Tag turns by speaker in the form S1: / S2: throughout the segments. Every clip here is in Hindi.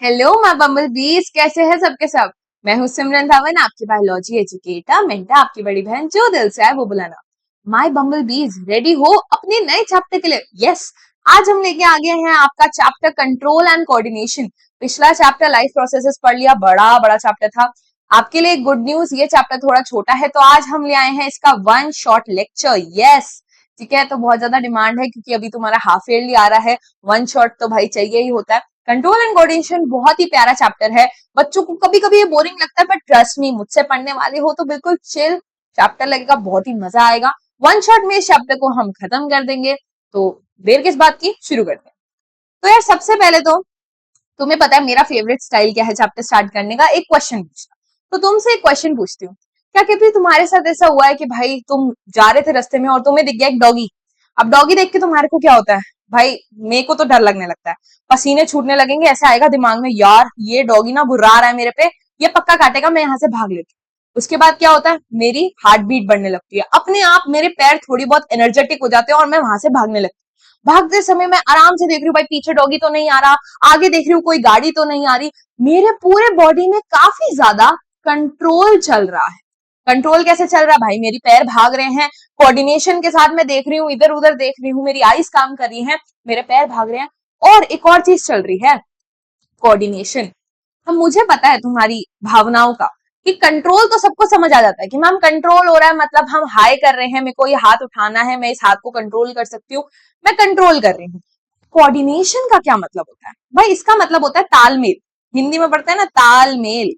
S1: हेलो माय बम्बल बीज, कैसे हैं सबके सब। मैं हूँ सिमरन धवन, आपकी बायोलॉजी एजुकेटर मेंटर, आपकी बड़ी बहन जो दिल से है वो बुलाना। माय बम्बल बीज, रेडी हो अपने नए चैप्टर के लिए? यस। आज हम लेके आ गए हैं आपका चैप्टर कंट्रोल एंड कोऑर्डिनेशन। पिछला चैप्टर लाइफ प्रोसेसेस पढ़ लिया, बड़ा बड़ा चैप्टर था। आपके लिए गुड न्यूज, ये चैप्टर थोड़ा छोटा है तो आज हम ले आए हैं इसका वन शॉर्ट लेक्चर। यस, ठीक है। तो बहुत ज्यादा डिमांड है क्योंकि अभी तुम्हारा हाफ ईयरली आ रहा है, वन शॉट तो भाई चाहिए ही होता है। कंट्रोल एंड कोऑर्डिनेशन बहुत ही प्यारा चैप्टर है। बच्चों को कभी कभी ये बोरिंग लगता है, बट ट्रस्ट मी, मुझसे पढ़ने वाले हो तो बिल्कुल चिल चैप्टर लगेगा, बहुत ही मजा आएगा। वन शॉट में इस चैप्टर को हम खत्म कर देंगे। तो देर किस बात की, शुरू करते हैं। तो यार सबसे पहले तो तुम्हें पता है मेरा फेवरेट स्टाइल क्या है चैप्टर स्टार्ट करने का, एक क्वेश्चन पूछना। तो तुमसे एक क्वेश्चन पूछती हूँ, क्या कभी तुम्हारे साथ ऐसा हुआ है कि भाई तुम जा रहे थे रास्ते में और तुम्हें दिख गया एक डॉगी। अब डॉगी देख के तुम्हारे को क्या होता है? भाई मेरे को तो डर लगने लगता है, पसीने छूटने लगेंगे, ऐसा आएगा दिमाग में, यार ये डॉगी ना गुर्रा रहा है मेरे पे, ये पक्का काटेगा, मैं यहाँ से भाग लेती हूँ। उसके बाद क्या होता है, मेरी हार्ट बीट बढ़ने लगती है, अपने आप मेरे पैर थोड़ी बहुत एनर्जेटिक हो जाते हैं और मैं वहां से भागने लगती हूँ। भागते समय मैं आराम से देख रही हूँ भाई पीछे डॉगी तो नहीं आ रहा, आगे देख रही हूँ कोई गाड़ी तो नहीं आ रही, मेरे पूरे बॉडी में काफी ज्यादा कंट्रोल चल रहा है। कंट्रोल कैसे चल रहा है भाई, मेरी पैर भाग रहे हैं, कोऑर्डिनेशन के साथ मैं देख रही हूँ, इधर उधर देख रही हूँ, मेरी आईज काम कर रही हैं, मेरे पैर भाग रहे हैं। और एक और चीज चल रही है, कोऑर्डिनेशन। अब मुझे पता है तुम्हारी भावनाओं का कि कंट्रोल तो सबको समझ आ जाता है कि मैम कंट्रोल हो रहा है मतलब हम हाई कर रहे हैं, मेरे को ये हाथ उठाना है, मैं इस हाथ को कंट्रोल कर सकती हूँ, मैं कंट्रोल कर रही हूँ। कोऑर्डिनेशन का क्या मतलब होता है भाई? इसका मतलब होता है तालमेल। हिंदी में पढ़ते हैं ना तालमेल,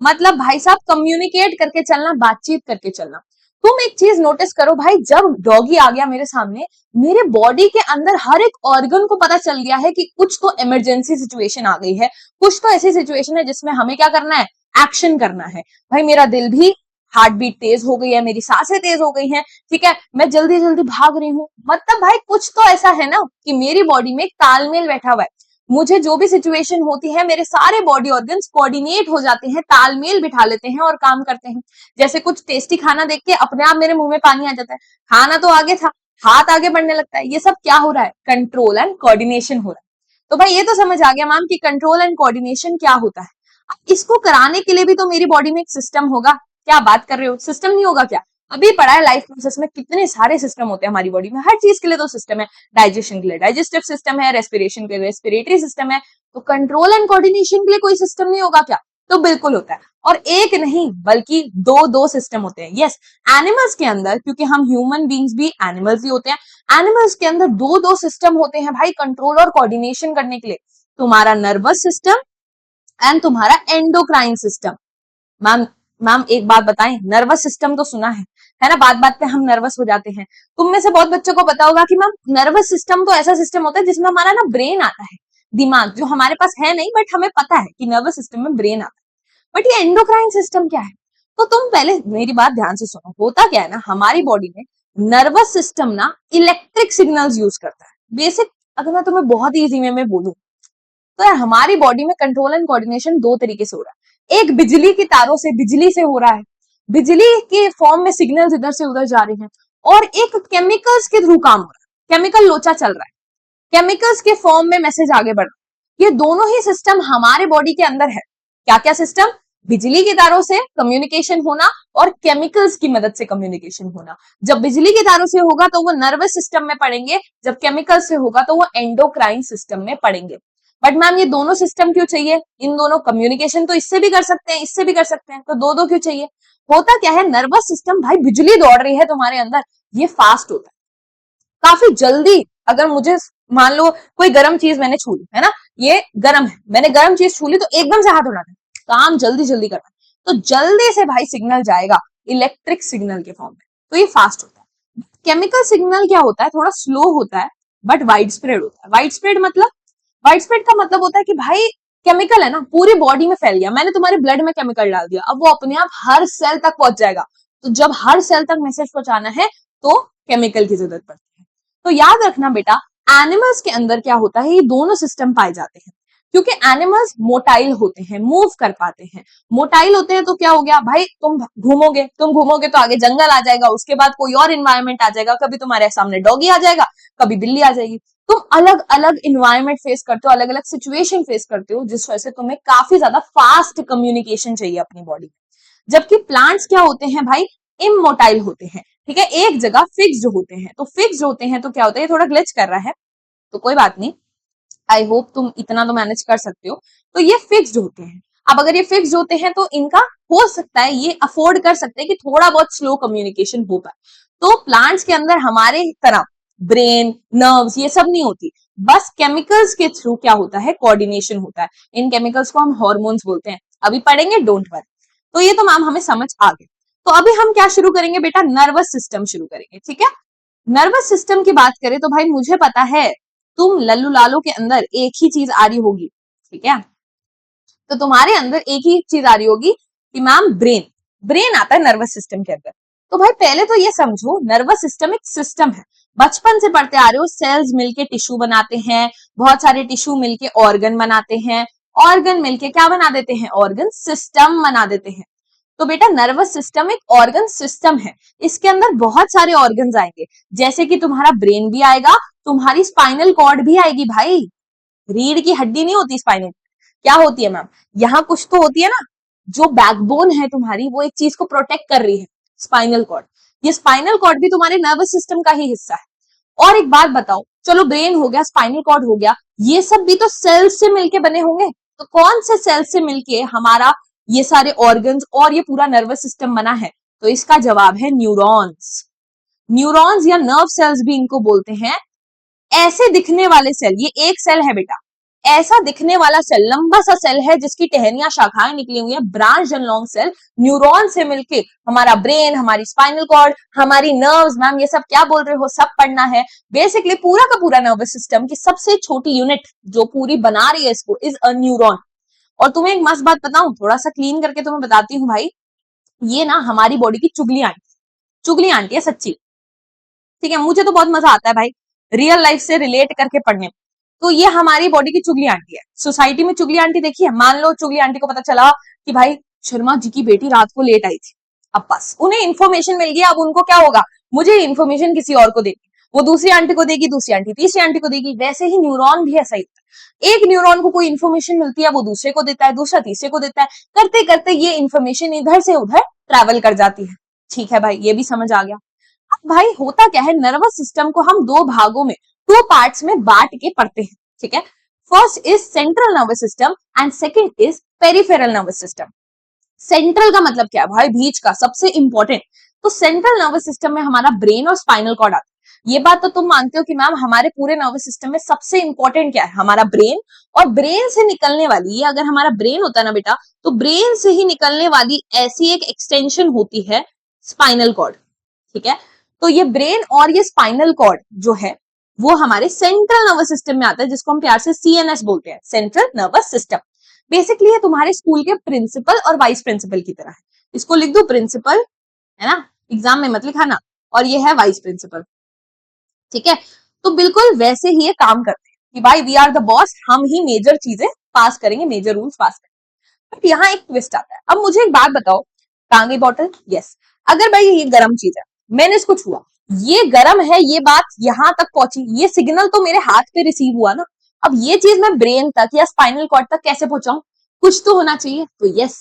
S1: मतलब भाई साहब कम्युनिकेट करके चलना, बातचीत करके चलना। तुम एक चीज नोटिस करो भाई, जब डॉगी आ गया मेरे सामने, मेरे बॉडी के अंदर हर एक ऑर्गन को पता चल गया है कि कुछ तो इमरजेंसी सिचुएशन आ गई है, कुछ तो ऐसी सिचुएशन है जिसमें हमें क्या करना है, एक्शन करना है। भाई मेरा दिल भी, हार्ट बीट तेज हो गई है, मेरी सांसें तेज हो गई हैं, ठीक है, मैं जल्दी जल्दी भाग रही हूँ, मतलब भाई कुछ तो ऐसा है ना कि मेरी बॉडी में एक तालमेल बैठा हुआ है। मुझे जो भी सिचुएशन होती है, मेरे सारे बॉडी ऑर्गन्स कोऑर्डिनेट हो जाते हैं, तालमेल बिठा लेते हैं और काम करते हैं। जैसे कुछ टेस्टी खाना देख के अपने आप मेरे मुंह में पानी आ जाता है, खाना तो आगे था, हाथ आगे बढ़ने लगता है, ये सब क्या हो रहा है, कंट्रोल एंड कोऑर्डिनेशन हो रहा है। तो भाई ये तो समझ आ गया मैम कि कंट्रोल एंड कोऑर्डिनेशन क्या होता है। अब इसको कराने के लिए भी तो मेरी बॉडी में एक सिस्टम होगा। क्या बात कर रहे हो, सिस्टम नहीं होगा क्या? अभी पढ़ा है लाइफ प्रोसेस में कितने सारे सिस्टम होते हैं हमारी बॉडी में, हर चीज के लिए तो सिस्टम है। डाइजेशन के लिए डाइजेस्टिव सिस्टम है, रेस्पिरेशन के लिए रेस्पिरेटरी सिस्टम है। तो कंट्रोल एंड कोऑर्डिनेशन के लिए कोई सिस्टम नहीं होगा क्या? तो बिल्कुल होता है, और एक नहीं बल्कि दो दो सिस्टम होते हैं। यस, एनिमल्स के अंदर, क्योंकि हम ह्यूमन बींग्स भी एनिमल्स ही होते हैं, एनिमल्स के अंदर दो दो सिस्टम होते हैं भाई कंट्रोल और कोऑर्डिनेशन करने के लिए। तुम्हारा नर्वस सिस्टम एंड तुम्हारा एंडोक्राइन सिस्टम। मैम, मैम एक बात बताएं, नर्वस सिस्टम तो सुना है ना, बात बात पे हम नर्वस हो जाते हैं। तुम में से बहुत बच्चों को पता होगा कि मैम नर्वस सिस्टम तो ऐसा सिस्टम होता है जिसमें हमारा ना ब्रेन आता है, दिमाग जो हमारे पास है नहीं, बट हमें पता है कि नर्वस सिस्टम में ब्रेन आता है। बट ये एंडोक्राइन सिस्टम क्या है? तो तुम पहले मेरी बात ध्यान से सुनो, होता क्या है ना, हमारी बॉडी में नर्वस सिस्टम ना इलेक्ट्रिक सिग्नल्स यूज करता है। बेसिक अगर मैं तुम्हें बहुत ईजी वे में बोलूं तो यार हमारी बॉडी में कंट्रोल एंड कोऑर्डिनेशन दो तरीके से हो रहा है। एक बिजली की तारों से, बिजली से हो रहा है, बिजली के फॉर्म में सिग्नल्स इधर से उधर जा रहे हैं, और एक केमिकल्स के थ्रू काम हो रहा है, केमिकल लोचा चल रहा है, केमिकल्स के फॉर्म में मैसेज आगे बढ़ रहा है। ये दोनों ही सिस्टम हमारे बॉडी के अंदर है। क्या क्या सिस्टम? बिजली की तारों से कम्युनिकेशन होना और केमिकल्स की मदद से कम्युनिकेशन होना। जब बिजली की तारों से होगा तो वो नर्वस सिस्टम में पड़ेंगे, जब केमिकल से होगा तो वो एंडोक्राइन सिस्टम में पड़ेंगे। बट मैम ये दोनों सिस्टम क्यों चाहिए? इन दोनों कम्युनिकेशन तो इससे भी कर सकते हैं, इससे भी कर सकते हैं, तो दो दो क्यों चाहिए? होता क्या है, नर्वस सिस्टम, भाई बिजली दौड़ रही है तुम्हारे अंदर, ये फास्ट होता है काफी जल्दी। अगर मुझे मान लो कोई गर्म चीज मैंने छू ली है ना, ये गर्म है, मैंने गर्म चीज छू ली तो एकदम से हाथ उठाना है, काम जल्दी जल्दी करना है, तो जल्दी से भाई सिग्नल जाएगा इलेक्ट्रिक सिग्नल के फॉर्म में, तो ये फास्ट होता है। केमिकल सिग्नल क्या होता है, थोड़ा स्लो होता है बट वाइड स्प्रेड होता है। वाइड स्प्रेड मतलब, वाइड स्प्रेड का मतलब होता है कि भाई केमिकल है ना पूरी बॉडी में फैल गया, मैंने तुम्हारे ब्लड में केमिकल डाल दिया, अब वो अपने आप हर सेल तक पहुंच जाएगा। तो जब हर सेल तक मैसेज पहुंचाना है तो केमिकल की जरूरत पड़ती है। तो याद रखना बेटा, एनिमल्स के अंदर क्या होता है, ये दोनों सिस्टम पाए जाते हैं। क्योंकि एनिमल्स मोटाइल होते हैं, मूव कर पाते हैं। मोटाइल होते हैं तो क्या हो गया भाई, तुम घूमोगे तो आगे जंगल आ जाएगा, उसके बाद कोई और इन्वायरमेंट आ जाएगा, कभी तुम्हारे सामने डॉगी आ जाएगा, कभी बिल्ली आ जाएगी। तुम अलग अलग इन्वायरमेंट फेस करते हो, अलग अलग सिचुएशन फेस करते हो, जिस वजह से तुम्हें काफी ज्यादा फास्ट कम्युनिकेशन चाहिए अपनी बॉडी में। जबकि प्लांट्स क्या होते हैं भाई, इमोटाइल होते हैं, ठीक है, एक जगह फिक्स्ड होते हैं। तो फिक्स्ड होते हैं तो क्या होता है, ये थोड़ा ग्लिच कर रहा है तो कोई बात नहीं, आई होप तुम इतना तो मैनेज कर सकते हो। तो ये फिक्स्ड होते हैं। अब अगर ये फिक्स्ड होते हैं तो इनका हो सकता है, ये अफोर्ड कर सकते हैं कि थोड़ा बहुत स्लो कम्युनिकेशन हो पाए। तो प्लांट्स के अंदर हमारे तरह ब्रेन, नर्व्स ये सब नहीं होती, बस केमिकल्स के थ्रू क्या होता है, कोऑर्डिनेशन होता है। इन केमिकल्स को हम हार्मोन्स बोलते हैं, अभी पढ़ेंगे, डोंट वरी। तो ये तो मैम हमें समझ आ गया। तो अभी हम क्या शुरू करेंगे बेटा, नर्वस सिस्टम शुरू करेंगे, ठीक है। नर्वस सिस्टम की बात करें तो भाई मुझे पता है तुम लल्लू लालो के अंदर एक ही चीज आ रही होगी, ठीक है। तो तुम्हारे अंदर एक ही चीज आ रही होगी कि मैम ब्रेन, ब्रेन आता है नर्वस सिस्टम के अंदर। तो भाई पहले तो ये समझो, नर्वस सिस्टम एक सिस्टम है, बचपन से पढ़ते आ रहे हो, सेल्स मिलके टिश्यू बनाते हैं, बहुत सारे टिश्यू मिलके ऑर्गन बनाते हैं, ऑर्गन मिलके क्या बना देते हैं, ऑर्गन सिस्टम बना देते हैं। तो बेटा नर्वस सिस्टम एक ऑर्गन सिस्टम है, इसके अंदर बहुत सारे ऑर्गन्स आएंगे, जैसे कि तुम्हारा ब्रेन भी आएगा, तुम्हारी स्पाइनल कॉर्ड भी आएगी भाई। रीढ़ की हड्डी नहीं होती स्पाइनल, क्या होती है मैम, यहाँ कुछ तो होती है ना, जो बैकबोन है तुम्हारी, वो एक चीज को प्रोटेक्ट कर रही है, स्पाइनल कॉर्ड। ये स्पाइनल कॉर्ड भी तुम्हारे नर्वस सिस्टम का ही हिस्सा है। और एक बात बताओ, चलो ब्रेन हो गया, स्पाइनल कॉर्ड हो गया, ये सब भी तो सेल्स से मिलके बने होंगे। तो कौन से सेल से मिलके हमारा ये सारे ऑर्गन्स और ये पूरा नर्वस सिस्टम बना है? तो इसका जवाब है न्यूरॉन्स। न्यूरॉन्स या नर्व सेल्स भी इनको बोलते हैं। ऐसे दिखने वाले सेल, ये एक सेल है बेटा, ऐसा दिखने वाला सेल, लंबा सा सेल है जिसकी टहनियां शाखाएं निकली हुई है, branch and long cell, neuron से मिलके हमारा ब्रेन, हमारी स्पाइनल कॉर्ड, हमारी नर्व्स, मैम ये सब क्या बोल रहे हो, सब पढ़ना है। बेसिकली पूरा का पूरा नर्वस सिस्टम की सबसे छोटी यूनिट जो पूरी बना रही है इसको, इज अ न्यूरॉन। और तुम्हें एक मस्त बात बताऊं, थोड़ा सा क्लीन करके तुम्हें बताती हूँ भाई, ये ना हमारी बॉडी की चुगली आंटी है सच्ची, ठीक है। मुझे तो बहुत मजा आता है भाई रियल लाइफ से रिलेट करके पढ़ने में। तो ये हमारी बॉडी की चुगली आंटी है। सोसाइटी में चुगली आंटी देखी है, मान लो चुगली आंटी को पता चला कि भाई शर्मा जी की बेटी रात को लेट आई थी, अब बस उन्हें इन्फॉर्मेशन मिल गई, अब उनको क्या होगा, मुझे इन्फॉर्मेशन किसी और को देगी, वो दूसरी आंटी को देगी, दूसरी आंटी तीसरी आंटी को देगी। वैसे ही न्यूरॉन भी ऐसा ही है, एक न्यूरॉन को कोई इन्फॉर्मेशन मिलती है, वो दूसरे को देता है, दूसरा तीसरे को देता है, करते करते ये इन्फॉर्मेशन इधर से उधर ट्रेवल कर जाती है। ठीक है भाई, ये भी समझ आ गया। अब भाई होता क्या है, नर्वस सिस्टम को हम दो भागों में, टू पार्ट्स में बांट के पढ़ते हैं, ठीक है। First is central nervous system and second is peripheral nervous system. Central का मतलब क्या है भाई, बीच का, सबसे इंपॉर्टेंट। तो सेंट्रल नर्वस सिस्टम में हमारा ब्रेन और स्पाइनल कॉर्ड आता है। ये बात तो तुम मानते हो कि मैम हमारे पूरे नर्वस सिस्टम में सबसे इंपॉर्टेंट क्या है, हमारा ब्रेन। और ब्रेन से निकलने वाली, ये अगर हमारा ब्रेन होता ना बेटा, तो ब्रेन से ही निकलने वाली ऐसी एक एक्सटेंशन होती है स्पाइनल कॉर्ड, ठीक है। तो ये ब्रेन और ये स्पाइनल कॉर्ड जो है वो हमारे सेंट्रल नर्वस सिस्टम में आता है, जिसको हम प्यार से सीएनएस बोलते हैं, सेंट्रल नर्वस सिस्टम। बेसिकली ये तुम्हारे स्कूल के प्रिंसिपल और वाइस प्रिंसिपल की तरह है। इसको लिख दो प्रिंसिपल, है ना, एग्जाम में मत लिखाना, और ये है वाइस प्रिंसिपल, ठीक है। तो बिल्कुल वैसे ही ये काम करते हैं कि भाई वी आर द बॉस, हम ही मेजर चीजें पास करेंगे, मेजर रूल्स पास करेंगे। बट यहाँ एक ट्विस्ट आता है। अब मुझे एक बात बताओ, कहाँ गई बॉटल, यस, अगर भाई ये गर्म चीज है, मैंने इसको छुआ, ये गर्म है, ये बात यहां तक पहुंची, ये सिग्नल तो मेरे हाथ पे रिसीव हुआ ना। अब ये चीज मैं ब्रेन तक या स्पाइनल कॉर्ड तक कैसे पहुंचाऊं, कुछ तो होना चाहिए। तो यस,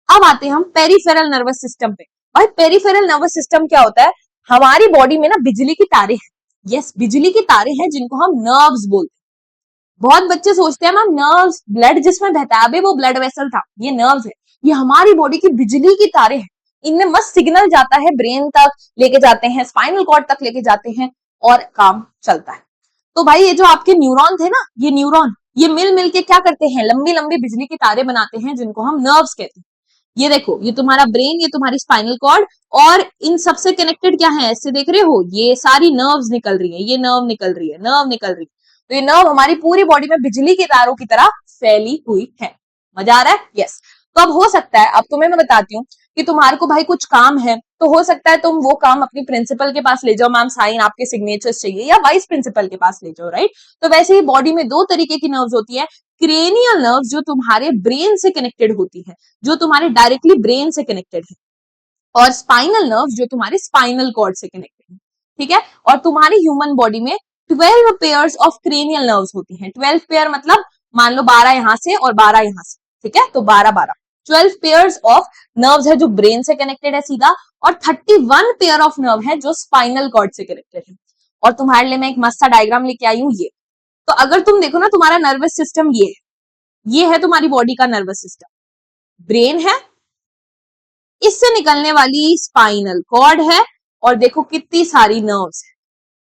S1: अब आते हैं हम पेरिफेरल नर्वस सिस्टम पे। भाई पेरिफेरल नर्वस सिस्टम क्या होता है, हमारी बॉडी में ना बिजली की तारे हैं, यस बिजली की तारे हैं, जिनको हम नर्व्स बोलते हैं। बहुत बच्चे सोचते हैं मैम नर्व्स, ब्लड जिसमें बहता है, अबे वो ब्लड वेसल था, ये नर्व्स है। ये हमारी बॉडी की बिजली की तारे हैं, इनमें मस्त सिग्नल जाता है, ब्रेन तक लेके जाते हैं, स्पाइनल कॉर्ड तक लेके जाते हैं, और काम चलता है। तो भाई ये जो आपके न्यूरॉन थे ना, ये न्यूरॉन, ये मिल मिल के क्या करते हैं, लंबी लंबी बिजली की तारे बनाते हैं, जिनको हम नर्व्स कहते हैं। ये देखो, ये तुम्हारा ब्रेन, ये तुम्हारी स्पाइनल कॉर्ड, और इन सबसे कनेक्टेड क्या है, ऐसे देख रहे हो, ये सारी नर्व्स निकल रही है, ये नर्व निकल रही है, नर्व निकल रही है। तो ये नर्व हमारी पूरी बॉडी में बिजली के तारों की तरह फैली हुई है। मजा आ रहा है, यस। तो अब हो सकता है, अब तुम्हें मैं बताती हूँ कि तुम्हारे को भाई कुछ काम है, तो हो सकता है तुम वो काम अपनी प्रिंसिपल के पास ले जाओ, मैम साइन आपके सिग्नेचर्स चाहिए, या वाइस प्रिंसिपल के पास ले जाओ, राइट। तो वैसे ही बॉडी में दो तरीके की नर्व्स होती है, क्रेनियल नर्व जो तुम्हारे ब्रेन से कनेक्टेड होती है, जो तुम्हारे डायरेक्टली ब्रेन से कनेक्टेड है, और स्पाइनल नर्व जो तुम्हारे स्पाइनल कॉर्ड से कनेक्टेड है, ठीक है। और तुम्हारी ह्यूमन बॉडी में 12 पेयर्स ऑफ क्रेनियल नर्व्स होती हैं। 12 पेयर मतलब मान लो 12 यहां से और 12 यहां से, ठीक है, तो 12 12 पेयर्स ऑफ नर्व्स है जो ब्रेन से कनेक्टेड है सीधा, और 31 पेयर ऑफ नर्व है जो स्पाइनल कॉर्ड से कनेक्टेड है। और तुम्हारे लिए मैं एक मस्त सा डायग्राम लेके आई हूं, ये तो अगर तुम देखो ना, तुम्हारा नर्वस सिस्टम ये है तुम्हारी बॉडी का नर्वस सिस्टम, ब्रेन है, इससे निकलने वाली स्पाइनल कॉर्ड है, और देखो कितनी सारी नर्व्स है,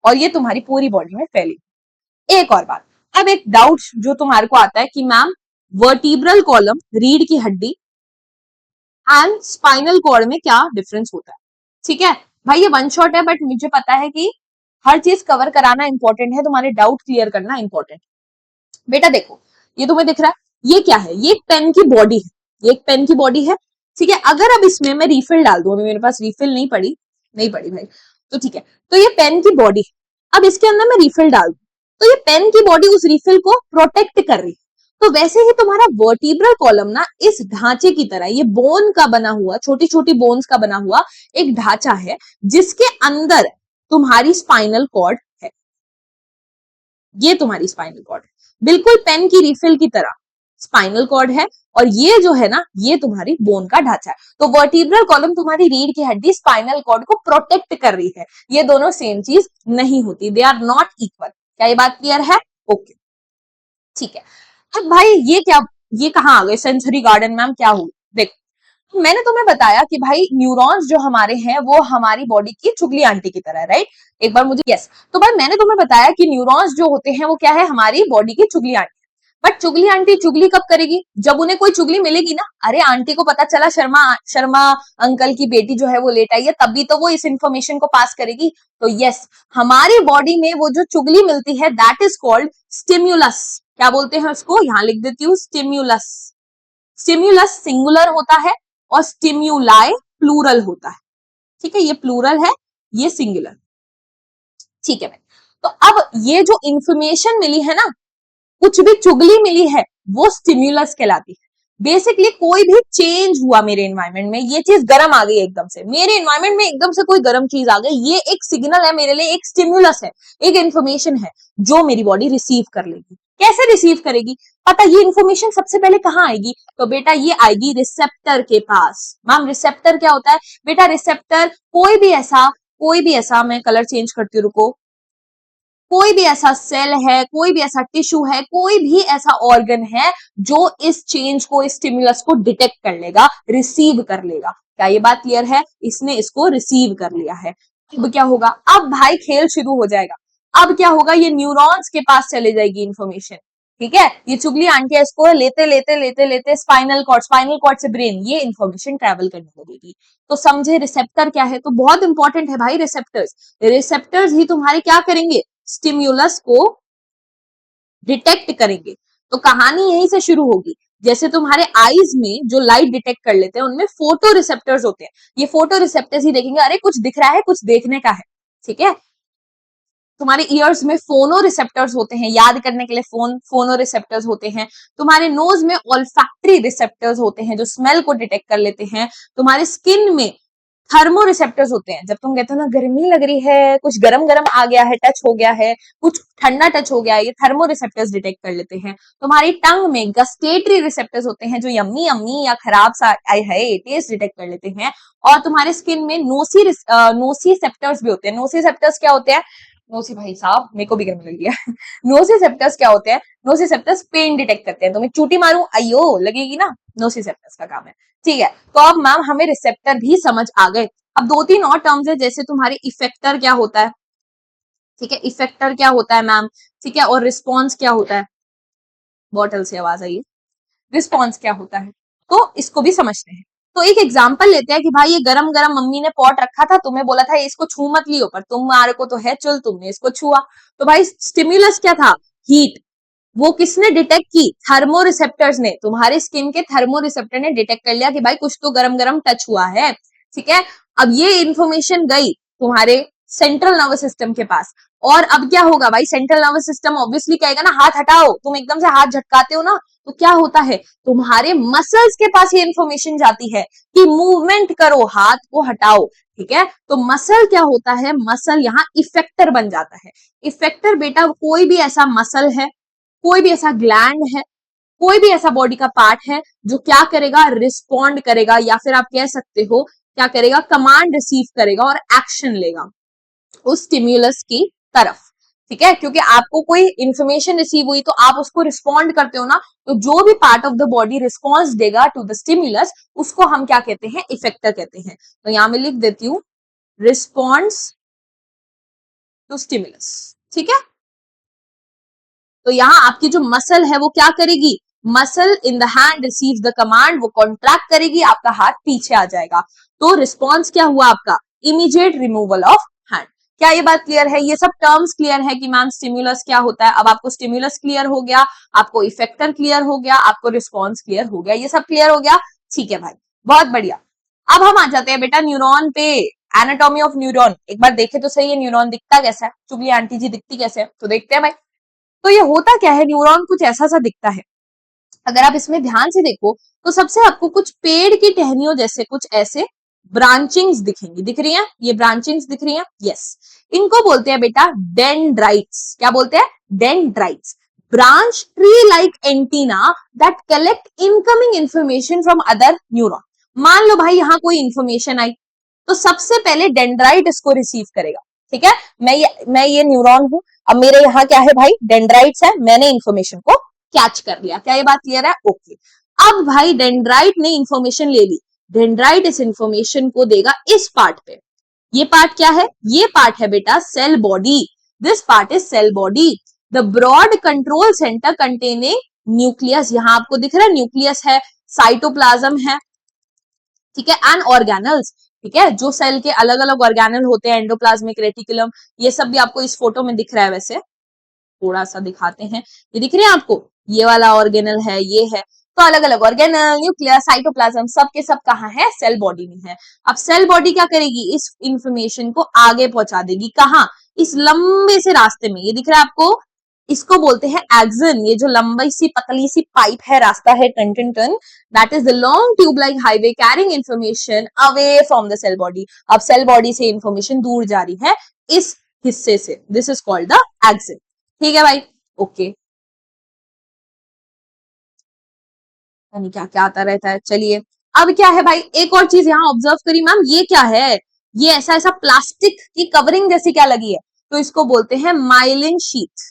S1: और ये तुम्हारी पूरी बॉडी में फैली। एक और बात, अब एक डाउट जो तुम्हारे को आता है कि मैम वर्टिब्रल कॉलम, रीढ़ की हड्डी, एंड स्पाइनल कॉर्ड में क्या डिफरेंस होता है। ठीक है भाई, ये वन शॉट है, बट मुझे पता है कि हर चीज कवर कराना इंपॉर्टेंट है, तुम्हारे डाउट क्लियर करना इंपॉर्टेंट है। बेटा देखो, ये तुम्हें दिख रहा है, ये क्या है, ये एक पेन की बॉडी है, ये एक पेन की बॉडी है, ठीक है। अगर अब इसमें मैं रिफिल डाल दूं, अभी मेरे पास रिफिल नहीं पड़ी भाई, तो ठीक है, तो ये पेन की बॉडी है, अब इसके अंदर मैं रिफिल डाल दूं, तो ये पेन की बॉडी उस रिफिल को प्रोटेक्ट कर रही है। तो वैसे ही तुम्हारा वर्टिब्रल कॉलम ना इस ढांचे की तरह, ये बोन का बना हुआ, छोटी छोटी बोन्स का बना हुआ एक ढांचा है, जिसके अंदर तुम्हारी स्पाइनल कॉर्ड है। ये तुम्हारी स्पाइनल कॉर्ड है, बिल्कुल पेन की रिफिल की तरह स्पाइनल कॉर्ड है, और ये जो है ना, ये तुम्हारी बोन का ढांचा है। तो वर्टिब्रल कॉलम तुम्हारी रीढ़ की हड्डी स्पाइनल कॉर्ड को प्रोटेक्ट कर रही है। ये दोनों सेम चीज नहीं होती, दे आर नॉट इक्वल। क्या ये बात क्लियर है? ओके, ठीक है। अब भाई ये क्या, ये कहाँ आ गए सेंसरी गार्डन मैम, क्या हुआ? देखो, मैंने तुम्हें बताया कि भाई न्यूरॉन्स जो हमारे हैं वो हमारी बॉडी की चुगली आंटी की तरह है, राइट? एक बार मुझे यस, तो भाई मैंने तुम्हें बताया कि न्यूरॉन्स जो होते हैं वो क्या है, हमारी बॉडी की चुगली आंटी। बट चुगली आंटी चुगली कब करेगी? जब उन्हें कोई चुगली मिलेगी ना। अरे आंटी को पता चला शर्मा शर्मा अंकल की बेटी जो है वो लेट आई है, तभी तो वो इस इंफॉर्मेशन को पास करेगी। तो यस, हमारी बॉडी में वो जो चुगली मिलती है दैट इज कॉल्ड स्टिम्युलस। क्या बोलते हैं उसको? यहां लिख देती हूँ, स्टिम्युलस। स्टिम्युलस सिंगुलर होता है और स्टिम्युलाई प्लूरल होता है, ठीक है, ये प्लूरल है, ये सिंगुलर, ठीक है। तो अब ये जो इंफॉर्मेशन मिली है ना, कुछ भी चुगली मिली है, वो स्टिम्युलस कहलाती है। बेसिकली कोई भी चेंज हुआ मेरे एनवायरमेंट में, ये चीज गर्म आ गई एकदम से, मेरे एनवायरमेंट में एकदम से कोई गर्म चीज आ गई, ये एक सिग्नल है मेरे लिए, एक स्टिम्युलस है, एक इंफॉर्मेशन है जो मेरी बॉडी रिसीव कर लेगी। कैसे रिसीव करेगी? पता, ये इंफॉर्मेशन सबसे पहले कहाँ आएगी? तो बेटा ये आएगी रिसेप्टर के पास। मैम रिसेप्टर क्या होता है? बेटा रिसेप्टर कोई भी ऐसा, मैं कलर चेंज करती हूँ, रुको, कोई भी ऐसा सेल है, कोई भी ऐसा टिश्यू है, कोई भी ऐसा ऑर्गन है जो इस चेंज को, इस स्टिमुलस को डिटेक्ट कर लेगा, रिसीव कर लेगा। क्या ये बात क्लियर है? इसने इसको रिसीव कर लिया है। अब क्या होगा? अब भाई खेल शुरू हो जाएगा। अब क्या होगा? ये न्यूरॉन्स के पास चले जाएगी इंफॉर्मेशन, ठीक है। ये चुगली आंटी इसको लेते लेते लेते लेते स्पाइनल कॉर्ड से ब्रेन, ये इंफॉर्मेशन ट्रेवल करने लगेगी। तो समझे रिसेप्टर क्या है? तो बहुत इंपॉर्टेंट है भाई रिसेप्टर्स। रिसेप्टर्स ही तुम्हारे क्या करेंगे? स्टिम्युलस को डिटेक्ट करेंगे। तो कहानी यहीं से शुरू होगी। जैसे तुम्हारे आईज में जो लाइट डिटेक्ट कर लेते हैं, उनमें फोटो रिसेप्टर्स होते हैं। ये फोटो रिसेप्टर्स ही देखेंगे, अरे कुछ दिख रहा है, कुछ देखने का है, ठीक है। तुम्हारे ईयर्स में फोनो रिसेप्टर्स होते हैं, याद करने के लिए फोनो रिसेप्टर्स होते हैं। तुम्हारे नोज में ऑल्फैक्टरी रिसेप्टर्स होते हैं जो स्मेल को डिटेक्ट कर लेते हैं। तुम्हारे स्किन में थर्मो रिसेप्टर्स होते हैं, जब तुम कहते हो ना गर्मी लग रही है, कुछ गरम गरम आ गया है, टच हो गया है, कुछ ठंडा टच हो गया है, ये थर्मो रिसेप्टर्स डिटेक्ट कर लेते हैं। तुम्हारी टंग में गस्टेटरी रिसेप्टर्स होते हैं जो यम्मी यम्मी या खराब सा है टेस्ट डिटेक्ट कर लेते हैं। और तुम्हारे स्किन में नोसी सेप्टर्स भी होते हैं। नोसी सेप्टर्स क्या होते हैं? नोसी भाई साहब मेरे को भी गर्मी लग रही है नोसिसेप्टर्स क्या होते हैं? नोसिसेप्टर्स पेन डिटेक्ट करते हैं। तो मैं चूटी मारूं, अयो लगेगी ना, नोसिसेप्टर्स का काम है, ठीक है। तो अब मैम हमें रिसेप्टर भी समझ आ गए। अब दो तीन और टर्म्स है, जैसे तुम्हारे इफेक्टर क्या होता है, ठीक है, इफेक्टर क्या होता है मैम, ठीक है, और रिस्पॉन्स क्या होता है, बॉटल से आवाज आई है, रिस्पॉन्स क्या होता है, तो इसको भी समझते हैं। तो एक एग्जांपल लेते हैं कि भाई ये गरम गरम मम्मी ने पॉट रखा था, तुम्हें बोला था इसको छू मत लियो, पर तुम्हारे को तो है, चल तुमने इसको छुआ। तो भाई स्टिम्युलस क्या था? हीट। वो किसने डिटेक्ट की? थर्मो रिसेप्टर्स ने। तुम्हारे स्किन के थर्मो रिसेप्टर ने डिटेक्ट कर लिया कि भाई कुछ तो गरम गरम टच हुआ है, ठीक है। अब ये इंफॉर्मेशन गई तुम्हारे सेंट्रल नर्वस सिस्टम के पास। और अब क्या होगा भाई, सेंट्रल नर्वस सिस्टम ऑब्वियसली कहेगा ना हाथ हटाओ, तुम एकदम से हाथ झटकाते हो ना, तो क्या होता है, तुम्हारे मसल्स के पास ये इंफॉर्मेशन जाती है कि मूवमेंट करो, हाथ को हटाओ। ठीक है, तो मसल क्या होता है, मसल यहाँ इफेक्टर बन जाता है। इफेक्टर बेटा कोई भी ऐसा मसल है, कोई भी ऐसा ग्लैंड है, कोई भी ऐसा बॉडी का पार्ट है जो क्या करेगा, रिस्पॉन्ड करेगा, या फिर आप कह सकते हो क्या करेगा, कमांड रिसीव करेगा और एक्शन लेगा उस स्टिम्युलस की तरफ। ठीक है, क्योंकि आपको कोई इंफॉर्मेशन रिसीव हुई तो आप उसको रिस्पॉन्ड करते हो ना, तो जो भी part of the body response देगा टू द स्टिम्युलस, उसको हम क्या कहते हैं, इफेक्टर कहते हैं। तो यहां मैं लिख देती हूं रिस्पॉन्स टू स्टिम्युलस। ठीक है, तो यहां आपकी जो मसल है वो क्या करेगी, muscle in the hand receives the command, वो कॉन्ट्रैक्ट करेगी, आपका हाथ पीछे आ जाएगा। तो रिस्पॉन्स क्या हुआ आपका, इमीडिएट रिमूवल ऑफ हैंड। क्या ये बात क्लियर है, ये सब टर्म्स क्लियर है कि मैम स्टिम्युलस क्या होता है। अब आपको स्टिम्युलस क्लियर हो गया, आपको इफेक्टर क्लियर हो गया, आपको रिस्पॉन्स क्लियर हो गया, ये सब क्लियर हो गया। ठीक है भाई, बहुत बढ़िया। अब हम आ जाते हैं बेटा न्यूरॉन पे। एनाटॉमी ऑफ न्यूरॉन एक बार देखे तो सही है, न्यूरॉन दिखता कैसा है, चुगली आंटी जी दिखती कैसे है, तो देखते हैं भाई। तो ये होता क्या है, न्यूरॉन कुछ ऐसा सा दिखता है। अगर आप इसमें ध्यान से देखो तो सबसे आपको कुछ पेड़ की टहनियों जैसे कुछ ऐसे ब्रांचिंग्स दिखेंगी, दिख रही हैं, ये ब्रांचिंग्स दिख रही हैं, यस। इनको बोलते हैं बेटा डेंड्राइट्स। क्या बोलते हैं, dendrites. Branch tree like antenna that collect incoming information from other neuron. मान लो भाई यहां कोई इंफॉर्मेशन आई, तो सबसे पहले डेंड्राइट इसको रिसीव करेगा। ठीक है, मैं ये न्यूरॉन हूं, अब मेरे यहाँ क्या है भाई, डेंड्राइट्स है, मैंने इंफॉर्मेशन को कैच कर लिया। क्या ये बात क्लियर है, ओके। अब भाई डेंड्राइट ने इंफॉर्मेशन ले ली, डेंड्राइट इस इंफॉर्मेशन को देगा इस पार्ट पे। ये पार्ट क्या है, ये पार्ट है बेटा cell body. This part is cell body, the broad control centre containing nucleus. यहां आपको दिख रहा है न्यूक्लियस है, साइटोप्लाज्म है, ठीक है, एंड ऑर्गेनल्स। ठीक है, जो सेल के अलग अलग ऑर्गेनल होते हैं, एंडोप्लाज्मिक रेटिकुलम, ये सब भी आपको इस फोटो में दिख रहा है। वैसे थोड़ा सा दिखाते हैं, ये दिख रहे हैं आपको, ये वाला ऑर्गेनल है, ये है। तो अलग अलग ऑर्गेनल, न्यूक्लियस, साइटोप्लाज्म, सब के सब कहाँ है, सेल बॉडी में है। अब सेल बॉडी क्या करेगी, इस इंफॉर्मेशन को आगे पहुंचा देगी, कहाँ, इस लंबे से रास्ते में। ये दिख रहा है आपको, इसको बोलते हैं एक्सन। ये जो लंबी सी पतली सी पाइप है, रास्ता है, टन टन टन, that is the long tube like highway carrying information away from the cell body. अब सेल बॉडी से इंफॉर्मेशन दूर जा रही है इस हिस्से से, this is called the axon. ठीक है भाई, ओके। क्या क्या आता रहता है, चलिए। अब क्या है भाई, एक और चीज यहाँ ऑब्जर्व करी मैम, ये क्या है, ये ऐसा ऐसा प्लास्टिक की कवरिंग जैसी क्या लगी है, तो इसको बोलते हैं माइलिन शीट।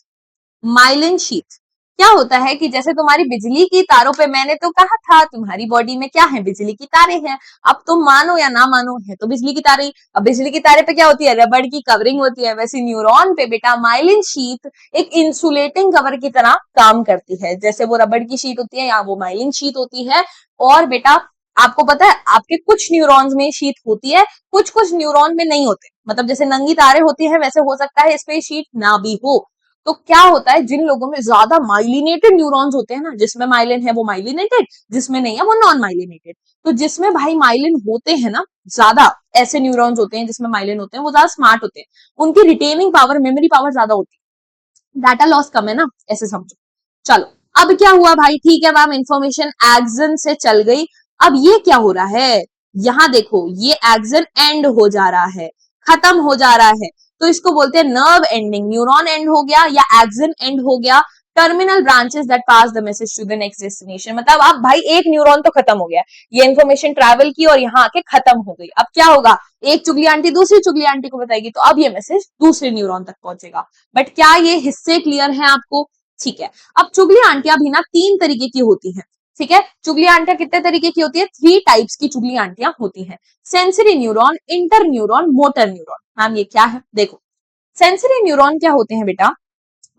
S1: माइलिन शीट क्या होता है कि जैसे तुम्हारी बिजली की तारों पे, मैंने तो कहा था तुम्हारी बॉडी में क्या है, बिजली की तारें हैं। अब तुम मानो या ना मानो, है तो बिजली की तारें। अब बिजली की तारे पे क्या होती है, रबड़ की कवरिंग होती है। वैसे न्यूरॉन पे बेटा माइलिन शीट एक इंसुलेटिंग कवर की तरह काम करती है। जैसे वो रबड़ की शीट होती है, या वो माइलिन शीट होती है। और बेटा आपको पता है, आपके कुछ न्यूरॉन्स में शीट होती है, कुछ कुछ न्यूरॉन में नहीं होते। मतलब जैसे नंगी तारे होती है, वैसे हो सकता है इस पे शीट ना भी हो। तो क्या होता है, जिन लोगों में ज्यादा माइलिनेटेड न्यूरॉन्स होते हैं ना, जिसमें माइलिन है वो माइलिनेटेड, जिसमें नहीं है वो नॉन माइलिनेटेड। तो जिसमें भाई माइलिन होते हैं ना ज्यादा, ऐसे न्यूरॉन्स होते हैं जिसमें माइलिन होते हैं, वो ज्यादा स्मार्ट होते हैं, उनकी रिटेनिंग पावर, मेमोरी पावर ज्यादा होती है, डाटा लॉस कम है ना, ऐसे समझो। चलो, अब क्या हुआ भाई, ठीक है मैम, इंफॉर्मेशन एक्सन से चल गई। अब ये क्या हो रहा है, यहां देखो, ये एक्सन एंड हो जा रहा है, खत्म हो जा रहा है, तो इसको बोलते हैं नर्व एंडिंग। न्यूरॉन एंड हो गया या एक्सन एंड हो गया। Terminal branches that pass the message to the next destination. मतलब अब भाई एक न्यूरॉन तो खत्म हो गया, ये इंफॉर्मेशन ट्रैवल की और यहाँ आके खत्म हो गई। अब क्या होगा, एक चुगली आंटी दूसरी चुगली आंटी को बताएगी, तो अब ये मैसेज दूसरे न्यूरॉन तक पहुंचेगा। बट क्या ये हिस्से क्लियर है आपको, ठीक है। अब चुगली आंटियां भी ना 3 तरीके की होती हैं, ठीक है। चुगली आंटियां कितने तरीके की होती है, 3 टाइप्स की चुगली आंटियां होती हैं। Sensory neuron, inter neuron, motor neuron. Ma'am ये क्या है, देखो सेंसरी न्यूरॉन क्या होते हैं बेटा,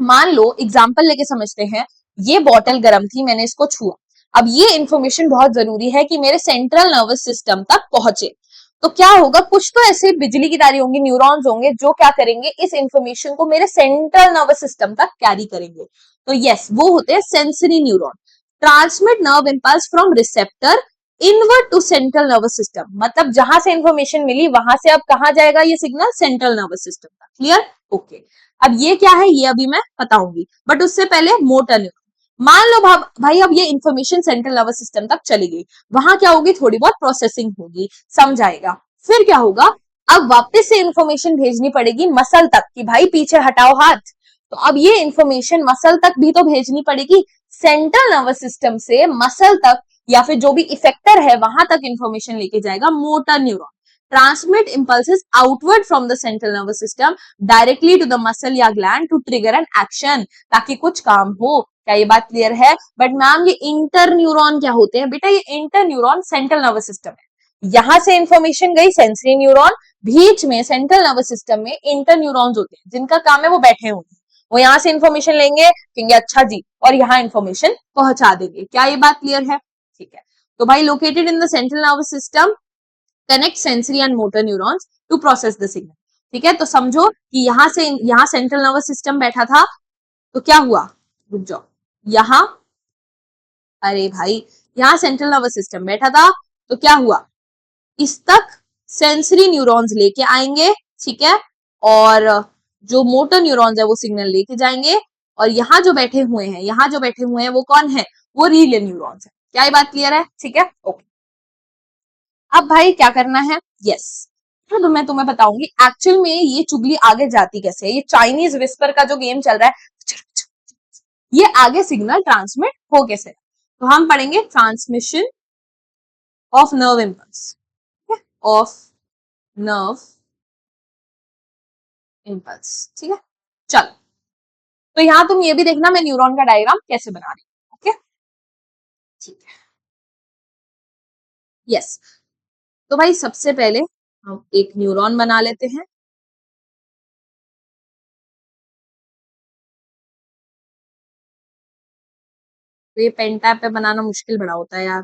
S1: मान लो एग्जांपल लेके समझते हैं, ये बॉटल गर्म थी, मैंने इसको छुआ। अब ये इंफॉर्मेशन बहुत जरूरी है कि मेरे सेंट्रल नर्वस सिस्टम तक पहुंचे। तो क्या होगा, कुछ तो ऐसे बिजली की तारें होंगी, न्यूरॉन्स होंगे, जो क्या करेंगे, इस इंफॉर्मेशन को मेरे सेंट्रल नर्वस सिस्टम तक कैरी करेंगे। तो यस, वो होते हैं sensory neuron. Transmit nerve impulse from receptor inward to central nervous system, मतलब जहां से इंफॉर्मेशन मिली वहां से अब कहां जाएगा ये सिग्नल, सेंट्रल नर्वस सिस्टम तक। क्लियर? ओके। अब ये क्या है ये अभी मैं बताऊंगी, बट उससे पहले मोटर न्यूरॉन। मान लो भाई अब ये इंफॉर्मेशन सेंट्रल नर्वस सिस्टम तक चली गई, वहां क्या होगी, थोड़ी बहुत प्रोसेसिंग होगी, समझाएगा। फिर क्या होगा, अब वापस से इंफॉर्मेशन भेजनी पड़ेगी मसल तक कि भाई पीछे हटाओ हाथ। तो अब ये इंफॉर्मेशन मसल तक भी तो भेजनी पड़ेगी, सेंट्रल नर्वस सिस्टम से मसल तक या फिर जो भी इफेक्टर है वहां तक इंफॉर्मेशन लेके जाएगा motor neuron. Transmit impulses outward from the central nervous system directly to the muscle या gland to trigger an action, ताकि कुछ काम हो। क्या ये बात क्लियर है? बट मैम ये इंटर न्यूरॉन क्या होते हैं? बेटा ये interneuron central nervous system है, यहां से इंफॉर्मेशन गई सेंसरी न्यूरॉन, बीच में सेंट्रल नर्वस सिस्टम में इंटर न्यूरॉन्स होते हैं जिनका काम है वो बैठे होंगे, वो यहां से इंफॉर्मेशन लेंगे, कहेंगे अच्छा जी, और यहाँ इंफॉर्मेशन पहुंचा देंगे। क्या ये बात क्लियर है? ठीक है। तो भाई located in the central nervous system, connect sensory and motor neurons to process the signal. ठीक है, तो समझो कि यहाँ सेंट्रल नर्वस सिस्टम बैठा था, तो क्या हुआ, रुक जाओ, यहाँ, अरे भाई यहाँ सेंट्रल नर्वस सिस्टम बैठा था, तो क्या हुआ, इस तक सेंसरी न्यूरॉन्स लेके आएंगे, ठीक है, और जो मोटर न्यूरॉन्स है वो सिग्नल लेके जाएंगे, और यहाँ जो बैठे हुए हैं वो कौन है, वो रीले न्यूरॉन्स है। क्या ये बात क्लियर है? ठीक है, ओके। अब भाई क्या करना है, यस, तो मैं तुम्हें बताऊंगी एक्चुअल में ये चुगली आगे जाती कैसे है, ये चाइनीज विस्पर का जो गेम चल रहा है, ये आगे सिग्नल ट्रांसमिट हो कैसे। तो हम पढ़ेंगे transmission of nerve impulse, of nerve impulse, ठीक है। चलो, तो यहां तुम ये भी देखना मैं न्यूरॉन का डायग्राम कैसे बना रही हूँ। ओके, ठीक है, यस। तो भाई सबसे पहले हम एक न्यूरॉन बना लेते हैं। तो ये पेन टैप पे बनाना मुश्किल बड़ा होता है यार।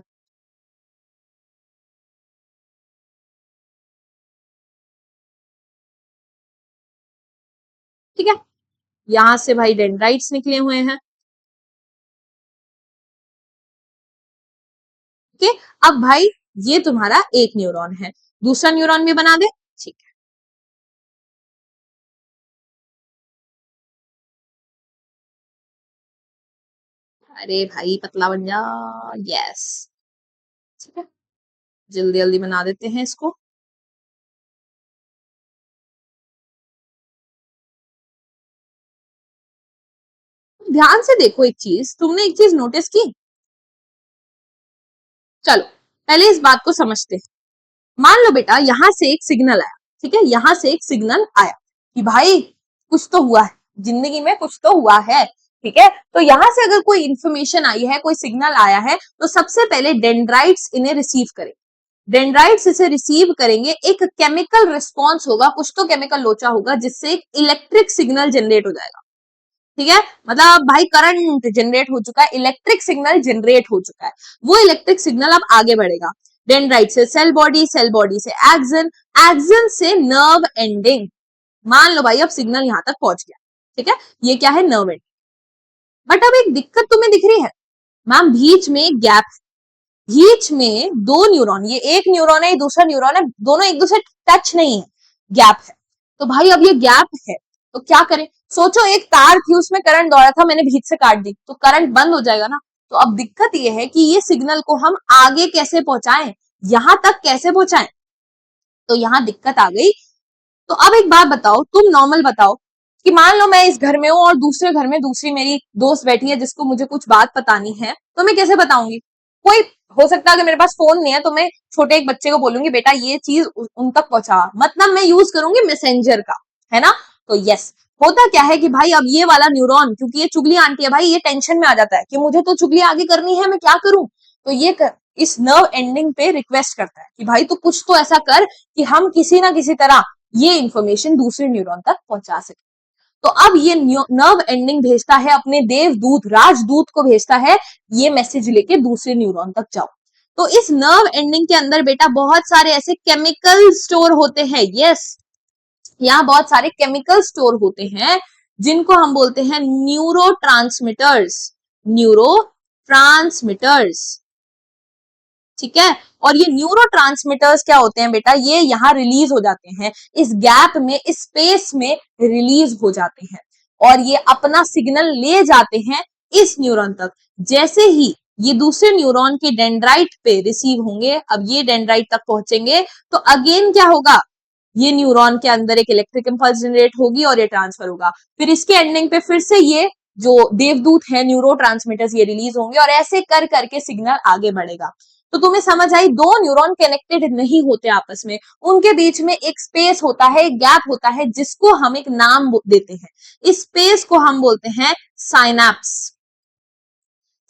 S1: ठीक है, यहां से भाई डेंड्राइट्स निकले हुए हैं। ओके, अब भाई ये तुम्हारा एक न्यूरॉन है, दूसरा न्यूरॉन भी बना दे, ठीक है। अरे भाई पतला बन जा, यस, ठीक है, जल्दी जल्दी बना देते हैं इसको। ध्यान से देखो, एक चीज तुमने एक चीज नोटिस की, चलो पहले इस बात को समझते हैं। मान लो बेटा यहां से एक सिग्नल आया, ठीक है, यहां से एक सिग्नल आया कि भाई कुछ तो हुआ है, जिंदगी में कुछ तो हुआ है, ठीक है। तो यहां से अगर कोई इंफॉर्मेशन आई है, कोई सिग्नल आया है, तो सबसे पहले डेंड्राइट्स इन्हें रिसीव करें, डेंड्राइट्स इसे रिसीव करेंगे, एक केमिकल रिस्पॉन्स होगा, कुछ तो केमिकल लोचा होगा जिससे एक इलेक्ट्रिक सिग्नल जनरेट हो जाएगा। ठीक है, मतलब भाई करंट जनरेट हो चुका है, इलेक्ट्रिक सिग्नल जनरेट हो चुका है, वो इलेक्ट्रिक सिग्नल अब आगे बढ़ेगा, डेंड्राइट से सेल बॉडी, सेल बॉडी से एक्सन, एक्सन से नर्व एंडिंग। मान लो भाई अब सिग्नल यहां तक पहुंच गया, ठीक है, ये क्या है, नर्व एंडिंग। बट अब एक दिक्कत तुम्हें दिख रही है, मैम बीच में गैप, बीच में दो न्यूरॉन, ये एक न्यूरॉन है, दूसरा न्यूरॉन है, दोनों एक दूसरे टच नहीं है, गैप है। तो भाई अब ये गैप है, तो क्या करें, सोचो एक तार थी उसमें करंट दौड़ा था, मैंने बीच से काट दी तो करंट बंद हो जाएगा ना। तो अब दिक्कत ये है कि ये सिग्नल को हम आगे कैसे पहुंचाएं, यहां तक कैसे पहुंचाएं, तो यहां दिक्कत आ गई। तो अब एक बात बताओ, तुम नॉर्मल बताओ कि मान लो मैं इस घर में हूं और दूसरे घर में दूसरी मेरी दोस्त बैठी है जिसको मुझे कुछ बात बतानी है, तो मैं कैसे बताऊंगी, कोई हो सकता है कि मेरे पास फोन नहीं है तो मैं छोटे एक बच्चे को बोलूंगी बेटा ये चीज उन तक पहुंचा, मतलब मैं यूज करूंगी मैसेंजर का, है ना। तो यस, होता क्या है कि भाई अब ये वाला न्यूरॉन, क्योंकि ये चुगली आंटी है भाई, ये टेंशन में आ जाता है कि मुझे तो चुगली आगे करनी है, मैं क्या करूं। तो इस नर्व एंडिंग पे रिक्वेस्ट करता है कि भाई तू कुछ तो ऐसा कर कि हम किसी ना किसी तरह ये इंफॉर्मेशन दूसरे न्यूरॉन तक पहुंचा सके। तो अब ये नर्व एंडिंग भेजता है अपने देवदूत, राजदूत को भेजता है, ये मैसेज लेके दूसरे न्यूरॉन तक जाओ। तो इस नर्व एंडिंग के अंदर बेटा बहुत सारे ऐसे केमिकल स्टोर होते हैं, यस, यहाँ बहुत सारे केमिकल स्टोर होते हैं जिनको हम बोलते हैं न्यूरो ट्रांसमीटर्स, ठीक है। और ये न्यूरोट्रांसमीटर्स क्या होते हैं बेटा, ये यहाँ रिलीज हो जाते हैं, इस गैप में, इस स्पेस में रिलीज हो जाते हैं और ये अपना सिग्नल ले जाते हैं इस न्यूरॉन तक। जैसे ही ये दूसरे न्यूरॉन के डेंड्राइट पे रिसीव होंगे, अब ये डेंड्राइट तक पहुंचेंगे तो अगेन क्या होगा, ये न्यूरॉन के अंदर एक इलेक्ट्रिक इंपल्स जनरेट होगी और ये ट्रांसफर होगा। फिर इसके एंडिंग पे फिर से ये जो देवदूत है न्यूरोट्रांसमीटर्स ये रिलीज होंगे और ऐसे कर करके सिग्नल आगे बढ़ेगा। तो तुम्हें समझ आई, दो न्यूरॉन कनेक्टेड नहीं होते आपस में, उनके बीच में एक स्पेस होता है, एक गैप होता है जिसको हम एक नाम देते हैं। इस स्पेस को हम बोलते हैं साइनैप्स।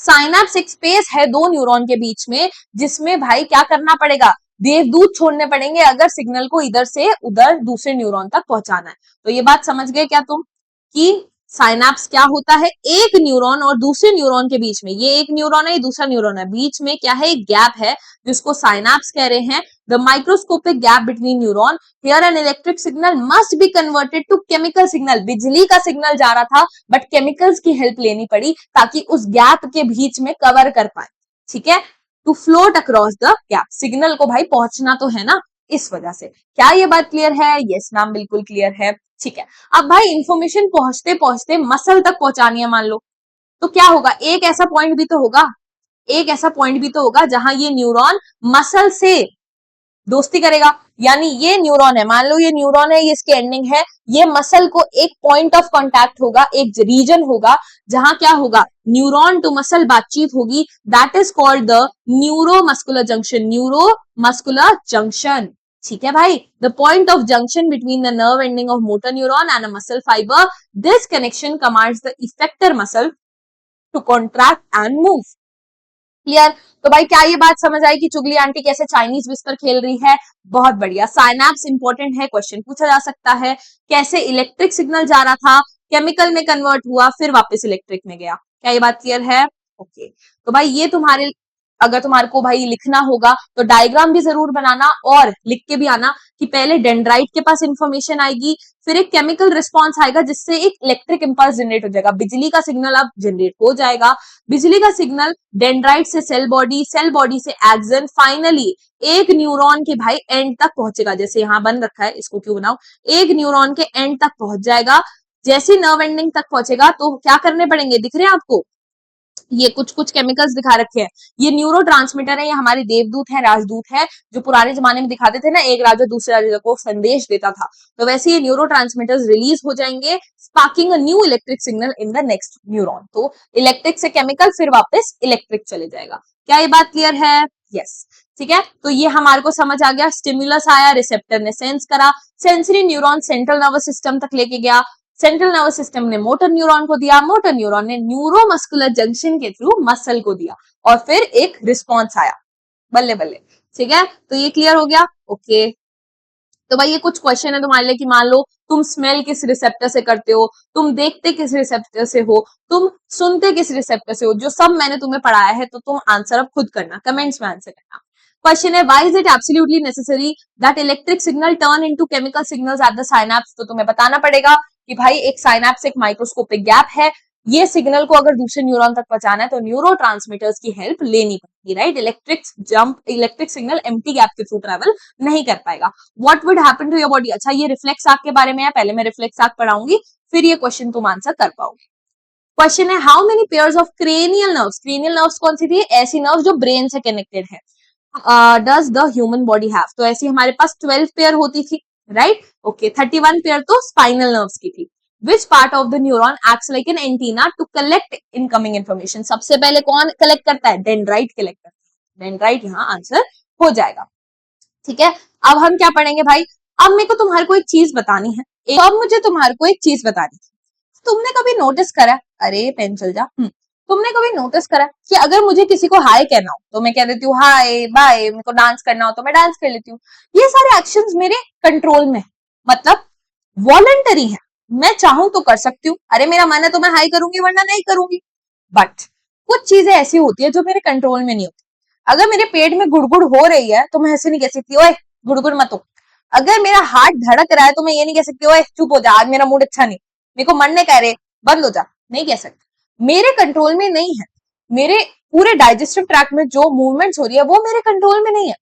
S1: साइनैप्स एक स्पेस है दो न्यूरॉन के बीच में जिसमें भाई क्या करना पड़ेगा, देवदूत छोड़ने पड़ेंगे अगर सिग्नल को इधर से उधर दूसरे न्यूरॉन तक पहुंचाना है। तो ये बात समझ गए क्या तुम कि साइनैप्स क्या होता है, एक न्यूरॉन और दूसरे न्यूरॉन के बीच में, ये एक न्यूरॉन है ये दूसरा न्यूरॉन है, बीच में क्या है, एक गैप है जिसको साइनैप्स कह रहे हैं। The microscopic gap between neuron, here an electric signal must be converted to chemical signal. बिजली का सिग्नल जा रहा था बट केमिकल्स की हेल्प लेनी पड़ी ताकि उस गैप के बीच में कवर कर पाए, ठीक है, to float across the gap. Signal को भाई पहुंचना तो है ना, इस वजह से। क्या ये बात क्लियर है? यस मैम बिल्कुल क्लियर है, ठीक है। अब भाई इंफॉर्मेशन पहुंचते पहुंचते मसल तक पहुंचानी है मान लो, तो क्या होगा, एक ऐसा पॉइंट भी तो होगा, एक ऐसा पॉइंट भी तो होगा जहां ये न्यूरॉन मसल से दोस्ती करेगा। यानी ये न्यूरॉन है, मान लो ये न्यूरॉन है, ये इसकी एंडिंग है, ये मसल को एक पॉइंट ऑफ कांटेक्ट होगा, एक रीजन होगा जहां क्या होगा, न्यूरॉन टू मसल बातचीत होगी, that is called the neuromuscular junction. Neuromuscular junction, ठीक है भाई, the point of junction between the nerve ending of motor neuron and a muscle fibre, this connection commands the effector muscle to contract and move. Clear? तो भाई क्या ये बात समझ आई कि चुगली आंटी कैसे चाइनीज विस्पर खेल रही है? बहुत बढ़िया। साइनैप्स इंपॉर्टेंट है, क्वेश्चन पूछा जा सकता है, कैसे इलेक्ट्रिक सिग्नल जा रहा था, केमिकल में कन्वर्ट हुआ, फिर वापस इलेक्ट्रिक में गया। क्या ये बात क्लियर है? ओके। तो भाई ये तुम्हारे, अगर तुम्हारे को भाई लिखना होगा तो डायग्राम भी जरूर बनाना और लिख के भी आना कि पहले डेंड्राइट के पास इंफॉर्मेशन आएगी, फिर एक केमिकल रिस्पॉन्स आएगा जिससे एक इलेक्ट्रिक इंपल्स जनरेट हो जाएगा, बिजली का सिग्नल अब जनरेट हो जाएगा, बिजली का सिग्नल डेंड्राइट से सेल बॉडी, सेल बॉडी से एक्सन, फाइनली एक न्यूरॉन के भाई एंड तक पहुंचेगा। जैसे यहां बन रखा है, इसको क्यों बनाओ, एक न्यूरॉन के एंड तक पहुंच जाएगा। जैसे नर्व एंडिंग तक पहुंचेगा तो क्या करने पड़ेंगे, दिख रहे हैं आपको, ये कुछ कुछ केमिकल्स दिखा रखे हैं, ये न्यूरोट्रांसमीटर है, ये हमारे देवदूत है, राजदूत है, जो पुराने जमाने में दिखाते थे ना, एक राजा दूसरे राजा को संदेश देता था, तो वैसे ये न्यूरोट्रांसमीटर्स रिलीज हो जाएंगे, sparking a new electric signal in the next neuron. तो इलेक्ट्रिक से केमिकल, फिर वापस इलेक्ट्रिक चले जाएगा। क्या ये बात क्लियर है? यस, ठीक है। तो ये हमारे को समझ आ गया, स्टिमुलस आया, रिसेप्टर ने सेंस करा, sensory neuron central nervous system तक लेके गया, सेंट्रल नर्वस सिस्टम ने मोटर न्यूरॉन को दिया, मोटर न्यूरॉन ने न्यूरोमस्कुलर जंक्शन के थ्रू मसल को दिया और फिर एक रिस्पॉन्स आया, बल्ले बल्ले, ठीक है। तो ये क्लियर हो गया? ओके। तो भाई ये कुछ क्वेश्चन है तुम्हारे लिए कि मान लो तुम स्मेल किस रिसेप्टर से करते हो, तुम देखते किस रिसेप्टर से हो, तुम सुनते किस रिसेप्टर से हो, जो सब मैंने तुम्हें पढ़ाया है, तो तुम आंसर अब खुद करना, कमेंट्स में आंसर करना। क्वेश्चन है, why is it absolutely necessary that electric signal turn into chemical signals at the synapse? तो तुम्हें बताना पड़ेगा कि भाई एक साइनैप्स एक माइक्रोस्कोपिक गैप है, ये सिग्नल को अगर दूसरे न्यूरॉन तक पहुंचाना है तो न्यूरोट्रांसमीटर्स की हेल्प लेनी पड़ेगी, right? Electric signal empty gap के थ्रू ट्रेवल नहीं कर पाएगा। What would happen to your body? अच्छा ये रिफ्लेक्स आर्क के बारे में है, पहले मैं रिफ्लेक्स आर्क पढ़ाऊंगी, फिर ये क्वेश्चन तुम आंसर कर पाओगे। क्वेश्चन है, how many pairs of cranial nerves, cranial nerves कौन सी थी? ऐसी नर्व जो ब्रेन से कनेक्टेड है, does the human body have? तो ऐसी हमारे पास 12 पेयर होती थी, राइट? ओके, 31 पेयर तो स्पाइनल नर्व्स की थी। Which part of the neuron acts like an antenna to collect incoming information? सबसे पहले कौन कलेक्ट करता है? डेंड्राइट कलेक्ट करता है, डेंड्राइट यहाँ आंसर हो जाएगा, ठीक है। अब हम क्या पढ़ेंगे भाई, अब मेरे को तुम्हारे को एक चीज बतानी है, अब मुझे तुम्हारे को एक चीज बतानी है। तुमने कभी नोटिस करा, अरे पेन चल जा, तुमने कभी नोटिस करा कि अगर मुझे किसी को हाय कहना हो तो मैं कह देती हूँ हाय बाय, मेरे को डांस करना हो तो मैं डांस कर लेती हूँ, ये सारे एक्शंस मेरे कंट्रोल में, मतलब वॉलंटरी है, मैं चाहूं तो कर सकती हूँ, अरे मेरा मन है तो मैं हाई करूंगी वरना नहीं करूंगी। बट कुछ चीजें ऐसी होती है जो मेरे कंट्रोल में नहीं होती। अगर मेरे पेट में गुड़गुड़ हो रही है तो मैं ऐसे नहीं कह सकती ओए गुड़गुड़ मत हो। अगर मेरा हार्ट धड़क रहा है तो मैं ये नहीं कह सकती ओए चुप हो जा, आज मेरा मूड अच्छा नहीं, मेरे को मन नहीं कह रहे बंद हो जा, नहीं कह सकती, मेरे कंट्रोल में नहीं है। मेरे पूरे डाइजेस्टिव ट्रैक्ट में जो मूवमेंट्स हो रही है वो मेरे कंट्रोल में नहीं है।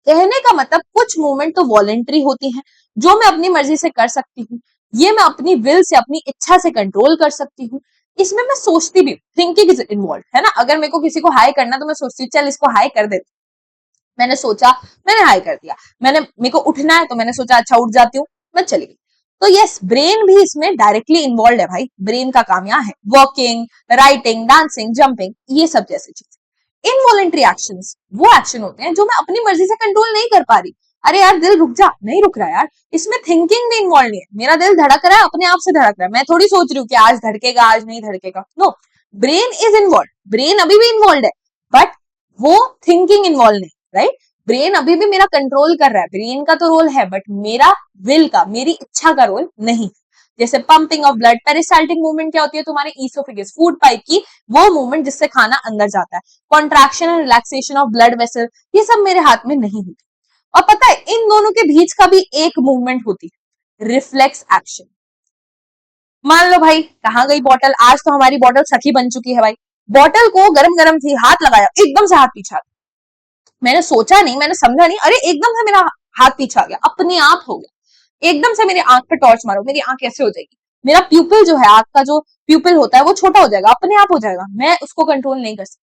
S1: कहने का मतलब कुछ मूवमेंट तो वॉलेंट्री होती है जो मैं अपनी मर्जी से कर सकती हूँ, ये मैं अपनी विल से अपनी इच्छा से कंट्रोल कर सकती हूँ। इसमें मैं सोचती भी, थिंकिंग इज इन्वॉल्व है ना। अगर मेरे को किसी को हाई करना तो मैं सोचती हूँ चल इसको हाई कर देती, मैंने सोचा, मैंने हाई कर दिया। मेरे को उठना है तो मैंने सोचा अच्छा उठ जाती हूँ, मैं चली गई। तो यस, ब्रेन भी इसमें डायरेक्टली इन्वॉल्व है भाई। ब्रेन का काम यहाँ है वॉकिंग, राइटिंग, डांसिंग, जंपिंग, ये सब जैसी चीजें। इनवॉलेंट्री एक्शंस वो एक्शन होते हैं जो मैं अपनी मर्जी से कंट्रोल नहीं कर पा रही। अरे यार दिल रुक जा, नहीं रुक रहा यार, इसमें थिंकिंग भी इन्वॉल्व नहीं है। मेरा दिल धड़क रहा है, अपने आप से धड़क रहा है, मैं थोड़ी सोच रही हूँ कि आज धड़केगा आज नहीं धड़केगा। No, brain is involve, brain अभी भी इन्वॉल्व है, बट वो थिंकिंग इन्वॉल्व नहीं, राइट। ब्रेन अभी भी मेरा कंट्रोल कर रहा है, ब्रेन का तो रोल है, बट मेरा विल का, मेरी इच्छा का रोल नहीं। जैसे pumping of blood, peristaltic movement क्या होती है तुम्हारे ईसोफेगस, फूड पाइप की वो मूवमेंट जिससे खाना अंदर जाता है, contraction and relaxation of blood vessel, ये सब मेरे हाथ में नहीं होती। और पता है इन दोनों के बीच का भी एक मूवमेंट होती है, रिफ्लेक्स एक्शन। मान लो भाई कहाँ गई बॉटल, आज तो हमारी बॉटल सखी बन चुकी है भाई। बॉटल को गरम गरम थी, हाथ लगाया, एकदम से हाथ पीछा, मैंने सोचा नहीं, मैंने समझा नहीं, अरे एकदम से मेरा हाथ पीछे आ गया, अपने आप हो गया। एकदम से मेरी आंख पे टॉर्च मारो, मेरी आंख कैसे हो जाएगी, मेरा प्यूपिल जो है, आंख का जो प्यूपिल होता है वो छोटा हो जाएगा, अपने आप हो जाएगा, मैं उसको कंट्रोल नहीं कर सकती।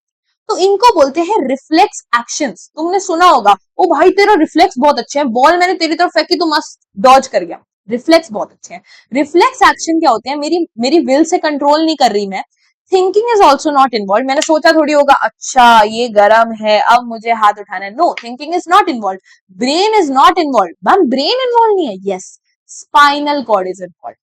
S1: तो इनको बोलते हैं रिफ्लेक्स एक्शंस। तुमने सुना होगा ओ भाई तेरा रिफ्लेक्स बहुत अच्छे हैं, बॉल मैंने तेरी तरफ फेंकी तो मस्त डॉज कर गया, रिफ्लेक्स बहुत अच्छे हैं। रिफ्लेक्स एक्शन क्या होते हैं, मेरी मेरी विल से कंट्रोल नहीं कर रही मैं। Thinking is also not involve, मैंने सोचा थोड़ी होगा अच्छा ये गर्म है अब मुझे हाथ उठाना है, no, thinking is not involve, brain is not involve. Ma'am brain involve नहीं है, yes, spinal cord is involve.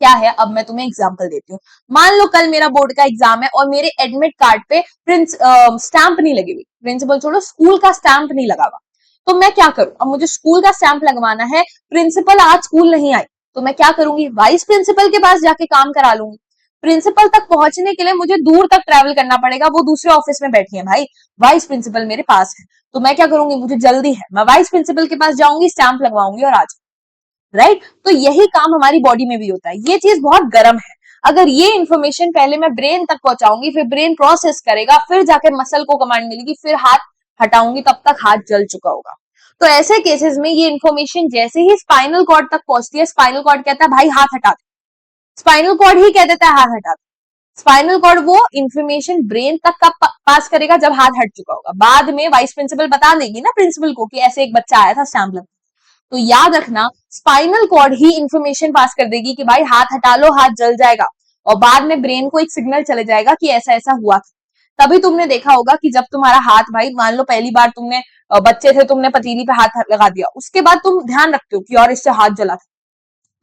S1: क्या है, अब मैं तुम्हें एग्जांपल देती हूँ। मान लो कल मेरा बोर्ड का एग्जाम है और मेरे एडमिट कार्ड पे स्टैंप नहीं लगी हुई, प्रिंसिपल छोड़ो स्कूल का स्टैंप नहीं लगा हुआ, तो मैं क्या करूं, अब मुझे स्कूल का स्टैंप लगवाना है, प्रिंसिपल आज स्कूल नहीं आई, तो मैं क्या करूंगी, वाइस प्रिंसिपल के पास जाके काम करा लूंगी। प्रिंसिपल तक पहुंचने के लिए मुझे दूर तक ट्रेवल करना पड़ेगा, वो दूसरे ऑफिस में बैठी है भाई, वाइस प्रिंसिपल मेरे पास है, तो मैं क्या करूंगी, मुझे जल्दी है, मैं वाइस प्रिंसिपल के पास जाऊंगी, स्टैंप लगवाऊंगी और आज, राइट। तो यही काम हमारी बॉडी में भी होता है। ये चीज बहुत गर्म है, अगर ये इंफॉर्मेशन पहले मैं ब्रेन तक पहुंचाऊंगी, फिर ब्रेन प्रोसेस करेगा, फिर जाके मसल को कमांड मिलेगी, फिर हाथ हटाऊंगी, तब तक हाथ जल चुका होगा। तो ऐसे केसेस में ये इंफॉर्मेशन जैसे ही स्पाइनल कॉर्ड तक पहुंचती है, स्पाइनल कॉर्ड कहता है भाई हाथ हटा दे, स्पाइनल कॉर्ड ही कह देता है हाथ हटा दे। स्पाइनल कॉर्ड वो इंफॉर्मेशन ब्रेन तक का पास करेगा जब हाथ हट चुका होगा, बाद में वाइस प्रिंसिपल बता देगी ना प्रिंसिपल को कि ऐसे एक बच्चा आया था स्टैंप लगने। तो याद रखना स्पाइनल कॉर्ड ही इंफॉर्मेशन पास कर देगी कि भाई हाथ हटा लो, हाथ जल जाएगा, और बाद में ब्रेन को एक सिग्नल चले जाएगा कि ऐसा ऐसा हुआ था। तभी तुमने देखा होगा कि जब तुम्हारा हाथ, भाई मान लो पहली बार तुमने बच्चे थे, तुमने पतीली पे हाथ लगा दिया, उसके बाद तुम ध्यान रखते हो कि और इससे हाथ जला था,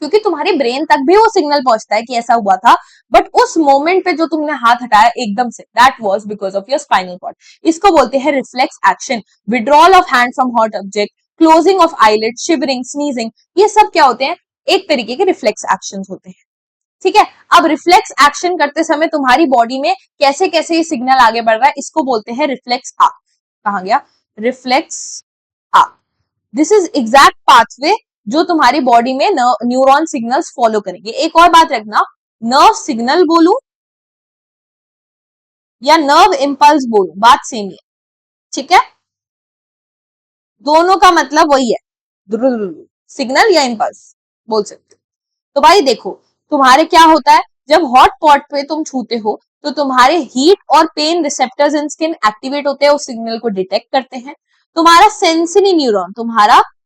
S1: क्योंकि तुम्हारे ब्रेन तक भी वो सिग्नल पहुंचता है कि ऐसा हुआ था, बट उस मोमेंट पे जो तुमने हाथ हटाया एकदम से, that was because of your spinal cord. इसको बोलते हैं reflex action. Withdrawal of hand from hot object, closing of eyelid, shivering, sneezing, ये सब क्या होते हैं, एक तरीके के रिफ्लेक्स एक्शंस होते हैं। ठीक है, अब रिफ्लेक्स एक्शन करते समय तुम्हारी बॉडी में कैसे कैसे ये सिग्नल आगे बढ़ रहा है, इसको बोलते हैं रिफ्लेक्स आर्क। कहा गया, reflex arc. This is exact pathway जो तुम्हारी बॉडी में न्यूरॉन सिग्नल्स फॉलो करेंगे। एक और बात रखना, नर्व सिग्नल बोलूं या नर्व इंपल्स बोलूं, बात सेम ही है, ठीक है, दोनों का मतलब वही है, सिग्नल या इंपल्स बोल सकते हो। तो भाई देखो, तुम्हारे क्या होता है, जब हॉट पॉट पे तुम छूते हो तो तुम्हारे हीट और पेन रिसेप्टर्स इन स्किन एक्टिवेट होते हैं, उस सिग्नल को डिटेक्ट करते हैं। तुम्हारा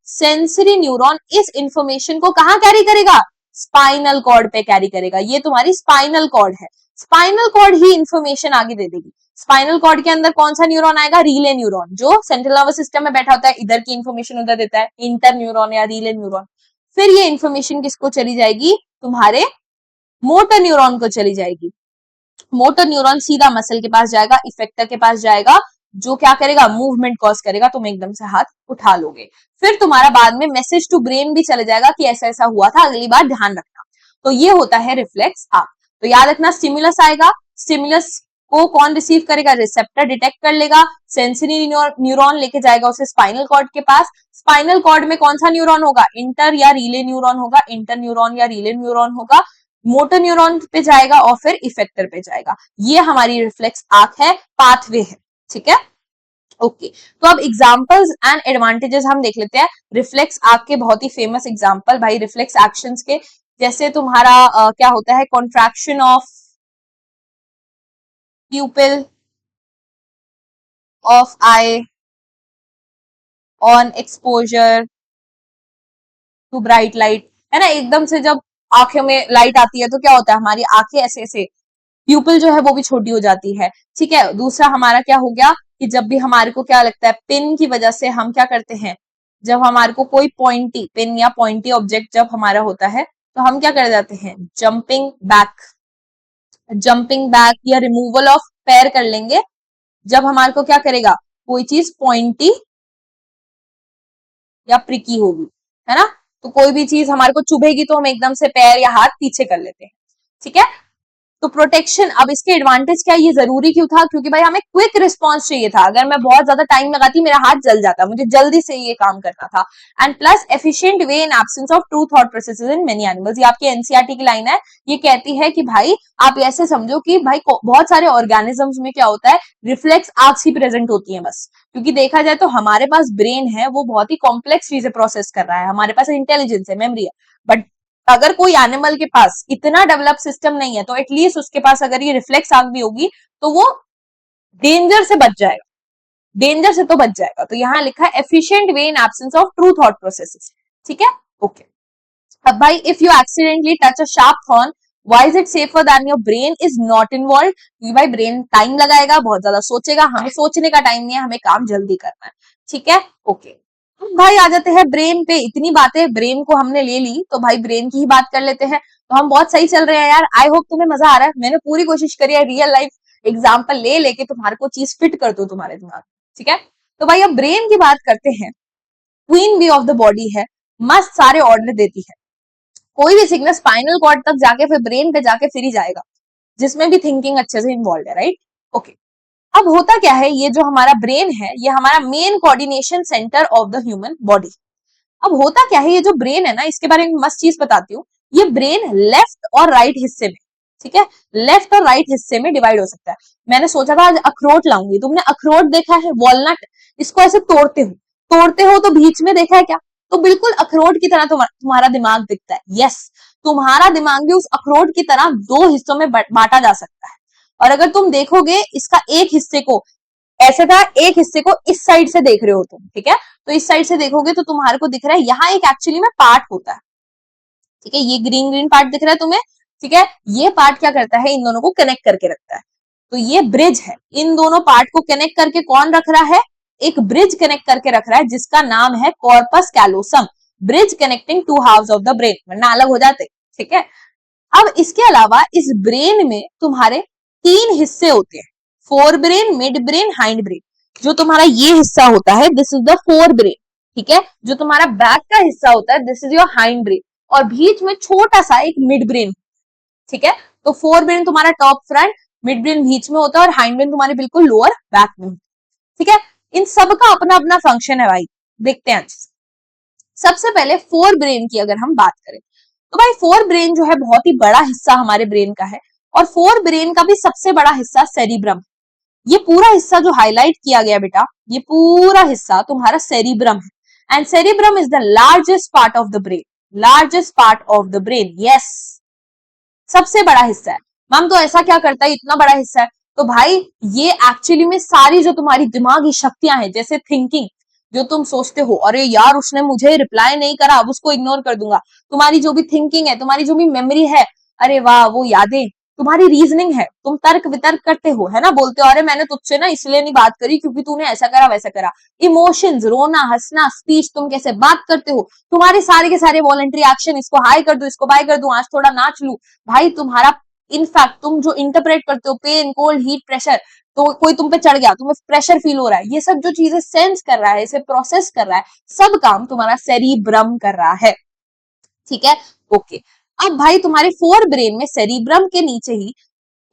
S1: सेंसरी न्यूरॉन इस इंफॉर्मेशन को कहां कैरी करेगा, स्पाइनल कॉर्ड पे कैरी करेगा। ये तुम्हारी स्पाइनल कॉर्ड है, स्पाइनल कॉर्ड ही इंफॉर्मेशन आगे दे देगी। स्पाइनल कॉर्ड के अंदर कौन सा न्यूरॉन आएगा, रीले न्यूरॉन, जो सेंट्रल नर्वस सिस्टम में बैठा होता है, इधर की इंफॉर्मेशन उधर देता है, इंटर न्यूरॉन या रीले न्यूरॉन। फिर ये इंफॉर्मेशन किसको चली जाएगी, तुम्हारे मोटर न्यूरॉन को चली जाएगी। मोटर न्यूरॉन सीधा मसल के पास जाएगा, इफेक्टर के पास जाएगा, जो क्या करेगा, मूवमेंट कॉज करेगा, तुम एकदम से हाथ उठा लोगे। फिर तुम्हारा बाद में मैसेज टू ब्रेन भी चले जाएगा कि ऐसा ऐसा हुआ था, अगली बार ध्यान रखना। तो ये होता है रिफ्लेक्स आर्क। तो याद रखना, स्टिमुलस आएगा, स्टिमुलस को कौन रिसीव करेगा, रिसेप्टर डिटेक्ट कर लेगा, सेंसरी न्यूरॉन लेके जाएगा उसे स्पाइनल कॉर्ड के पास। स्पाइनल कॉर्ड में कौन सा न्यूरॉन होगा, इंटर या रीले न्यूरॉन होगा, इंटर न्यूरॉन या रीले न्यूरॉन होगा। मोटर न्यूरॉन पे जाएगा और फिर इफेक्टर पे जाएगा। ये हमारी रिफ्लेक्स आर्क है, पाथवे है। ठीक है, ओके। तो अब एग्जांपल्स एंड एडवांटेजेस हम देख लेते हैं रिफ्लेक्स आर्क के। बहुत ही फेमस एग्जांपल भाई रिफ्लेक्स एक्शंस के, जैसे तुम्हारा क्या होता है, contraction of pupil of eye on exposure to bright light, है ना। एकदम से जब आंखों में लाइट आती है तो क्या होता है, हमारी आंखें ऐसे ऐसे, प्यूपिल जो है वो भी छोटी हो जाती है। ठीक है, दूसरा हमारा क्या हो गया कि जब भी हमारे को क्या लगता है, पिन की वजह से हम क्या करते हैं, जब हमारे को कोई पॉइंटी पिन या पॉइंटी ऑब्जेक्ट जब हमारा होता है तो हम क्या कर जाते हैं, जंपिंग बैक, जंपिंग बैक या रिमूवल ऑफ पैर कर लेंगे जब हमारे को क्या करेगा, कोई चीज पॉइंटी या प्रिकी होगी, है ना। तो कोई भी चीज हमारे को चुभेगी तो हम एकदम से पैर या हाथ पीछे कर लेते हैं। ठीक है, तो प्रोटेक्शन, अब इसके एडवांटेज क्या है, ये जरूरी क्यों था, क्योंकि भाई हमें क्विक रिस्पॉन्स चाहिए था। अगर मैं बहुत ज्यादा टाइम लगाती मेरा हाथ जल जाता, मुझे जल्दी से ये काम करना था। And plus efficient way in absence of true thought processes in many animals. ये आपकी एनसीईआरटी की लाइन है, ये कहती है कि भाई आप ऐसे समझो कि भाई बहुत सारे ऑर्गेनिजम्स में क्या होता है, रिफ्लेक्स आर्क्स ही प्रेजेंट होती है बस। क्योंकि देखा जाए तो हमारे पास ब्रेन है, वो बहुत ही कॉम्प्लेक्स चीजें प्रोसेस कर रहा है, हमारे पास इंटेलिजेंस है, मेमोरी है, बट अगर कोई एनिमल के पास इतना डेवलप सिस्टम नहीं है तो एटलीस्ट उसके पास अगर ये रिफ्लेक्स आर्क भी होगी तो वो डेंजर से बच जाएगा, डेंजर से तो बच जाएगा। तो यहाँ लिखा है efficient way in absence of true thought processes. ठीक है, ओके। अब भाई if you accidentally touch a sharp thorn, why is it safer then your brain is not involve. क्योंकि भाई ब्रेन टाइम लगाएगा, बहुत ज्यादा सोचेगा, हमें सोचने का टाइम नहीं है, हमें काम जल्दी करना है। ठीक है, ओके। भाई आ जाते हैं ब्रेन पे। इतनी बातें ब्रेन को हमने ले ली तो भाई ब्रेन की ही बात कर लेते हैं। तो हम बहुत सही चल रहे हैं यार, आई होप तुम्हें मजा आ रहा है। मैंने पूरी कोशिश करी है रियल लाइफ एग्जाम्पल ले लेके तुम्हारे को चीज फिट कर दो तुम्हारे दिमाग। ठीक है, तो भाई अब ब्रेन की बात करते हैं। Queen bee of the body है, मस्त सारे ऑर्डर देती है। कोई भी सिग्नल स्पाइनल कॉर्ड तक जाके फिर ब्रेन पे जाके फिर ही जाएगा, जिसमें भी थिंकिंग अच्छे से इन्वॉल्व है, राइट। ओके, अब होता क्या है, ये जो हमारा ब्रेन है ये हमारा main coordination centre of the human body. अब होता क्या है, ये जो ब्रेन है ना, इसके बारे में मस्त चीज बताती हूँ। ये ब्रेन लेफ्ट और राइट हिस्से में, ठीक है, लेफ्ट और राइट हिस्से में डिवाइड हो सकता है। मैंने सोचा था आज अखरोट लाऊंगी, तुमने अखरोट देखा है, वॉलनट, इसको ऐसे तोड़ते हो तो बीच में देखा है क्या, तो बिल्कुल अखरोट की तरह तुम्हारा दिमाग दिखता है। यस, तुम्हारा दिमाग भी उस अखरोट की तरह दो हिस्सों में बांटा जा सकता है। और अगर तुम देखोगे इसका एक हिस्से को ऐसे था, एक हिस्से को इस साइड से देख रहे हो तुम, ठीक है, तो इस साइड से देखोगे तो तुम्हारे को दिख रहा है यहाँ एक एक्चुअली में पार्ट होता है। ठीक है, ये ग्रीन ग्रीन पार्ट दिख रहा है तुम्हें, ठीक है, ये पार्ट क्या करता है, इन दोनों को कनेक्ट करके रखता है। तो ये ब्रिज है, इन दोनों पार्ट को कनेक्ट करके कौन रख रहा है, एक ब्रिज कनेक्ट करके रख रहा है जिसका नाम है corpus callosum, bridge connecting two halves of the brain, वरना अलग हो जाते। ठीक है, अब इसके अलावा इस ब्रेन में तुम्हारे तीन हिस्से होते हैं, fore brain, mid brain, hind brain. जो तुम्हारा ये हिस्सा होता है this is the fore brain, ठीक है, जो तुम्हारा बैक का हिस्सा होता है this is your hind brain, और बीच में छोटा सा एक मिड ब्रेन। ठीक है, तो फोर ब्रेन तुम्हारा टॉप फ्रंट, मिड ब्रेन बीच में होता है और हाइंड ब्रेन तुम्हारे बिल्कुल लोअर बैक में होता है। ठीक है, इन सबका अपना अपना फंक्शन है भाई, देखते हैं। सबसे पहले फोर ब्रेन की अगर हम बात करें तो भाई फोर ब्रेन जो है बहुत ही बड़ा हिस्सा हमारे ब्रेन का है, और फोर ब्रेन का भी सबसे बड़ा हिस्सा सेरिब्रम। ये पूरा हिस्सा जो हाईलाइट किया गया बेटा, ये पूरा हिस्सा तुम्हारा सेरिब्रम है, and cerebrum is the largest part of the brain, largest part of the brain. Yes, सबसे बड़ा हिस्सा है। मैम तो ऐसा क्या करता है, इतना बड़ा हिस्सा है, तो भाई ये एक्चुअली में सारी जो तुम्हारी दिमागी शक्तियां हैं, जैसे थिंकिंग, जो तुम सोचते हो अरे यार उसने मुझे रिप्लाई नहीं करा, अब उसको इग्नोर कर दूंगा, तुम्हारी जो भी थिंकिंग है, तुम्हारी जो भी मेमोरी है, अरे वाह वो यादें, तुम्हारी रीजनिंग है, तुम तर्क वितर्क करते हो, है ना, बोलते हो अरे मैंने तुझसे ना इसलिए नहीं बात करी क्योंकि तूने ऐसा करा वैसा करा। इमोशंस, रोना, हंसना, स्पीच, तुम कैसे बात करते हो, तुम्हारे सारे के सारे वॉलंटरी एक्शन, इसको हाई कर दू, इसको बाय कर दू, आज थोड़ा नाच लू, भाई तुम्हारा इनफैक्ट तुम जो इंटरप्रेट करते हो, पेन, कोल्ड, हीट, प्रेशर, तो कोई तुम पे चढ़ गया, तुम्हें प्रेशर फील हो रहा है, ये सब जो चीजें सेंस कर रहा है, इसे प्रोसेस कर रहा है, सब काम तुम्हारा सेरिब्रम कर रहा है। ठीक है, ओके। अब भाई तुम्हारे फोर ब्रेन में सेरिब्रम के नीचे ही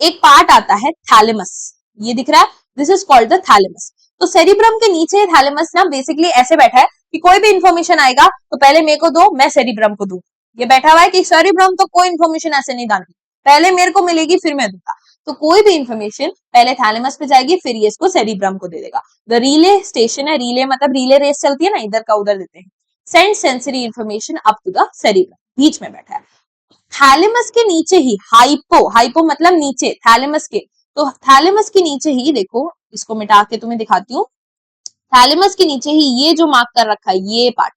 S1: एक पार्ट आता है थैलेमस, ये दिख रहा है, this is called the thalamus. तो सेरिब्रम के नीचे थैलेमस ना बेसिकली ऐसे बैठा है कि कोई भी इंफॉर्मेशन आएगा तो पहले मेरे को दो, मैं सेरिब्रम को दूं, ये बैठा हुआ है कि सेरिब्रम तो कोई इन्फॉर्मेशन ऐसे नहीं डालती, पहले मेरे को मिलेगी फिर मैं दूंगा। तो कोई भी इन्फॉर्मेशन पहले थैलेमस पे जाएगी फिर ये इसको सेरिब्रम को दे देगा। द रिले स्टेशन है, रिले मतलब रिले रेस चलती है ना, इधर का उधर देते हैं। Send sensory information up to the cerebrum, बीच में बैठा है। थैलेमस के नीचे ही हाइपो, हाइपो मतलब नीचे, थैलेमस के, तो थैलेमस के नीचे ही देखो, इसको मिटा के तुम्हें दिखाती हूँ। थैलेमस के नीचे ही ये जो मार्क कर रखा है ये part,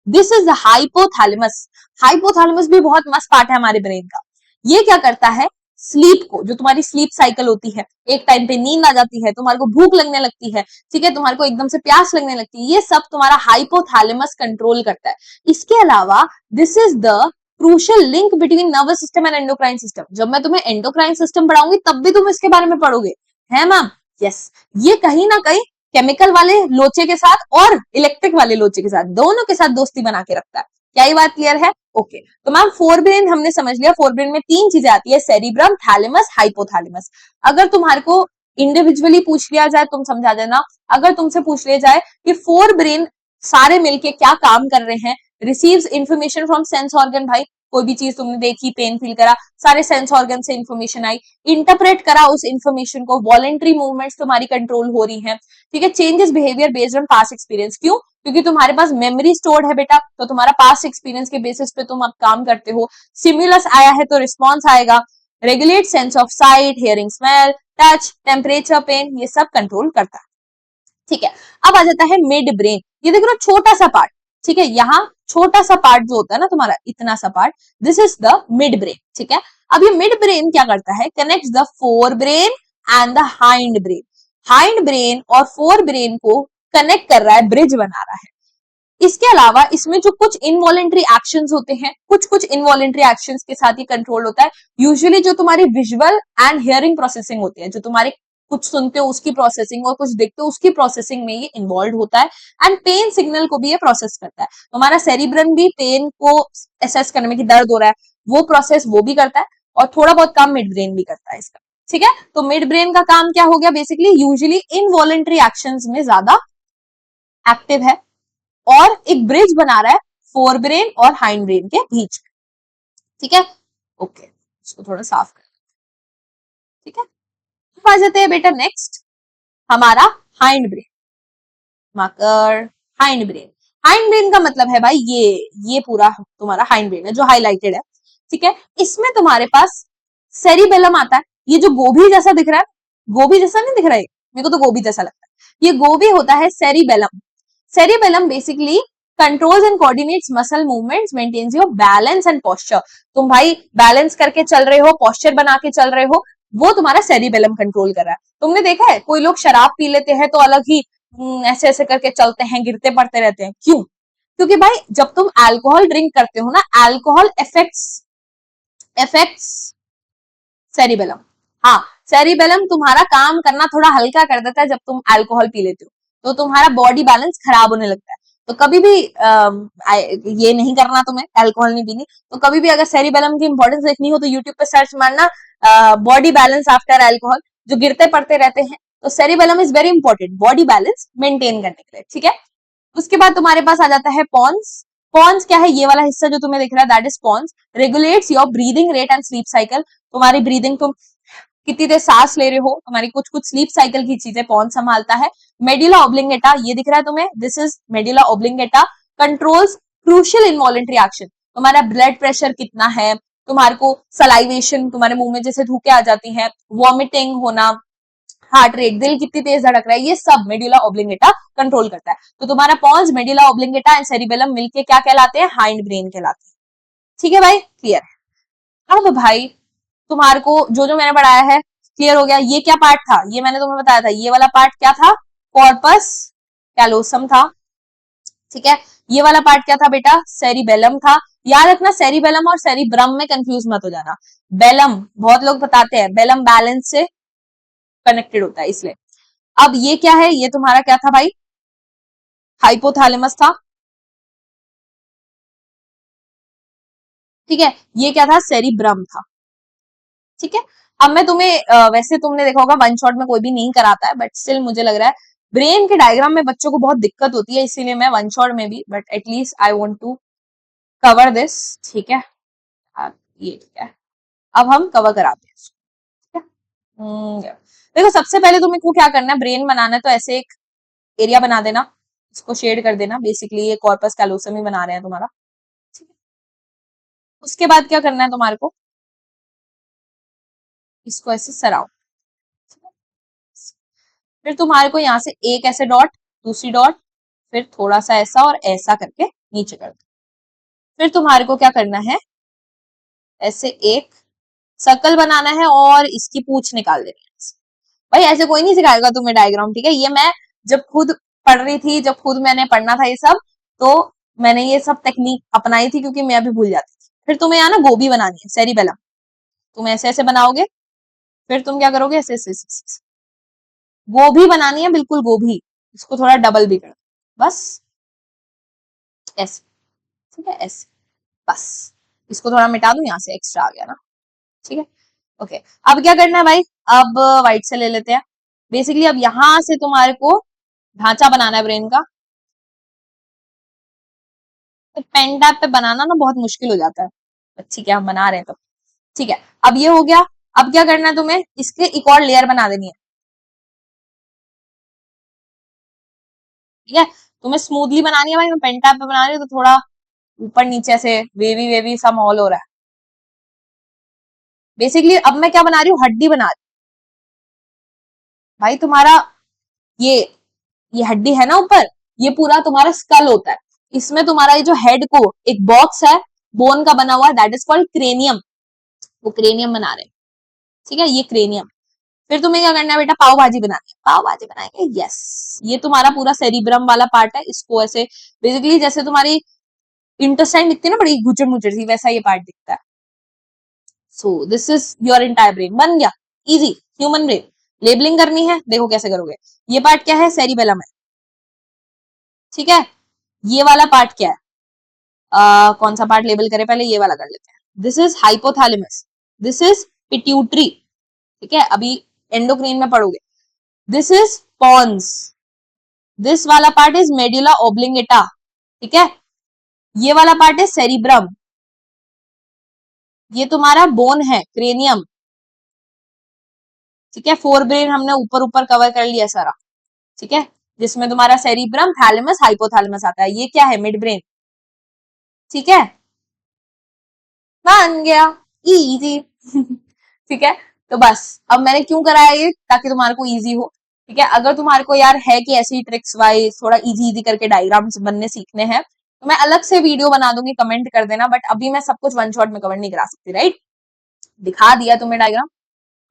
S1: this is the hypothalamus. Hypothalamus भी बहुत मस्त पार्ट है हमारे ब्रेन का। ये क्या करता है, स्लीप को, जो तुम्हारी स्लीप साइकिल होती है, एक टाइम पे नींद आ जाती है, तुम्हारे को भूख लगने लगती है, ठीक है, तुम्हारे को एकदम से प्यास लगने लगती है, ये सब तुम्हारा हाइपोथैलेमस कंट्रोल करता है। इसके अलावा this is the crucial link between nervous system and endocrine system. जब मैं तुम्हें एंडोक्राइन सिस्टम पढ़ाऊंगी तब भी तुम इसके बारे में पढ़ोगे, है मैम? यस, ये कहीं ना कहीं केमिकल वाले लोचे के साथ और इलेक्ट्रिक वाले लोचे के साथ, दोनों के साथ दोस्ती बना के रखता है। क्या ये बात क्लियर है? ओके, तो मैम फोर ब्रेन हमने समझ लिया। फोर ब्रेन में तीन चीजें आती है, सेरिब्रम, थैलेमस, हाइपोथैलेमस। अगर तुम्हारे को इंडिविजुअली पूछ लिया जाए तुम समझा देना। अगर तुमसे पूछ लिया जाए कि फोर ब्रेन सारे मिलके क्या काम कर रहे हैं, receives information from sense organ, भाई कोई भी चीज तुमने देखी, पेन फील करा, सारे सेंस ऑर्गन से इंफॉर्मेशन आई, इंटरप्रेट करा उस इंफॉर्मेशन को, वॉलेंट्री मूवमेंट्स तुम्हारी कंट्रोल हो रही है, ठीक है, changes behaviour based on past experience. क्यों? क्योंकि तुम्हारे पास मेमोरी स्टोर्ड है बेटा, तो तुम्हारा पास्ट एक्सपीरियंस के बेसिस पे तुम अब काम करते हो। स्टिमुलस आया है तो रिस्पॉन्स आएगा। Regulate sense of sight, hearing, smell, touch, temperature, pain, ये सब कंट्रोल करता है, ठीक है। अब आ जाता है मिड ब्रेन। ये देखो ना छोटा सा पार्ट, ठीक है, यहाँ छोटा सा पार्ट जो होता है ना तुम्हारा, इतना सा part, this is the mid brain, ठीक है। अब ये मिड ब्रेन क्या करता है, connects the fore brain and the hind brain. Hind brain और फोर ब्रेन को कनेक्ट कर रहा है, ब्रिज बना रहा है। इसके अलावा इसमें जो कुछ इनवॉलेंट्री एक्शंस होते हैं, कुछ कुछ इनवॉलेंट्री एक्शंस के साथ ये कंट्रोल होता है। यूजुअली जो तुम्हारी विजुअल एंड हियरिंग प्रोसेसिंग होती है, जो तुम्हारे कुछ सुनते हो उसकी प्रोसेसिंग और कुछ देखते हो उसकी प्रोसेसिंग में ये इन्वॉल्व होता है। एंड पेन सिग्नल को भी ये प्रोसेस करता है। हमारा सेरिब्रम भी पेन को असेस करने में कि दर्द हो रहा है, वो प्रोसेस वो भी करता है, और थोड़ा बहुत काम मिड ब्रेन भी करता है इसका, ठीक है। तो मिड ब्रेन का काम क्या हो गया, बेसिकली यूजुअली इनवॉलेंट्री एक्शंस में ज्यादा एक्टिव है और एक ब्रिज बना रहा है फोर ब्रेन और हाइंड ब्रेन के बीच में, ठीक है। ओके, इसको थोड़ा साफ कर, ठीक है। आ जाते हैं बेटा नेक्स्ट, हमारा hind brain, marker hind brain. Hind brain का मतलब है भाई ये पूरा तुम्हारा हाइंड ब्रेन है जो हाईलाइटेड है, ठीक है। इसमें तुम्हारे पास सेरिबेलम आता है, ये जो गोभी जैसा दिख रहा है, गोभी जैसा नहीं दिख रहा है, मेरे को तो गोभी जैसा लगता है, ये गोभी होता है cerebellum. Cerebellum basically controls and coordinates muscle movements, maintains your balance and posture. तुम भाई बैलेंस करके चल रहे हो, पोस्चर बना के चल रहे हो, वो तुम्हारा सेरिबेलम कंट्रोल कर रहा है। तुमने देखा है कोई लोग शराब पी लेते हैं तो अलग ही ऐसे ऐसे करके चलते हैं, गिरते पड़ते रहते हैं, क्यों? क्योंकि भाई जब तुम अल्कोहल ड्रिंक करते हो ना, अल्कोहल इफेक्ट्स इफेक्ट्स सेरिबेलम। हाँ, सेरिबेलम तुम्हारा काम करना थोड़ा हल्का कर देता है जब तुम अल्कोहल पी लेते हो, तो तुम्हारा बॉडी बैलेंस खराब होने लगता है। तो कभी भी ये नहीं करना, तुम्हें अल्कोहल नहीं पीनी, तो कभी भी अगर सेरिबेलम की इंपॉर्टेंस देखनी हो तो यूट्यूब पे सर्च मारना बॉडी बैलेंस आफ्टर अल्कोहल, जो गिरते पड़ते रहते हैं, तो cerebellum is very important body balance maintain करने के लिए, ठीक है। उसके बाद तुम्हारे पास आ जाता है पॉन्स। पॉन्स क्या है, ये वाला हिस्सा जो तुम्हें दिख रहा है, that is pons, regulates your breathing rate and sleep cycle. तुम्हारी ब्रीदिंग, तुम कितनी देर सांस ले रहे हो, तुम्हारी कुछ कुछ स्लीप साइकिल की चीजें पॉन्स संभालता है। मेडुला ऑब्लिंगेटा, ये दिख रहा है तुम्हें, this is medulla oblongata, controls crucial involuntary action. तुम्हारा ब्लड प्रेशर कितना है, तुम्हारे को सलाइवेशन, तुम्हारे मुंह में जैसे थूके आ जाती हैं, वॉमिटिंग होना, हार्ट रेट, दिल कितनी तेज धड़क रहा है, ये सब मेडुला ऑब्लिंगेटा कंट्रोल करता है। तो तुम्हारा पॉन्स, मेडुला ऑब्लिंगेटा एंड सेरिबेलम मिलके क्या कहलाते हैं, हाइंड ब्रेन कहलाते हैं, ठीक है भाई, क्लियर है। अब भाई तुम्हारे को जो जो मैंने पढ़ाया है क्लियर हो गया। ये क्या पार्ट था, ये मैंने तुम्हें बताया था, ये वाला पार्ट क्या था, कॉर्पस कैलोसम था, ठीक है। ये वाला पार्ट क्या था बेटा, सेरिबेलम था। याद रखना सेरिबेलम और सेरिब्रम में कंफ्यूज मत हो जाना। बेलम बहुत लोग बताते हैं, बेलम बैलेंस से कनेक्टेड होता है इसलिए। अब ये क्या है, ये तुम्हारा क्या था भाई, हाइपोथैलेमस था, ठीक है। ये क्या था, सेरिब्रम था, ठीक है। अब मैं तुम्हें वैसे तुमने देखा होगा वन शॉट में कोई भी नहीं कराता है, बट स्टिल मुझे लग रहा है ब्रेन के डायग्राम में बच्चों को बहुत दिक्कत होती है, इसीलिए मैं वन शॉट में भी, but at least I want to cover this, ठीक है। ये ठीक है, अब हम कवर कराते हैं इसको, ठीक है। देखो सबसे पहले तुम्हें को क्या करना है, ब्रेन बनाना है तो ऐसे एक एरिया बना देना, इसको शेड कर देना, बेसिकली ये कॉर्पस कैलोसम ही बना रहे हैं तुम्हारा, ठीक है। उसके बाद क्या करना है तुम्हारे को, इसको ऐसे सराउंड, फिर तुम्हारे को यहाँ से एक ऐसे डॉट, दूसरी डॉट, फिर थोड़ा सा ऐसा और ऐसा करके नीचे कर दो। फिर तुम्हारे को क्या करना है, ऐसे एक सर्कल बनाना है और इसकी पूंछ निकाल देनी है। भाई ऐसे कोई नहीं सिखाएगा तुम्हें डायग्राम, ठीक है। ये मैं जब खुद पढ़ रही थी, जब खुद मैंने पढ़ना था ये सब, तो मैंने ये सब टेक्निक अपनाई थी, क्योंकि मैं अभी भूल जाती थी। फिर तुम्हें यहाँ ना गोभी बनानी है, सेरिबेलम, तुम ऐसे ऐसे बनाओगे, फिर तुम क्या करोगे, ऐसे ऐसे, ऐसे। गोभी बनानी है, बिल्कुल गोभी, इसको थोड़ा डबल भी कर, बस ऐसे, ठीक है, ऐसे, बस। इसको थोड़ा मिटा दूं, यहाँ से एक्स्ट्रा आ गया ना, ठीक है। ओके, अब क्या करना है भाई, अब व्हाइट से ले लेते हैं। बेसिकली अब यहां से तुम्हारे को ढांचा बनाना है ब्रेन का, तो पेन टैब पे बनाना ना बहुत मुश्किल हो जाता है, ठीक है, हम बना रहे हैं तो, ठीक है। अब ये हो गया, अब क्या करना है तुम्हें, इसके एक और लेयर बना देनी है, ठीक है। तुम्हें स्मूथली बनानी है भाई, मैं पेन टैब पे बना रही हूँ तो थोड़ा ऊपर नीचे से वेवी वेवी सा माहौल हो रहा है। बेसिकली अब मैं क्या बना रही हूँ, हड्डी बना रही हूँ भाई। तुम्हारा ये ये हड्डी है ना ऊपर, ये पूरा तुम्हारा स्कल होता है, इसमें तुम्हारा ये जो हेड को एक बॉक्स है बोन का बना हुआ, दैट इज कॉल्ड क्रेनियम, वो क्रेनियम बना रहे हैं, ठीक है, ये क्रेनियम। फिर तुम्हें क्या करना है बेटा, पाव भाजी बनानी है, पाव भाजी बनाएंगे, यस। ये तुम्हारा पूरा सेरिब्रम वाला पार्ट है, इसको ऐसे बेसिकली जैसे तुम्हारी इंटेस्टाइन दिखती है ना, बड़ी गुचर मुचर सी, वैसा ये पार्ट दिखता है। So this is your entire brain, बन गया, इजी, ह्यूमन ब्रेन। लेबलिंग करनी है, देखो कैसे करोगे। ये पार्ट क्या है, सेरिबेलम है, ठीक है। ये वाला पार्ट क्या है, कौन सा पार्ट लेबल करें, पहले ये वाला कर लेते हैं। This is hypothalamus, this is pituitary, ठीक है, अभी एंडोक्रीन में पढ़ोगे। दिस इज पॉन्स, दिस वाला पार्ट इज मेडुला ओब्लिंगेटा, ठीक है। ये वाला पार्ट है सेरिब्रम, ये तुम्हारा बोन है क्रेनियम, ठीक है। फोर ब्रेन हमने ऊपर ऊपर कवर कर लिया सारा, ठीक है, जिसमें तुम्हारा सेरिब्रम, थैलेमस, हाइपोथैलेमस आता है। ये क्या है, मिड ब्रेन, ठीक है, बन गया, इजी ठीक है। तो बस अब मैंने क्यों कराया ये, ताकि तुम्हारे को इजी हो, ठीक है। अगर तुम्हारे को यार है कि ऐसी ट्रिक्स वाइज थोड़ा इजी इजी करके डायग्राम्स बनने सीखने हैं, तो मैं अलग से वीडियो बना दूंगी, कमेंट कर देना, बट अभी मैं सब कुछ वन शॉट में कवर नहीं करा सकती, राइट। दिखा दिया तुम्हें डायग्राम।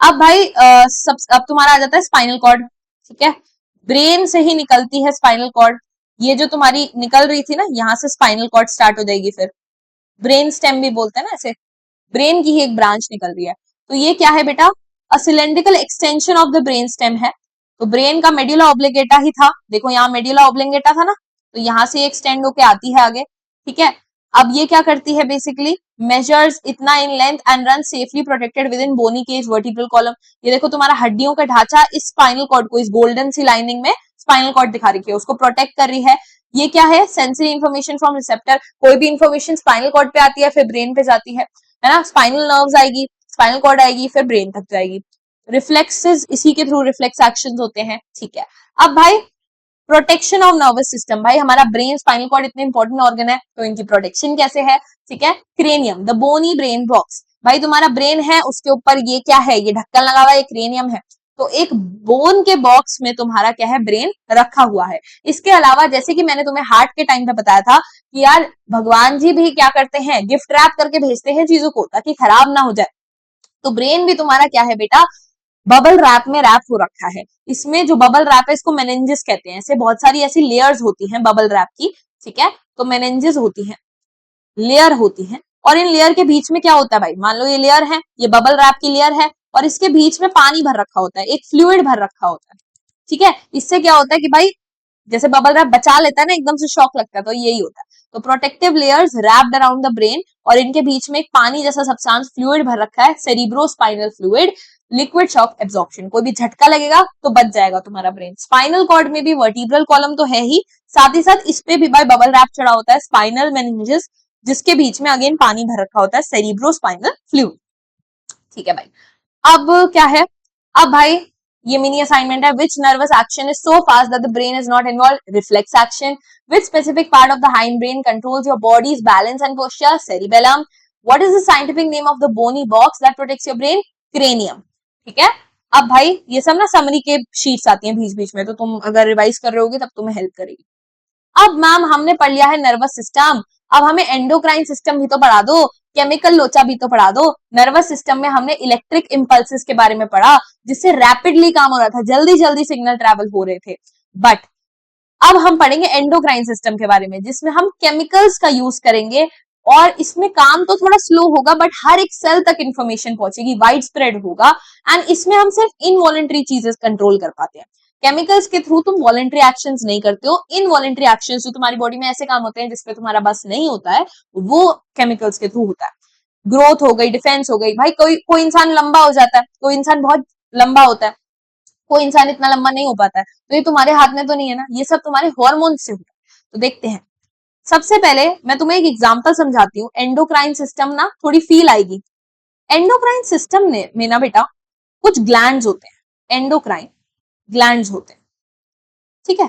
S1: अब भाई अब तुम्हारा आ जाता है स्पाइनल कॉर्ड, ठीक है। ब्रेन से ही निकलती है स्पाइनल कॉर्ड, ये जो तुम्हारी निकल रही थी ना, यहाँ से स्पाइनल कॉर्ड स्टार्ट हो जाएगी, फिर ब्रेन स्टेम भी बोलते हैं ना ऐसे, ब्रेन की ही एक ब्रांच निकल रही है। तो ये क्या है बेटा, a cylindrical extension of the brain stem है। तो ब्रेन का मेड्यूला ऑब्लिगेटा ही था, देखो यहाँ मेड्यूला ऑब्लिगेटा था ना, तो यहाँ से एक्सटेंड होके आती है आगे, ठीक है। अब ये क्या करती है, बेसिकली मेजर्स इतना in length and run safely protected within bony cage vertebral column. ये देखो तुम्हारा हड्डियों का ढांचा इस स्पाइनल कॉर्ड को, इस गोल्डन सी लाइनिंग में स्पाइनल कॉर्ड दिखा रही है, उसको प्रोटेक्ट कर रही है। ये क्या है, सेंसरी इंफॉर्मेशन फ्रॉम रिसेप्टर, कोई भी इंफॉर्मेशन स्पाइनल कॉर्ड पे आती है फिर ब्रेन पे जाती है ना, स्पाइनल नर्व्स आएगी, स्पाइनल कॉर्ड आएगी, फिर ब्रेन तक जाएगी। रिफ्लेक्सेस इसी के थ्रू रिफ्लेक्स एक्शंस होते हैं, ठीक है। अब भाई प्रोटेक्शन ऑफ नर्वस सिस्टम, भाई हमारा ब्रेन स्पाइनल कॉर्ड इतने इंपॉर्टेंट ऑर्गन है, तो इनकी प्रोटेक्शन कैसे है, ठीक है। Cranium, the bony brain box, भाई तुम्हारा ब्रेन है उसके ऊपर ये क्या है, ये ढक्कन लगा हुआ है, क्रेनियम है, तो एक बोन के बॉक्स में तुम्हारा क्या है, ब्रेन रखा हुआ है। इसके अलावा जैसे कि मैंने तुम्हें हार्ट के टाइम पे बताया था कि यार भगवान जी भी क्या करते हैं, गिफ्ट रैप करके भेजते हैं चीजों को ताकि खराब ना हो जाए, तो ब्रेन भी तुम्हारा क्या है बेटा, बबल रैप में रैप हो रखा है। इसमें जो बबल रैप है इसको मेनेंजेस कहते हैं, ऐसे बहुत सारी ऐसी लेयर्स होती हैं बबल रैप की, ठीक है। तो मेनेंजेस होती हैं, लेयर होती हैं, और इन लेयर के बीच में क्या होता है भाई, मान लो ये लेयर है, ये बबल रैप की लेयर है, और इसके बीच में पानी भर रखा होता है, एक फ्लूइड भर रखा होता है, ठीक है। इससे क्या होता है कि भाई जैसे बबल रैप बचा लेता है ना, एकदम से शॉक लगता है, तो यही होता है। तो protective layers wrapped around the brain, और इनके बीच में एक पानी जैसा सब्सटेंस फ्लूइड भर रखा है, cerebrospinal fluid, liquid shock absorption, कोई भी झटका लगेगा तो बच जाएगा तुम्हारा ब्रेन। स्पाइनल कॉर्ड में भी वर्टिब्रल कॉलम तो है ही, साथ ही साथ इस पे भी भाई बबल रैप चढ़ा होता है, स्पाइनल मेनिंजेस, जिसके बीच में अगेन पानी भर रखा होता है, सेरिब्रोस्पाइनल फ्लूइड। ठीक है भाई, अब क्या है, अब भाई ये मिनी असाइनमेंट है, which nervous action is so fast that the brain is not involve, reflex action, which specific part of the hind brain controls your body's balance and posture, cerebellum, what is the scientific name of the bony box that protects your brain, cranium. ठीक है, अब भाई ये सब ना समरी के शीट्स आती हैं बीच बीच में, तो तुम अगर रिवाइज कर रहे होगे तब तुम्हें हेल्प करेगी। अब मैम हमने पढ़ लिया है नर्वस सिस्टम, अब हमें एंडोक्राइन सिस्टम भी तो पढ़ा दो, केमिकल लोचा भी तो पढ़ा दो। नर्वस सिस्टम में हमने इलेक्ट्रिक इंपल्सेस के बारे में पढ़ा, जिससे रैपिडली काम हो रहा था, जल्दी जल्दी सिग्नल ट्रेवल हो रहे थे। बट अब हम पढ़ेंगे एंडोक्राइन सिस्टम के बारे में, जिसमें हम केमिकल्स का यूज करेंगे, और इसमें काम तो थोड़ा स्लो होगा बट हर एक सेल तक इंफॉर्मेशन पहुंचेगी, वाइड स्प्रेड होगा, एंड इसमें हम सिर्फ इनवॉलेंट्री चीजें कंट्रोल कर पाते हैं। केमिकल्स के थ्रू तुम वॉलेंट्री एक्शंस नहीं करते हो, इनवॉलेंट्री एक्शंस जो तुम्हारी बॉडी में ऐसे काम होते हैं जिसपे तुम्हारा बस नहीं होता है, वो केमिकल्स के थ्रू होता है। ग्रोथ हो गई, डिफेंस हो गई, भाई कोई कोई इंसान लंबा हो जाता है, कोई इंसान बहुत लंबा होता है, कोई इंसान इतना लंबा नहीं हो पाता है, तो ये तुम्हारे हाथ में तो नहीं है ना, ये सब तुम्हारे हॉर्मोन से होता है। तो देखते हैं, सबसे पहले मैं तुम्हें एक एग्जांपल समझाती हूँ, एंडोक्राइन सिस्टम ना थोड़ी फील आएगी। एंडोक्राइन सिस्टम में ना बेटा कुछ ग्लैंड्स होते हैं, एंडोक्राइन ग्लैंड्स होते हैं। ठीक है,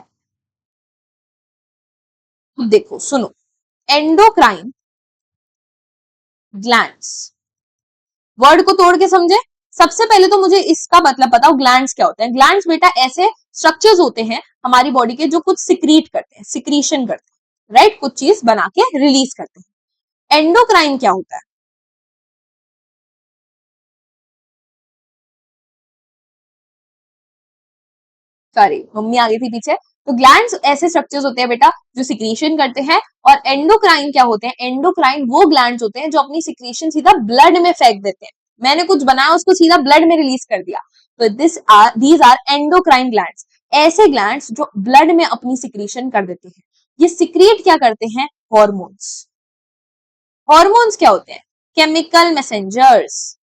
S1: देखो सुनो, एंडोक्राइन ग्लैंड्स, वर्ड को तोड़ के समझे। सबसे पहले तो मुझे इसका मतलब बताओ, ग्लैंड्स क्या होते हैं। ग्लैंड्स बेटा ऐसे स्ट्रक्चर्स होते हैं हमारी बॉडी के जो कुछ सिक्रीट करते हैं, सिक्रीशन करते हैं, राइट, कुछ चीज बना के रिलीज करते हैं। एंडोक्राइन क्या होता है, सॉरी मम्मी आ गई थी पीछे। तो ग्लैंड्स ऐसे स्ट्रक्चर्स होते हैं बेटा जो सिक्रीशन करते हैं, और एंडोक्राइन क्या होते हैं, एंडोक्राइन वो ग्लैंड्स होते हैं जो अपनी सिक्रीशन सीधा ब्लड में फेंक देते हैं। मैंने कुछ बनाया उसको सीधा ब्लड में रिलीज कर दिया, तो दीज आर एंडोक्राइन ग्लैंड्स। ऐसे ग्लैंड्स जो ब्लड में अपनी सिक्रीशन कर देते हैं, ये सिक्रिएट क्या करते हैं, हॉर्मोन्स। हॉर्मोन्स क्या होते हैं, केमिकल मैसेंजर्स।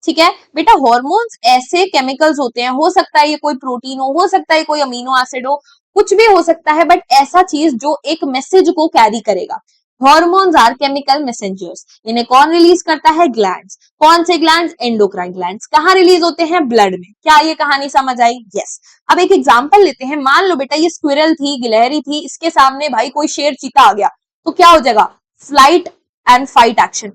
S1: ठीक है बेटा, हॉर्मोन्स ऐसे केमिकल्स होते हैं, हो सकता है ये कोई प्रोटीन हो सकता है कोई अमीनो एसिड हो, कुछ भी हो सकता है, बट ऐसा चीज जो एक मैसेज को कैरी करेगा। Hormones are chemical messengers. इन्हें कौन रिलीज करता है, ग्लैंड्स। कौन से ग्लैंड्स, एंडोक्राइन ग्लैंड्स। कहाँ रिलीज होते हैं, ब्लड में। क्या ये कहानी समझ आई, यस। अब एक एग्जांपल लेते हैं, मान लो बेटा ये स्क्विरल थी, गिलहरी थी, इसके सामने भाई कोई शेर चीता आ गया, तो क्या हो जाएगा, फ्लाइट एंड फाइट एक्शन।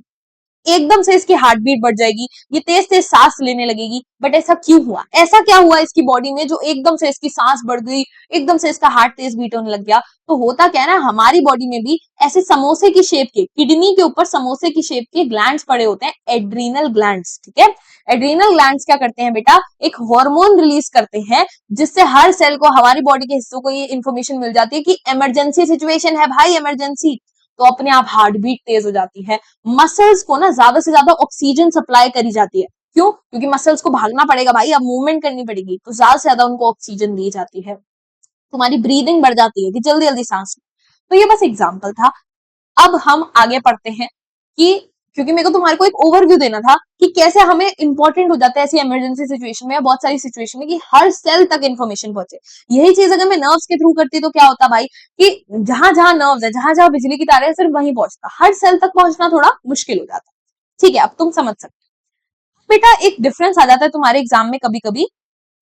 S1: एकदम से इसकी हार्ट बीट बढ़ जाएगी, ये तेज तेज सांस लेने लगेगी। बट ऐसा क्यों हुआ, ऐसा क्या हुआ इसकी बॉडी में जो एकदम से इसकी सांस बढ़ गई, एकदम से इसका हार्ट तेज बीट होने लग गया। तो होता क्या है ना, हमारी बॉडी में भी ऐसे समोसे की शेप के, किडनी के ऊपर समोसे की शेप के ग्लैंड्स पड़े होते हैं, एड्रीनल ग्लैंड्स। ठीक है, एड्रीनल ग्लैंड्स क्या करते हैं बेटा, एक हार्मोन रिलीज करते हैं, जिससे हर सेल को, हमारी बॉडी के हिस्सों को ये इंफॉर्मेशन मिल जाती है कि इमरजेंसी सिचुएशन है भाई, इमरजेंसी। तो अपने आप हार्ट बीट तेज हो जाती है। मसल्स को ना ज्यादा से ज्यादा ऑक्सीजन सप्लाई करी जाती है। क्यों, क्योंकि मसल्स को भागना पड़ेगा भाई, अब मूवमेंट करनी पड़ेगी, तो ज्यादा से ज्यादा उनको ऑक्सीजन दी जाती है। तुम्हारी ब्रीदिंग बढ़ जाती है कि जल्दी जल्दी सांस लो। तो ये बस एग्जाम्पल था। अब हम आगे पढ़ते हैं कि, क्योंकि मेरे को तुम्हारे को एक ओवरव्यू देना था कि कैसे हमें इंपॉर्टेंट हो जाता है ऐसी इमरजेंसी सिचुएशन में या बहुत सारी सिचुएशन में कि हर सेल तक इन्फॉर्मेशन पहुंचे। यही चीज अगर मैं नर्व्स के थ्रू करती तो क्या होता भाई, कि जहां जहां नर्व्स है, जहां जहां बिजली की तारें हैं, सिर्फ वहीं पहुंचता, हर सेल तक पहुंचना थोड़ा मुश्किल हो जाता। ठीक है, अब तुम समझ सकते हो। बेटा एक डिफरेंस आ जाता है तुम्हारे एग्जाम में कभी कभी,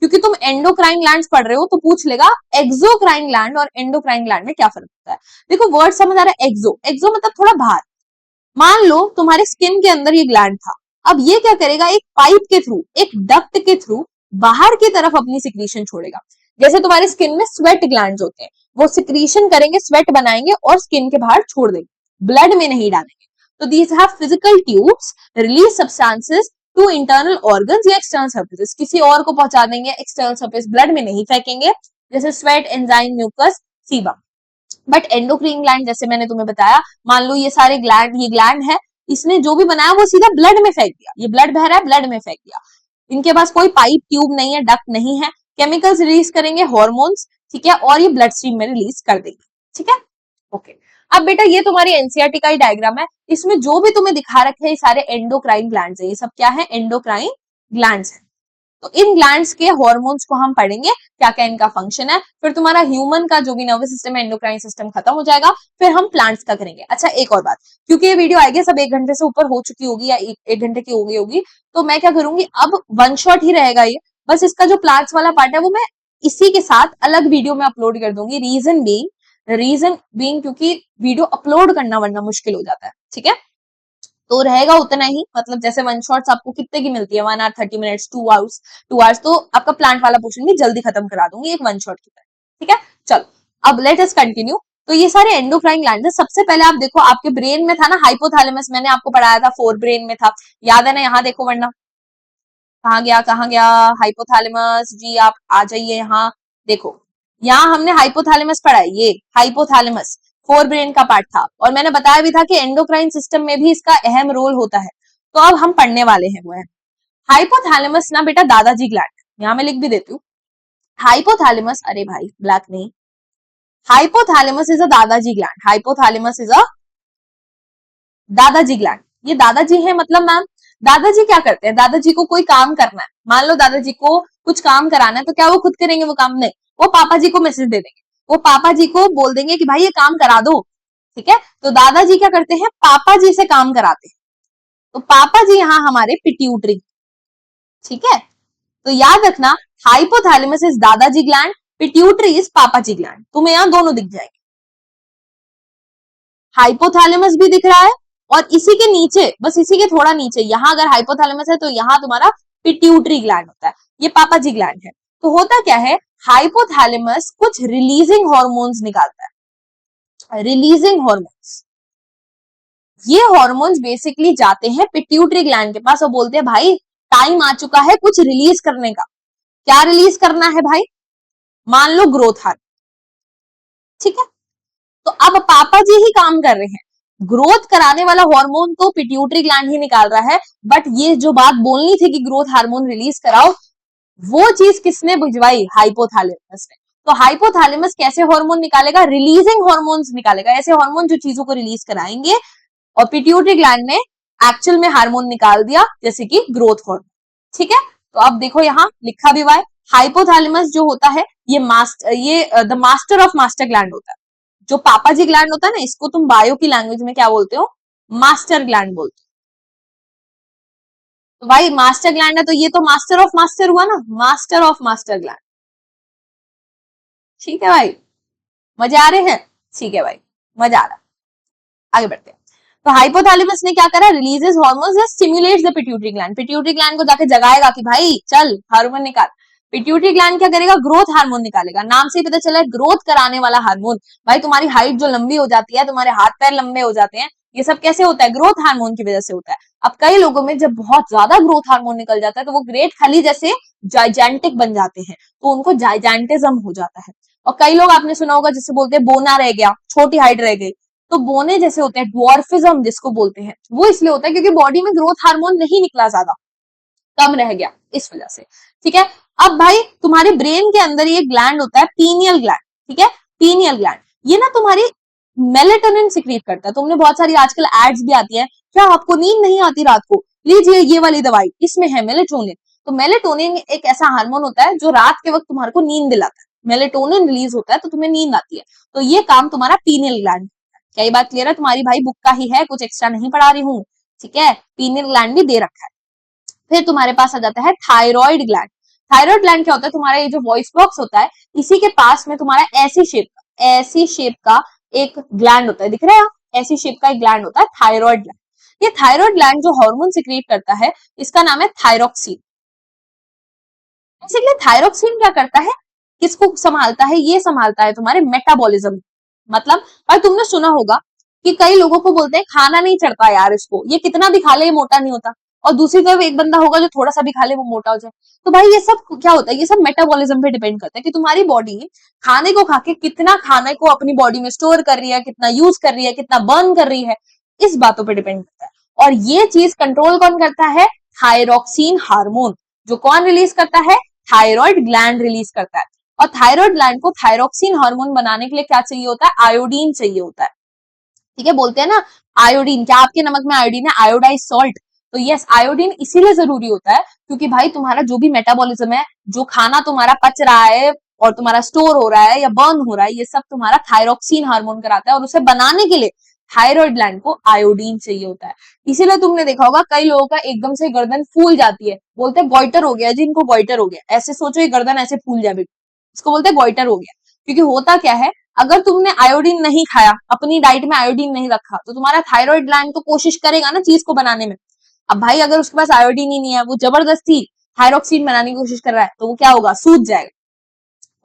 S1: क्योंकि तुम एंडोक्राइन ग्लैंड्स पढ़ रहे हो, तो पूछ लेगा एक्सोक्राइन ग्लैंड और एंडोक्राइन ग्लैंड में क्या फर्क होता है। देखो वर्ड समझ आ रहा है, एक्सो, एक्सो मतलब थोड़ा बाहर। मान लो तुम्हारे स्किन के अंदर ये ग्लैंड था, अब ये क्या करेगा, एक पाइप के थ्रू, एक डक्ट के थ्रू बाहर की तरफ अपनी सिक्रीशन छोड़ेगा। जैसे तुम्हारे स्किन में स्वेट ग्लैंड्स होते हैं, वो सिक्रीशन करेंगे, स्वेट बनाएंगे और स्किन के बाहर छोड़ देंगे, ब्लड में नहीं डालेंगे। तो these have physical tubes, release substances to internal organs या एक्सटर्नल सर्फेसेस, किसी और को पहुंचा देंगे, एक्सटर्नल सर्फेस, ब्लड में नहीं फेंकेंगे, जैसे sweat, enzyme, mucus, sebum. But endocrine gland, जैसे मैंने तुम्हें बताया, मान लो ये सारे ग्लैंड, ये ग्लैंड है, इसने जो भी बनाया वो सीधा ब्लड में फेंक दिया, ये ब्लड बह रहा है, ब्लड में फेंक दिया। इनके पास कोई पाइप ट्यूब नहीं है, डक्ट नहीं है, केमिकल्स रिलीज करेंगे, हॉर्मोन्स, ठीक है, और ये ब्लड स्ट्रीम में रिलीज कर देंगे। ठीक है, ओके। अब बेटा ये तुम्हारी एनसीईआरटी का ही डायग्राम है, इसमें जो भी तुम्हें दिखा रखे हैं ये सारे एंडोक्राइन ग्लैंड्स है, ये सब क्या है, एंडोक्राइन ग्लैंड्स है। तो इन ग्लैंड्स के हॉर्मोन्स को हम पढ़ेंगे, क्या क्या इनका फंक्शन है। फिर तुम्हारा ह्यूमन का जो भी नर्वस सिस्टम है, एंडोक्राइन सिस्टम खत्म हो जाएगा। फिर हम प्लांट्स का करेंगे। अच्छा एक और बात, क्योंकि ये वीडियो आएगी सब 1 घंटे से ऊपर हो चुकी होगी या 1 घंटे की हो गई होगी, तो मैं क्या करूंगी, अब वन शॉट ही रहेगा ये, बस इसका जो प्लांट्स वाला पार्ट है वो मैं इसी के साथ अलग वीडियो में अपलोड कर दूंगी। रीजन बीइंग क्योंकि वीडियो अपलोड करना वरना मुश्किल हो जाता है, ठीक है। तो रहेगा उतना ही, मतलब जैसे वन शॉट्स आपको कितने की मिलती है, 1 hour 30 minutes, 2 hours, 2 hours, तो आपका प्लांट वाला पोर्शन भी जल्दी खत्म करा दूंगी एक वन शॉट की तरह, ठीक है। चलो अब लेट अस कंटिन्यू। तो ये सारे एंडोक्राइन ग्लैंड है। सबसे पहले आप देखो, आपके ब्रेन में था ना हाइपोथैलेमस, मैंने आपको पढ़ाया था फोर ब्रेन में था, याद है ना। यहाँ देखो वरना कहाँ गया हाइपोथैलेमस जी, आप आ जाइए यहाँ। देखो यहाँ हमने हाइपोथैलेमस पढ़ा है, ये हाइपोथैलेमस फोर ब्रेन का पार्ट था, और मैंने बताया भी था कि एंडोक्राइन सिस्टम में भी इसका अहम रोल होता है। तो अब हम पढ़ने वाले हैं वो है हाइपोथैलेमस ना बेटा दादाजी ग्लैंड, यहाँ मैं लिख भी देती हूँ हाइपोथैलेमस, अरे भाई ब्लैक नहीं, हाइपोथैलेमस इज अ दादाजी ग्लैंड, हाइपोथैलेमस इज अ दादाजी ग्लैंड। ये दादाजी है मतलब मैम, दादाजी क्या करते हैं, दादाजी को कोई काम करना है, मान लो दादाजी को कुछ काम कराना है, तो क्या वो खुद करेंगे वो काम, नहीं, वो पापा जी को मैसेज दे देंगे, वो पापा जी को बोल देंगे कि भाई ये काम करा दो, ठीक है। तो दादाजी क्या करते हैं, पापा जी से काम कराते हैं। तो पापा जी यहाँ हमारे पिट्यूटरी, ठीक है। तो याद रखना हाइपोथैलेमस इज दादाजी ग्लैंड, पिट्यूटरी इज पापा जी ग्लैंड, तुम्हें यहाँ दोनों दिख जाएंगे, हाइपोथैलेमस भी दिख रहा है, और इसी के नीचे, बस इसी के थोड़ा नीचे, यहां अगर हाइपोथैलेमस है तो यहां तुम्हारा पिट्यूटरी ग्लैंड होता है, ये पापा जी ग्लैंड है। तो होता क्या है, हाइपोथैलेमस कुछ रिलीजिंग हॉर्मोन्स निकालता है, रिलीजिंग हॉर्मोन्स। ये हॉर्मोन्स बेसिकली जाते हैं पिट्यूटरी ग्लैंड के पास और बोलते हैं भाई टाइम आ चुका है कुछ रिलीज करने का। क्या रिलीज करना है भाई, मान लो ग्रोथ हार्मोन, ठीक है। तो अब पापा जी ही काम कर रहे हैं, ग्रोथ कराने वाला हार्मोन तो पिट्यूटरी ग्लैंड ही निकाल रहा है, बट ये जो बात बोलनी थी कि ग्रोथ हार्मोन रिलीज कराओ, वो चीज किसने भिजवाई, हाइपोथैलेमस ने। तो हाइपोथैलेमस कैसे हार्मोन निकालेगा, रिलीजिंग हार्मोन्स निकालेगा, ऐसे हार्मोन जो चीजों को रिलीज कराएंगे, और पिट्यूटरी ग्लैंड ने एक्चुअल में हार्मोन निकाल दिया, जैसे कि ग्रोथ हार्मोन, ठीक है। तो अब देखो यहाँ लिखा भी हुआ है, हाइपोथैलेमस जो होता है ये the master of master gland होता है। जो पापा जी ग्लैंड होता है ना, इसको तुम बायो की लैंग्वेज में क्या बोलते हो, मास्टर ग्लैंड बोलते हो। तो भाई मास्टर ग्लैंड है तो ये तो मास्टर ऑफ मास्टर हुआ ना, मास्टर ऑफ मास्टर ग्लैंड, ठीक है भाई, मजे आ रहे हैं, ठीक है भाई, मजा आ रहा है। आगे बढ़ते हैं। तो हाइपोथैलेमस ने क्या करा, releases hormones that stimulates the pituitary gland, pituitary gland को जाके जगाएगा कि भाई चल हार्मोन निकाल। पिट्यूटरी ग्लैंड क्या करेगा, ग्रोथ हार्मोन निकालेगा, नाम से ही पता चला है ग्रोथ कराने वाला हार्मोन। भाई तुम्हारी हाइट जो लंबी हो जाती है, तुम्हारे हाथ पैर लंबे हो जाते हैं, ये सब कैसे होता है, ग्रोथ हार्मोन की वजह से होता है। अब कई लोगों में जब बहुत ज्यादा ग्रोथ हार्मोन निकल जाता है तो वो ग्रेट खली जैसे जाइजेंटिक बन जाते हैं, तो उनको जाइजेंटिज्म हो जाता है। और कई लोग आपने सुना होगा जिसे बोलते हैं बोना रह गया, छोटी हाइट रह गई, तो बोने जैसे होते हैं, ड्वार्फिज्म जिसको बोलते हैं, वो इसलिए होता है क्योंकि बॉडी में ग्रोथ हार्मोन नहीं निकला, ज्यादा कम रह गया इस वजह से, ठीक है। अब भाई तुम्हारे ब्रेन के अंदर ये ग्लैंड होता है पीनियल ग्लैंड, ठीक है, पीनियल ग्लैंड, ये ना तुम्हारी मेलेटोनिन सिक्रीट करता है। तुमने बहुत सारी आजकल एड्स भी आती है, क्या आपको नींद नहीं आती रात को, लीजिए ये वाली दवाई, इसमें है मेलेटोनिन। तो मेलेटोनिन एक ऐसा हार्मोन होता है जो रात के वक्त तुम्हारे को नींद दिलाता है, मेलेटोनिन रिलीज होता है तो तुम्हें नींद आती है। तो ये काम तुम्हारा पीनियल ग्लैंड, क्या ये बात क्लियर है, तुम्हारी भाई बुक का ही है, कुछ एक्स्ट्रा नहीं पढ़ा रही हूँ, ठीक है। पीनियल ग्लैंड भी दे रखा है। फिर तुम्हारे पास आ जाता है थायराइड ग्लैंड। थायराइड ग्लैंड क्या होता है, तुम्हारा ये जो वॉइस बॉक्स होता है, इसी के पास में तुम्हारा ऐसी शेप का एक ग्लैंड होता है, दिख रहा है, ऐसी शेप का एक ग्लैंड होता है थायराइड ग्लैंड। ये थायराइड ग्लैंड जो हार्मोन सिक्रीट करता है, इसका नाम है थायरोक्सिन। बेसिकली थायरोक्सिन क्या करता है, किसको संभालता है, ये संभालता है तुम्हारे मेटाबॉलिज्म। मतलब भाई तुमने सुना होगा कि कई लोगों को बोलते हैं खाना नहीं चढ़ता यार इसको, ये कितना भी खा ले ये मोटा नहीं होता, और दूसरी तरफ एक बंदा होगा जो थोड़ा सा भी खा ले वो मोटा हो जाए। तो भाई ये सब क्या होता है, ये सब मेटाबॉलिज्म पे डिपेंड करता है कि तुम्हारी बॉडी खाने को खा के कितना खाने को अपनी बॉडी में स्टोर कर रही है, कितना यूज कर रही है, कितना बर्न कर रही है, इस बातों पर डिपेंड करता है। और ये चीज कंट्रोल कौन करता है, थायरोक्सिन हार्मोन, जो कौन रिलीज करता है, थायराइड ग्लैंड रिलीज करता है। और थायराइड ग्लैंड को थायरोक्सिन हार्मोन बनाने के लिए क्या चाहिए होता है, आयोडीन चाहिए होता है, ठीक है। बोलते हैं ना आयोडीन, क्या आपके नमक में आयोडीन है, आयोडाइज सॉल्ट, तो यस, आयोडीन इसीलिए जरूरी होता है क्योंकि भाई तुम्हारा जो भी मेटाबॉलिज्म है, जो खाना तुम्हारा पच रहा है और तुम्हारा स्टोर हो रहा है या बर्न हो रहा है, ये सब तुम्हारा थायरोक्सिन हार्मोन कराता है और उसे बनाने के लिए थायराइड ग्लैंड को आयोडीन चाहिए होता है। इसीलिए तुमने देखा होगा कई लोगों का एकदम से गर्दन फूल जाती है, बोलते हैं गोइटर हो गया जी, इनको गोइटर हो गया। ऐसे सोचो ये गर्दन ऐसे फूल जाए, इसको बोलते हैं गोइटर हो गया। क्योंकि होता क्या है, अगर तुमने आयोडीन नहीं खाया, अपनी डाइट में आयोडीन नहीं रखा, तो तुम्हारा थायराइड ग्लैंड तो कोशिश करेगा ना चीज को बनाने में। अब भाई अगर उसके पास आयोडीन ही नहीं है, वो जबरदस्ती थायरोक्सिन बनाने की कोशिश कर रहा है, तो वो क्या होगा, सूज जाएगा।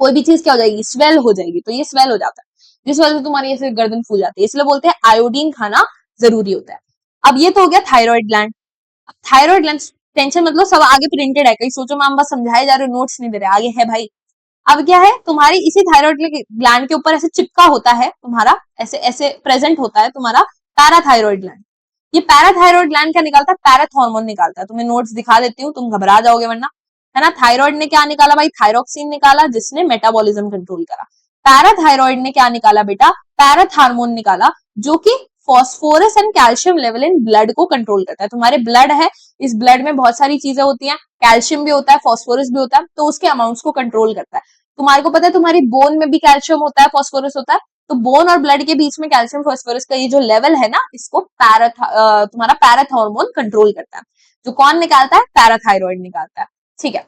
S1: कोई भी चीज क्या हो जाएगी, स्वेल हो जाएगी। तो ये स्वेल हो जाता है, जिस वजह से तुम्हारी ऐसे गर्दन फूल जाती है। इसलिए बोलते हैं आयोडीन खाना जरूरी होता है। अब ये तो हो गया thyroid gland. Thyroid gland, tension मतलब सब आगे प्रिंटेड है, कहीं सोचो मैम बस समझाए जा रहे हो, नोट्स नहीं दे रहे, आगे है भाई। अब क्या है, तुम्हारी इसी थायराइड ग्लैंड के ऊपर ऐसे चिपका होता है तुम्हारा, ऐसे ऐसे प्रेजेंट होता है तुम्हारा पैराथायरॉइड ग्लैंड। ये पैराथायरॉइड ग्लैंड क्या निकालता है, पैराथ हार्मोन निकालता है। तुम्हें नोट्स दिखा देती हूँ, तुम घबरा जाओगे वरना, है ना। थायराइड ने क्या निकाला भाई, थायरोक्सिन निकाला, जिसने मेटाबॉलिज्म कंट्रोल करा। पैराथायरॉइड ने क्या निकाला बेटा, पैराथ हार्मोन निकाला, जो कि phosphorus and calcium level in blood को कंट्रोल करता है। तुम्हारे ब्लड है, इस ब्लड में बहुत सारी चीजें होती हैं, कैल्शियम भी होता है, फॉस्फोरस भी होता है, तो उसके अमाउंट्स को कंट्रोल करता है। तुम्हारे को पता है तुम्हारी बोन में भी कैल्शियम होता है, फॉस्फोरस होता है, तो बोन और ब्लड के बीच में कैल्शियम फॉस्फोरस का ये जो लेवल है ना, इसको तुम्हारा पैराथ हार्मोन कंट्रोल करता है। जो कौन निकालता है, पैराथायरॉइड निकालता है। ठीक है,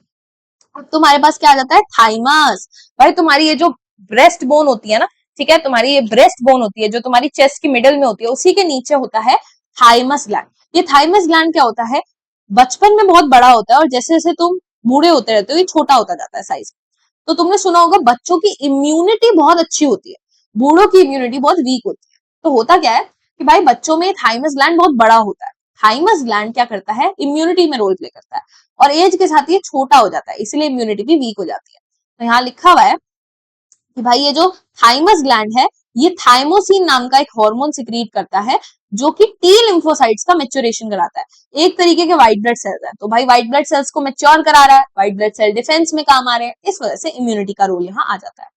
S1: अब तुम्हारे पास क्या आ जाता है, थाइमस। भाई तुम्हारी ये जो ब्रेस्ट बोन होती है ना, ठीक है, तुम्हारी ये ब्रेस्ट बोन होती है जो तुम्हारी चेस्ट की मिडल में होती है, उसी के नीचे होता है थाइमस ग्लैंड। ये थाइमस ग्लैंड क्या होता है, बचपन में बहुत बड़ा होता है और जैसे जैसे तुम बूढ़े होते रहते हो ये छोटा होता जाता है साइज। तो तुमने सुना होगा बच्चों की इम्यूनिटी बहुत अच्छी होती है, बूढ़ों की इम्यूनिटी बहुत वीक होती है। तो होता क्या है कि भाई बच्चों में थाइमस ग्लैंड बहुत बड़ा होता है। थाइमस ग्लैंड क्या करता है, इम्यूनिटी में रोल प्ले करता है, और एज के साथ ये छोटा हो जाता है, इसलिए इम्यूनिटी भी वीक हो जाती है। तो यहाँ लिखा हुआ है कि भाई ये जो थाइमस ग्लैंड है, ये थाइमोसिन नाम का एक हार्मोन सिक्रीट करता है, जो कि टी लिम्फोसाइट्स का मैच्योरेशन कराता है। एक तरीके के व्हाइट ब्लड सेल्स है, तो भाई व्हाइट ब्लड सेल्स को मैच्योर करा रहा है, व्हाइट ब्लड सेल डिफेंस में काम आ रहे हैं, इस वजह से इम्यूनिटी का रोल यहाँ आ जाता है।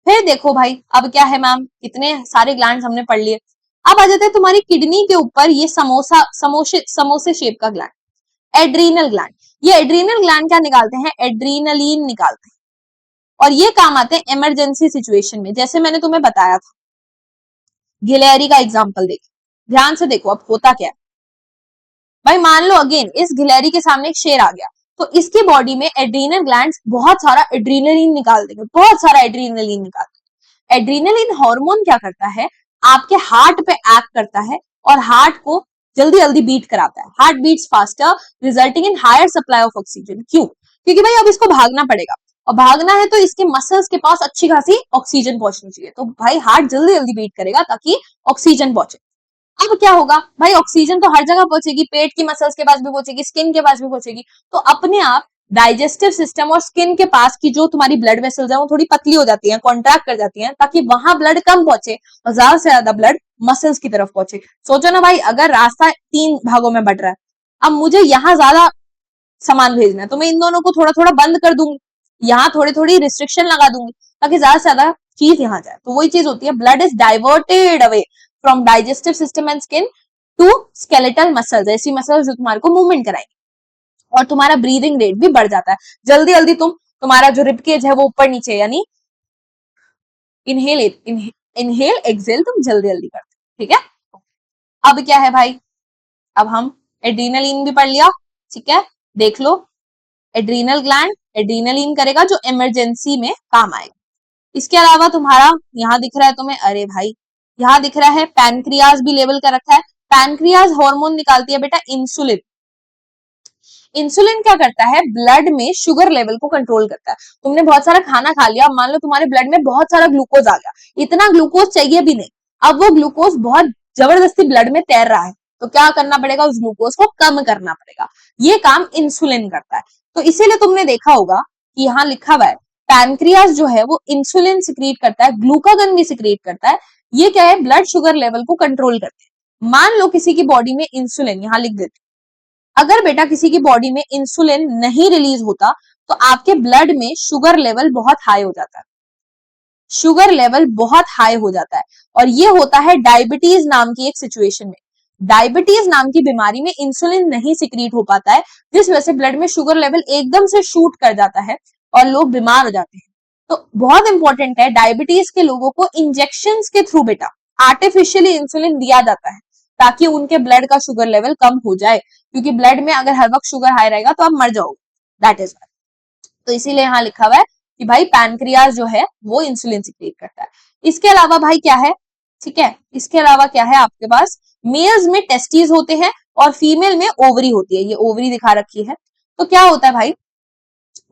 S1: फिर देखो भाई, अब क्या है मैम, इतने सारे ग्लैंड हमने पढ़ लिए। अब आ जाते हैं तुम्हारी किडनी के ऊपर ये समोसे शेप का ग्लैंड, एड्रीनल ग्लैंड। ये एड्रीनल ग्लैंड क्या निकालते हैं, एड्रीनलिन निकालते हैं, और ये काम आते हैं इमरजेंसी सिचुएशन में। जैसे मैंने तुम्हें बताया था, गिलहरी का एग्जाम्पल देखो, ध्यान से देखो अब होता क्या है। भाई मान लो अगेन इस गिलहरी के सामने एक शेर आ गया, तो इसकी बॉडी में एड्रीनल ग्लैंड्स बहुत सारा एड्रीनलिन निकाल देंगे, बहुत सारा एड्रीनलिन निकाल देंगे। एड्रीनलिन हार्मोन क्या करता है, आपके हार्ट पे एक्ट करता है और हार्ट को जल्दी जल्दी बीट कराता है, heart beats faster resulting in higher supply of oxygen. क्यों, क्योंकि भाई अब इसको भागना पड़ेगा, और भागना है तो इसके मसल्स के पास अच्छी खासी ऑक्सीजन पहुंचनी चाहिए, तो भाई हार्ट जल्दी जल्दी बीट करेगा ताकि ऑक्सीजन पहुंचे। अब क्या होगा भाई, ऑक्सीजन तो हर जगह पहुंचेगी, पेट की मसल्स के पास भी पहुंचेगी, स्किन के पास भी पहुंचेगी, तो अपने आप डाइजेस्टिव सिस्टम और स्किन के पास की जो तुम्हारी ब्लड वेसल्स है वो थोड़ी पतली हो जाती हैं, कॉन्ट्रैक्ट कर जाती हैं, ताकि वहां ब्लड कम पहुंचे और ज्यादा से ज्यादा ब्लड मसल्स की तरफ पहुंचे। सोचो ना भाई, अगर रास्ता 3 भागों में बट रहा है, अब मुझे यहाँ ज्यादा सामान भेजना है, तो मैं इन दोनों को थोड़ा थोड़ा बंद कर दूंगी, यहाँ थोड़ी थोड़ी रिस्ट्रिक्शन लगा दूंगी, ताकि ज्यादा से ज्यादा चीज यहाँ जाए। तो वही चीज होती है, blood is diverted away from digestive system and skin to skeletal muscles, ऐसी मसल्स जो तुम्हारे को मूवमेंट कराएंगे, और तुम्हारा ब्रीदिंग रेट भी बढ़ जाता है। जल्दी जल्दी तुम्हारा जो रिबकेज है वो ऊपर नीचे, यानी इनहेल इनहेल एक्सेल तुम जल्दी जल्दी करते, ठीक है। अब क्या है भाई, अब हम एड्रीनलिन भी पढ़ लिया, ठीक है। देख लो, एड्रीनल ग्लैंड एड्रीनलिन करेगा जो इमरजेंसी में काम आएगा। इसके अलावा तुम्हारा यहाँ दिख रहा है तुम्हें, अरे भाई यहाँ दिख रहा है पैनक्रियाज भी लेवल कर रखा है। पैनक्रियाज हार्मोन निकालती है बेटा इंसुलिन। इंसुलिन क्या करता है, ब्लड में शुगर लेवल को कंट्रोल करता है। तुमने बहुत सारा खाना खा लिया, मान लो तुम्हारे ब्लड में बहुत सारा ग्लूकोज आ गया, इतना ग्लूकोज चाहिए भी नहीं, अब वो ग्लूकोज बहुत जबरदस्ती ब्लड में तैर रहा है, तो क्या करना पड़ेगा, उस ग्लूकोज को कम करना पड़ेगा। ये काम इंसुलिन करता है। तो इसीलिए तुमने देखा होगा कि यहाँ लिखा हुआ है पैनक्रियास जो है वो इंसुलिन सिक्रीट करता है, ग्लूकागन भी सिक्रीट करता है। ये क्या है, ब्लड शुगर लेवल को कंट्रोल करते हैं। मान लो किसी की बॉडी में इंसुलिन, यहाँ लिख देते, अगर बेटा किसी की बॉडी में इंसुलिन नहीं रिलीज होता तो आपके ब्लड में शुगर लेवल बहुत हाई हो जाता है, शुगर लेवल बहुत हाई हो जाता है, और ये होता है डायबिटीज नाम की एक सिचुएशन में। डायबिटीज नाम की बीमारी में इंसुलिन नहीं सिक्रीट हो पाता है, जिस वजह से ब्लड में शुगर लेवल एकदम से शूट कर जाता है और लोग बीमार हो जाते हैं। तो बहुत इंपॉर्टेंट है, डायबिटीज के लोगों को इंजेक्शंस के थ्रू बेटा आर्टिफिशियली इंसुलिन दिया जाता है ताकि उनके ब्लड का शुगर लेवल कम हो जाए, क्योंकि ब्लड में अगर हर वक्त शुगर हाई रहेगा तो आप मर जाओगे। दैट इज, तो इसीलिए यहाँ लिखा हुआ है कि भाई पैनक्रियाज जो है वो इंसुलिन सिक्रीट करता है। इसके अलावा भाई क्या है, ठीक है, इसके अलावा क्या है आपके पास, मेल्स में टेस्टिस होते हैं और फीमेल में ओवरी होती है, ये ओवरी दिखा रखी है। तो क्या होता है भाई,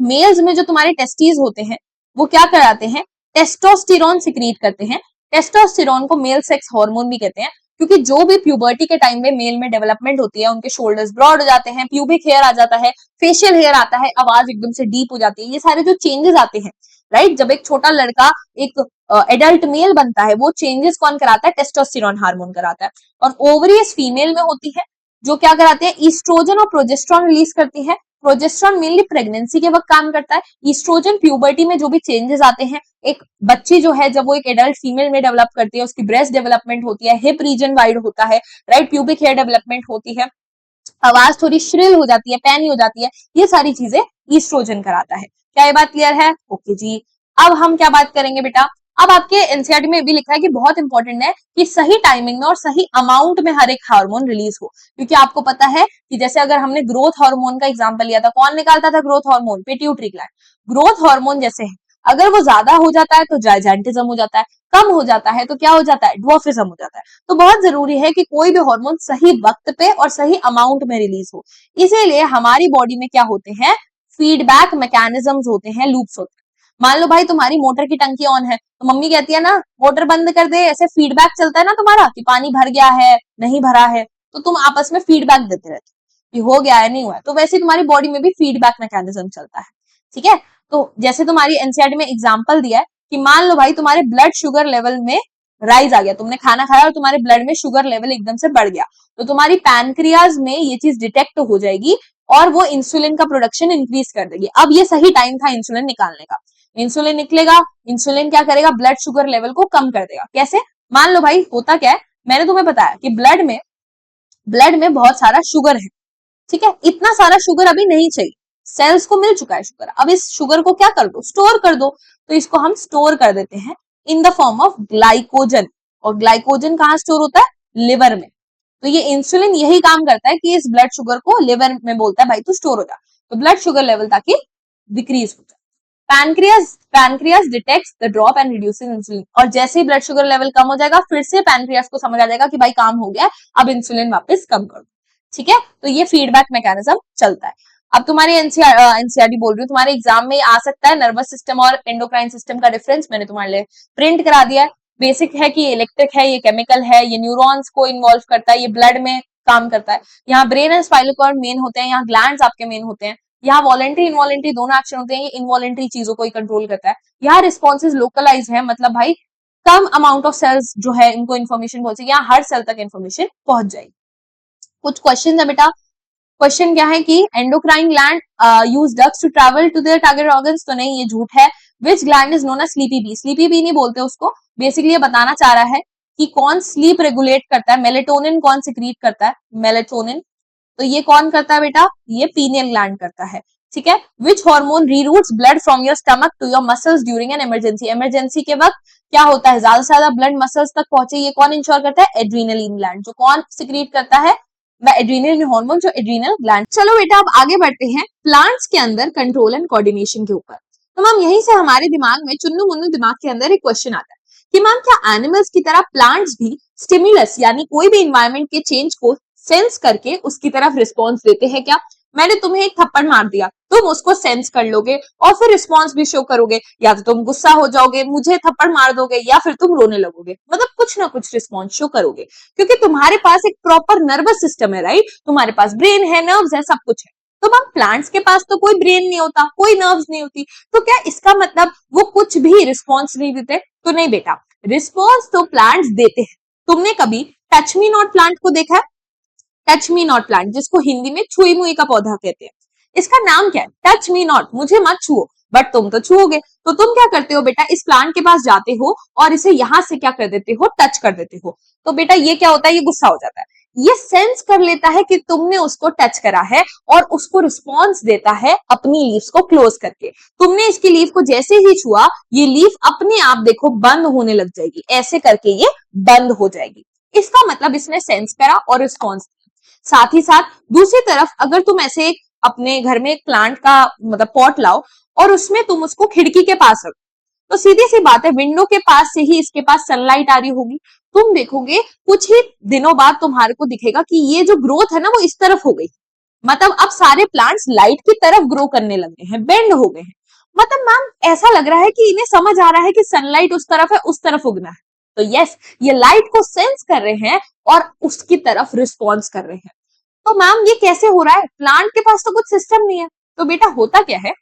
S1: मेल्स में जो तुम्हारे टेस्टिस होते हैं वो क्या कराते हैं, टेस्टोस्टेरोन सिक्रीट करते हैं। टेस्टोस्टेरोन को मेल सेक्स हार्मोन भी कहते हैं, क्योंकि जो भी प्यूबर्टी के टाइम में मेल में डेवलपमेंट होती है, उनके शोल्डर्स ब्रॉड हो जाते हैं, प्यूबिक हेयर आ जाता है, फेशियल हेयर आता है, आवाज एकदम से डीप हो जाती है, ये सारे जो चेंजेस आते हैं, राइट, जब एक छोटा लड़का एक एडल्ट मेल बनता है, वो चेंजेस कौन कराता है, टेस्टोस्टेरोन हार्मोन कराता है। और ओवरीज फीमेल में होती है, जो क्या कराते हैं, ईस्ट्रोजन और प्रोजेस्टेरोन रिलीज करती है। प्रोजेस्टेरोन मेनली प्रेगनेंसी के वक्त काम करता है, ईस्ट्रोजन प्यूबर्टी में जो भी चेंजेस आते हैं, एक बच्ची जो है जब वो एक एडल्ट फीमेल में डेवलप करती है, उसकी ब्रेस्ट डेवलपमेंट होती है, हिप रीजन वाइड होता है, राइट, प्यूबिक हेयर डेवलपमेंट होती है, आवाज थोड़ी श्रिल हो जाती है, पैनी हो जाती है, ये सारी चीजें ईस्ट्रोजन कराता है। क्या ये बात क्लियर है? ओके जी। अब हम क्या बात करेंगे बेटा, अब आपके एनसीईआरटी में भी लिखा है कि बहुत इंपॉर्टेंट है कि सही टाइमिंग में और सही अमाउंट में हर एक हार्मोन रिलीज हो, क्योंकि आपको पता है कि जैसे अगर हमने ग्रोथ हार्मोन का एग्जांपल लिया था, कौन निकालता था growth hormone, pituitary gland. Growth hormone जैसे है, अगर वो ज्यादा हो जाता है तो जाइजेंटिज्म हो जाता है, कम हो जाता है तो क्या हो जाता है, ड्वार्फिज्म हो जाता है। तो बहुत जरूरी है कि कोई भी हार्मोन सही वक्त पे और सही अमाउंट में रिलीज हो। इसीलिए हमारी बॉडी में क्या होते हैं, फीडबैक मैकेनिज्म्स होते हैं, लूप्स होते हैं। मान लो भाई तुम्हारी मोटर की टंकी ऑन है, तो मम्मी कहती है ना मोटर बंद कर दे, ऐसे फीडबैक चलता है ना तुम्हारा कि पानी भर गया है नहीं भरा है, तो तुम आपस में फीडबैक देते रहते हो कि हो गया है नहीं हुआ है। तो वैसे तुम्हारी बॉडी में भी फीडबैक मैकेनिज्म चलता है, ठीक है। तो जैसे तुम्हारी एनसीईआरटी में एग्जांपल दिया है कि मान लो भाई तुम्हारे ब्लड शुगर लेवल में राइज आ गया, तुमने खाना खाया और तुम्हारे ब्लड में शुगर लेवल एकदम से बढ़ गया, तो तुम्हारी पैनक्रियाज में ये चीज डिटेक्ट हो जाएगी और वो इंसुलिन का प्रोडक्शन इंक्रीज कर देगी। अब ये सही टाइम था इंसुलिन निकालने का, इंसुलिन निकलेगा, इंसुलिन क्या करेगा, ब्लड शुगर लेवल को कम कर देगा। कैसे, मान लो भाई होता क्या है, मैंने तुम्हें बताया कि ब्लड में बहुत सारा शुगर है, ठीक है, इतना सारा शुगर अभी नहीं चाहिए, सेल्स को मिल चुका है शुगर, अब इस शुगर को क्या कर दो, स्टोर कर दो। तो इसको हम स्टोर कर देते हैं in the form of glycogen, और ग्लाइकोजन कहाँ स्टोर होता है, लिवर में। तो ये इंसुलिन यही काम करता है कि इस ब्लड शुगर को लिवर में बोलता है भाई तू स्टोर हो जा, तो ब्लड शुगर लेवल ताकि डिक्रीज हो जाए। Pancreas detects the drop and reduces insulin, और जैसे ही ब्लड शुगर लेवल कम हो जाएगा, फिर से पैनक्रियास को समझ आ जाएगा कि भाई काम हो गया, अब इंसुलिन वापस कम कर दो, ठीक है। तो ये फीडबैक मैकेनिज्म चलता है। अब तुम्हारी एनसीईआरटी बोल रही हूँ, तुम्हारे एग्जाम में आ सकता है नर्वस सिस्टम और एंडोक्राइन सिस्टम का डिफरेंस, मैंने तुम्हारे लिए प्रिंट करा दिया है। बेसिक है कि इलेक्ट्रिक है, ये केमिकल है, ये न्यूरॉन्स को इन्वॉल्व करता है, ये ब्लड में काम करता है। यहाँ brain and spinal cord main होते हैं, यहाँ ग्लैंड्स आपके मेन होते हैं, यहाँ वॉलेंट्री इनवॉलेंट्री दोनों एक्शन होते हैं, ये इनवॉलेंट्री चीजों को ही कंट्रोल करता है। यहाँ रिस्पॉन्सेज लोकलाइज है, मतलब भाई कम अमाउंट ऑफ सेल्स जो है इनको इन्फॉर्मेशन पहुंचेगी, यहाँ हर सेल तक इन्फॉर्मेशन पहुंच जाएगी। कुछ क्वेश्चन है बेटा, क्वेश्चन क्या है कि endocrine gland use ducts to travel to their target organs, तो नहीं, ये झूठ है। Which gland is known as sleepy bee, sleepy bee नहीं बोलते उसको, बेसिकली ये बताना चाह रहा है कि कौन स्लीप रेगुलेट करता है, मेलेटोनिन कौन सिक्रीट करता है, मेलेटोनिन, तो ये कौन करता है बेटा, ये पीनियल ग्लैंड करता है, ठीक है। Which hormone reroutes blood from your stomach to your muscles during an emergency, emergency के वक्त क्या होता है, ज्यादा से ज्यादा ब्लड मसल्स तक पहुंचे, ये कौन इंश्योर करता है, एड्रीनलिन ग्लैंड, जो कौन सिक्रीट करता है, एड्रीनल हार्मोन, जो एड्रीनल ग्लैंड। चलो बेटा अब आगे बढ़ते हैं प्लांट्स के अंदर कंट्रोल एंड कोऑर्डिनेशन के ऊपर। तो मैम यहीं से हमारे दिमाग में, चुन्नू मुन्नू दिमाग के अंदर एक क्वेश्चन आता है कि मैम क्या एनिमल्स की तरह प्लांट्स भी स्टिमुलस यानी कोई भी इन्वायरमेंट के चेंज को सेंस करके उसकी तरफ रिस्पॉन्स देते हैं क्या? मैंने तुम्हें एक थप्पड़ मार दिया, तुम उसको सेंस कर लोगे और फिर रिस्पॉन्स भी शो करोगे, या तो तुम गुस्सा हो जाओगे, मुझे थप्पड़ मार दोगे, या फिर तुम रोने लगोगे, मतलब कुछ ना कुछ रिस्पॉन्स शो करोगे, क्योंकि तुम्हारे पास एक प्रॉपर नर्वस सिस्टम है, राइट, तुम्हारे पास ब्रेन है, नर्व्स है, सब कुछ है। तो मैम प्लांट्स के पास तो कोई ब्रेन नहीं होता, कोई नर्व्स नहीं होती, तो क्या इसका मतलब वो कुछ भी रिस्पॉन्स नहीं देते? तो नहीं बेटा, रिस्पॉन्स तो प्लांट्स देते हैं। तुमने कभी टच मी नॉट प्लांट को देखा है? टच मी नॉट प्लांट, जिसको हिंदी में छुई मुई का पौधा कहते हैं, इसका नाम क्या है, टच मी नॉट, मुझे मत छुओ, बट तुम तो छुओगे। तो तुम क्या करते हो बेटा, इस प्लांट के पास जाते हो और इसे यहां से क्या कर देते हो, टच कर देते हो। तो बेटा ये क्या होता है, ये गुस्सा हो जाता है, ये सेंस कर लेता है कि तुमने उसको टच करा है और उसको रिस्पॉन्स देता है अपनी लीव्स को क्लोज करके। तुमने इसकी लीफ को जैसे ही छुआ, ये लीफ अपने आप देखो बंद होने लग जाएगी, ऐसे करके ये बंद हो जाएगी। इसका मतलब इसने सेंस करा और रिस्पॉन्स दिया। साथ ही साथ दूसरी तरफ अगर तुम ऐसे एक अपने घर में एक प्लांट का मतलब पॉट लाओ और उसमें तुम उसको खिड़की के पास रखो, तो सीधी सी बात है विंडो के पास से ही इसके पास सनलाइट आ रही होगी। तुम देखोगे कुछ ही दिनों बाद तुम्हारे को दिखेगा कि ये जो ग्रोथ है ना वो इस तरफ हो गई। मतलब अब सारे प्लांट्स लाइट की तरफ ग्रो करने लगे हैं, बेंड हो गए हैं। मतलब मैम ऐसा लग रहा है कि इन्हें समझ आ रहा है कि सनलाइट उस तरफ है, उस तरफ उगना है। तो यस, ये लाइट को सेंस कर रहे हैं और उसकी तरफ रिस्पॉन्स कर रहे हैं। तो मैम ये कैसे हो रहा है? प्लांट के पास तो कुछ सिस्टम नहीं है। तो बेटा होता क्या है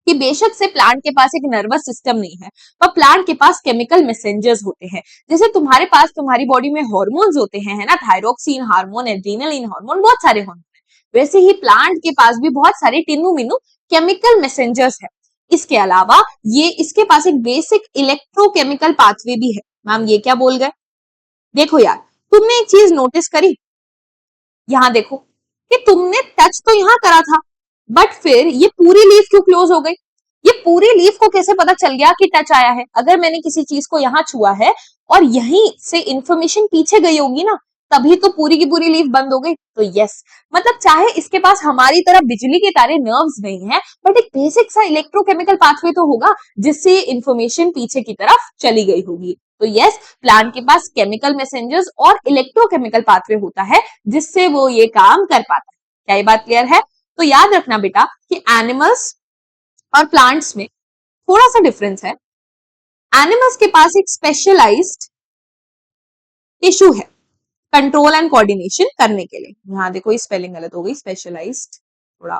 S1: कि बेशक से प्लांट के पास एक नर्वस सिस्टम नहीं है, पर प्लांट के पास केमिकल मैसेंजर्स होते हैं। जैसे तुम्हारे पास तुम्हारी बॉडी में हॉर्मोन्स होते हैं, है ना, थायरोक्सिन हार्मोन, एड्रेनलिन हार्मोन, बहुत सारे हार्मोन है। वैसे ही प्लांट के पास भी बहुत सारे टिन्नू मिनू केमिकल मैसेंजर्स है। इसके अलावा ये इसके पास एक बेसिक इलेक्ट्रोकेमिकल पाथवे भी है। मैम ये क्या बोल गए? देखो यार, तुमने एक चीज नोटिस करी, यहां देखो कि तुमने टच तो यहां करा था, बट फिर ये पूरी लीफ क्यों क्लोज हो गई? ये पूरी लीफ को कैसे पता चल गया कि टच आया है? अगर मैंने किसी चीज को यहां छुआ है और यहीं से इंफॉर्मेशन पीछे गई होगी ना, तभी तो पूरी की पूरी लीफ बंद हो गई। तो यस, मतलब चाहे इसके पास हमारी तरह बिजली के तारे नर्व्स नहीं है, बट एक बेसिक सा इलेक्ट्रोकेमिकल पाथवे तो होगा जिससे इंफॉर्मेशन पीछे की तरफ चली गई होगी। तो यस, प्लांट के पास केमिकल मैसेंजर्स और इलेक्ट्रोकेमिकल पाथवे होता है जिससे वो ये काम कर पाता है। क्या ये बात क्लियर है? तो याद रखना बेटा कि एनिमल्स और प्लांट्स में थोड़ा सा डिफरेंस है। एनिमल्स के पास एक स्पेशलाइज्ड टिश्यू है कंट्रोल एंड कोऑर्डिनेशन करने के लिए। यहां देखो ये स्पेलिंग गलत हो गई, स्पेशलाइज्ड थोड़ा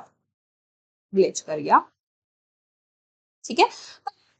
S1: ग्लिच कर गया, ठीक है।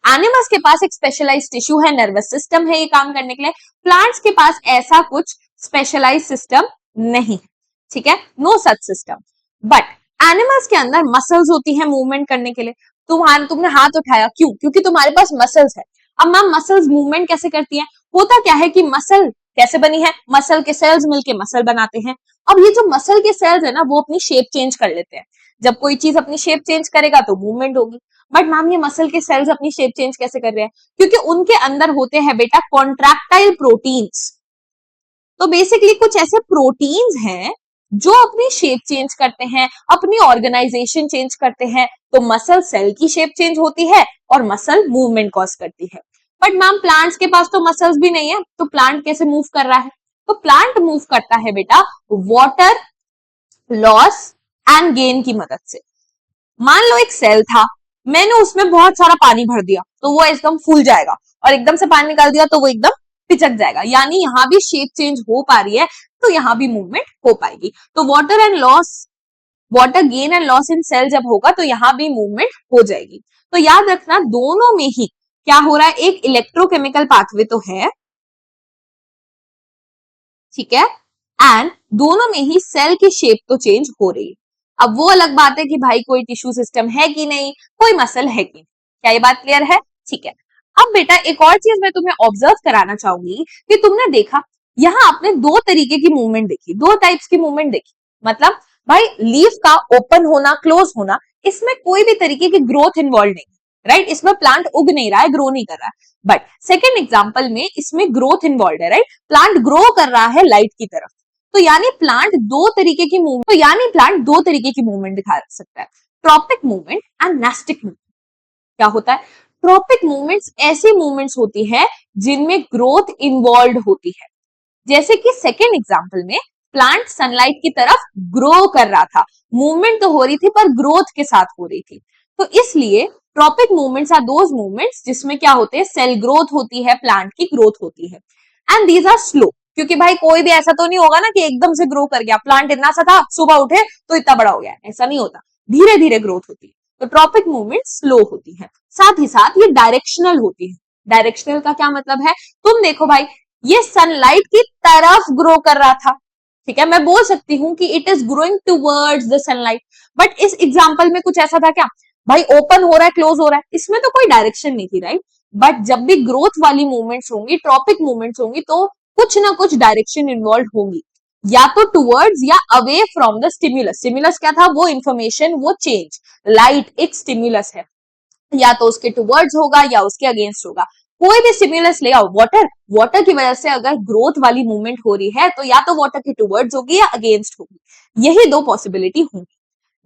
S1: एनिमल्स के पास एक स्पेशलाइज्ड टिश्यू है, नर्वस सिस्टम है ये काम करने के लिए। प्लांट्स के पास ऐसा कुछ स्पेशलाइज्ड सिस्टम नहीं है, ठीक है, no such system. But animals के अंदर मसल्स होती है मूवमेंट करने के लिए। तुमने हाथ उठाया, क्यों? क्योंकि तुम्हारे पास मसल्स है। अब मैम मसल्स मूवमेंट कैसे करती हैं? होता क्या है कि मसल कैसे बनी है? मसल के सेल्स मिलके मसल बनाते हैं। अब ये जो मसल के सेल्स है ना, वो अपनी शेप चेंज कर लेते हैं। जब कोई चीज अपनी शेप चेंज करेगा तो मूवमेंट होगी। बट मैम ये मसल के सेल्स अपनी शेप चेंज कैसे कर रहे हैं? क्योंकि उनके अंदर होते हैं बेटा कॉन्ट्रैक्टाइल प्रोटीन्स। तो बेसिकली कुछ ऐसे प्रोटीन्स हैं जो अपनी शेप चेंज करते हैं, अपनी ऑर्गेनाइजेशन चेंज करते हैं। तो मसल सेल की शेप चेंज होती है और मसल मूवमेंट कॉज करती है। बट मैम प्लांट्स के पास तो मसल्स भी नहीं है, तो प्लांट कैसे मूव कर रहा है? तो प्लांट मूव करता है बेटा वाटर लॉस एंड गेन की मदद से। मान लो एक सेल था, मैंने उसमें बहुत सारा पानी भर दिया तो वो एकदम फूल जाएगा, और एकदम से पानी निकाल दिया तो वो एकदम पिचक जाएगा। यानी यहां भी शेप चेंज हो पा रही है, तो यहां भी मूवमेंट हो पाएगी। तो water gain and loss in cell जब होगा तो यहां भी मूवमेंट हो जाएगी। तो याद रखना दोनों में ही क्या हो रहा है, एक इलेक्ट्रोकेमिकल पाथवे तो है, ठीक है, एंड दोनों में ही सेल की शेप तो चेंज हो रही है। अब वो अलग बात है कि भाई कोई टिश्यू सिस्टम है कि नहीं, कोई मसल है कि नहीं। क्या ये बात क्लियर है? ठीक है। अब बेटा एक और चीज मैं तुम्हें ऑब्जर्व कराना चाहूंगी कि तुमने देखा यहाँ आपने दो तरीके की मूवमेंट देखी, दो टाइप्स की मूवमेंट देखी। मतलब भाई लीफ का ओपन होना, क्लोज होना, इसमें कोई भी तरीके की ग्रोथ इन्वॉल्व नहीं, राइट? इसमें प्लांट उग नहीं रहा है, ग्रो नहीं कर रहा है। बट सेकेंड एग्जाम्पल में इसमें ग्रोथ इन्वॉल्व है, राइट? प्लांट ग्रो कर रहा है लाइट की तरफ। तो यानी प्लांट दो तरीके की मूवमेंट दिखा सकता है, tropic movement and nastic movement. क्या होता है? ट्रॉपिक मूवमेंट्स ऐसी मूवमेंट्स होती है जिनमें ग्रोथ इन्वॉल्व होती है। जैसे कि सेकेंड एग्जाम्पल में प्लांट सनलाइट की तरफ ग्रो कर रहा था, मूवमेंट तो हो रही थी पर ग्रोथ के साथ हो रही थी। तो इसलिए tropic movements are those movements जिसमें क्या होते हैं, सेल ग्रोथ होती है, प्लांट की ग्रोथ होती है, एंड दीज आर स्लो। क्योंकि भाई कोई भी ऐसा तो नहीं होगा ना कि एकदम से ग्रो कर गया, प्लांट इतना सा था, सुबह उठे तो इतना बड़ा हो गया, ऐसा नहीं होता, धीरे धीरे ग्रोथ होती है। तो ट्रॉपिक मूवमेंट स्लो होती है, साथ ही साथ ये डायरेक्शनल होती है। डायरेक्शनल का क्या मतलब है? तुम देखो भाई, ये सनलाइट की तरफ ग्रो कर रहा था, ठीक है, मैं बोल सकती हूँ कि it is growing towards the sunlight. But इस एग्जाम्पल में कुछ ऐसा था क्या, भाई ओपन हो रहा है, क्लोज हो रहा है, इसमें तो कोई डायरेक्शन नहीं थी, राइट? बट जब भी ग्रोथ वाली मूवमेंट्स होंगी, ट्रॉपिक मूवमेंट्स होंगी, तो कुछ ना कुछ डायरेक्शन इन्वॉल्व होगी। या तो टूवर्ड्स या away from the stimulus. Stimulus क्या था? वो इंफॉर्मेशन, वो चेंज। लाइट एक स्टिम्युलस है, या तो उसके टूवर्ड्स होगा या उसके अगेंस्ट होगा। कोई भी स्टिम्युलस ले आओ, वाटर, वाटर की वजह से अगर ग्रोथ वाली मूवमेंट हो रही है तो या तो वाटर के टूवर्ड्स होगी या अगेंस्ट होगी, यही दो पॉसिबिलिटी होंगी।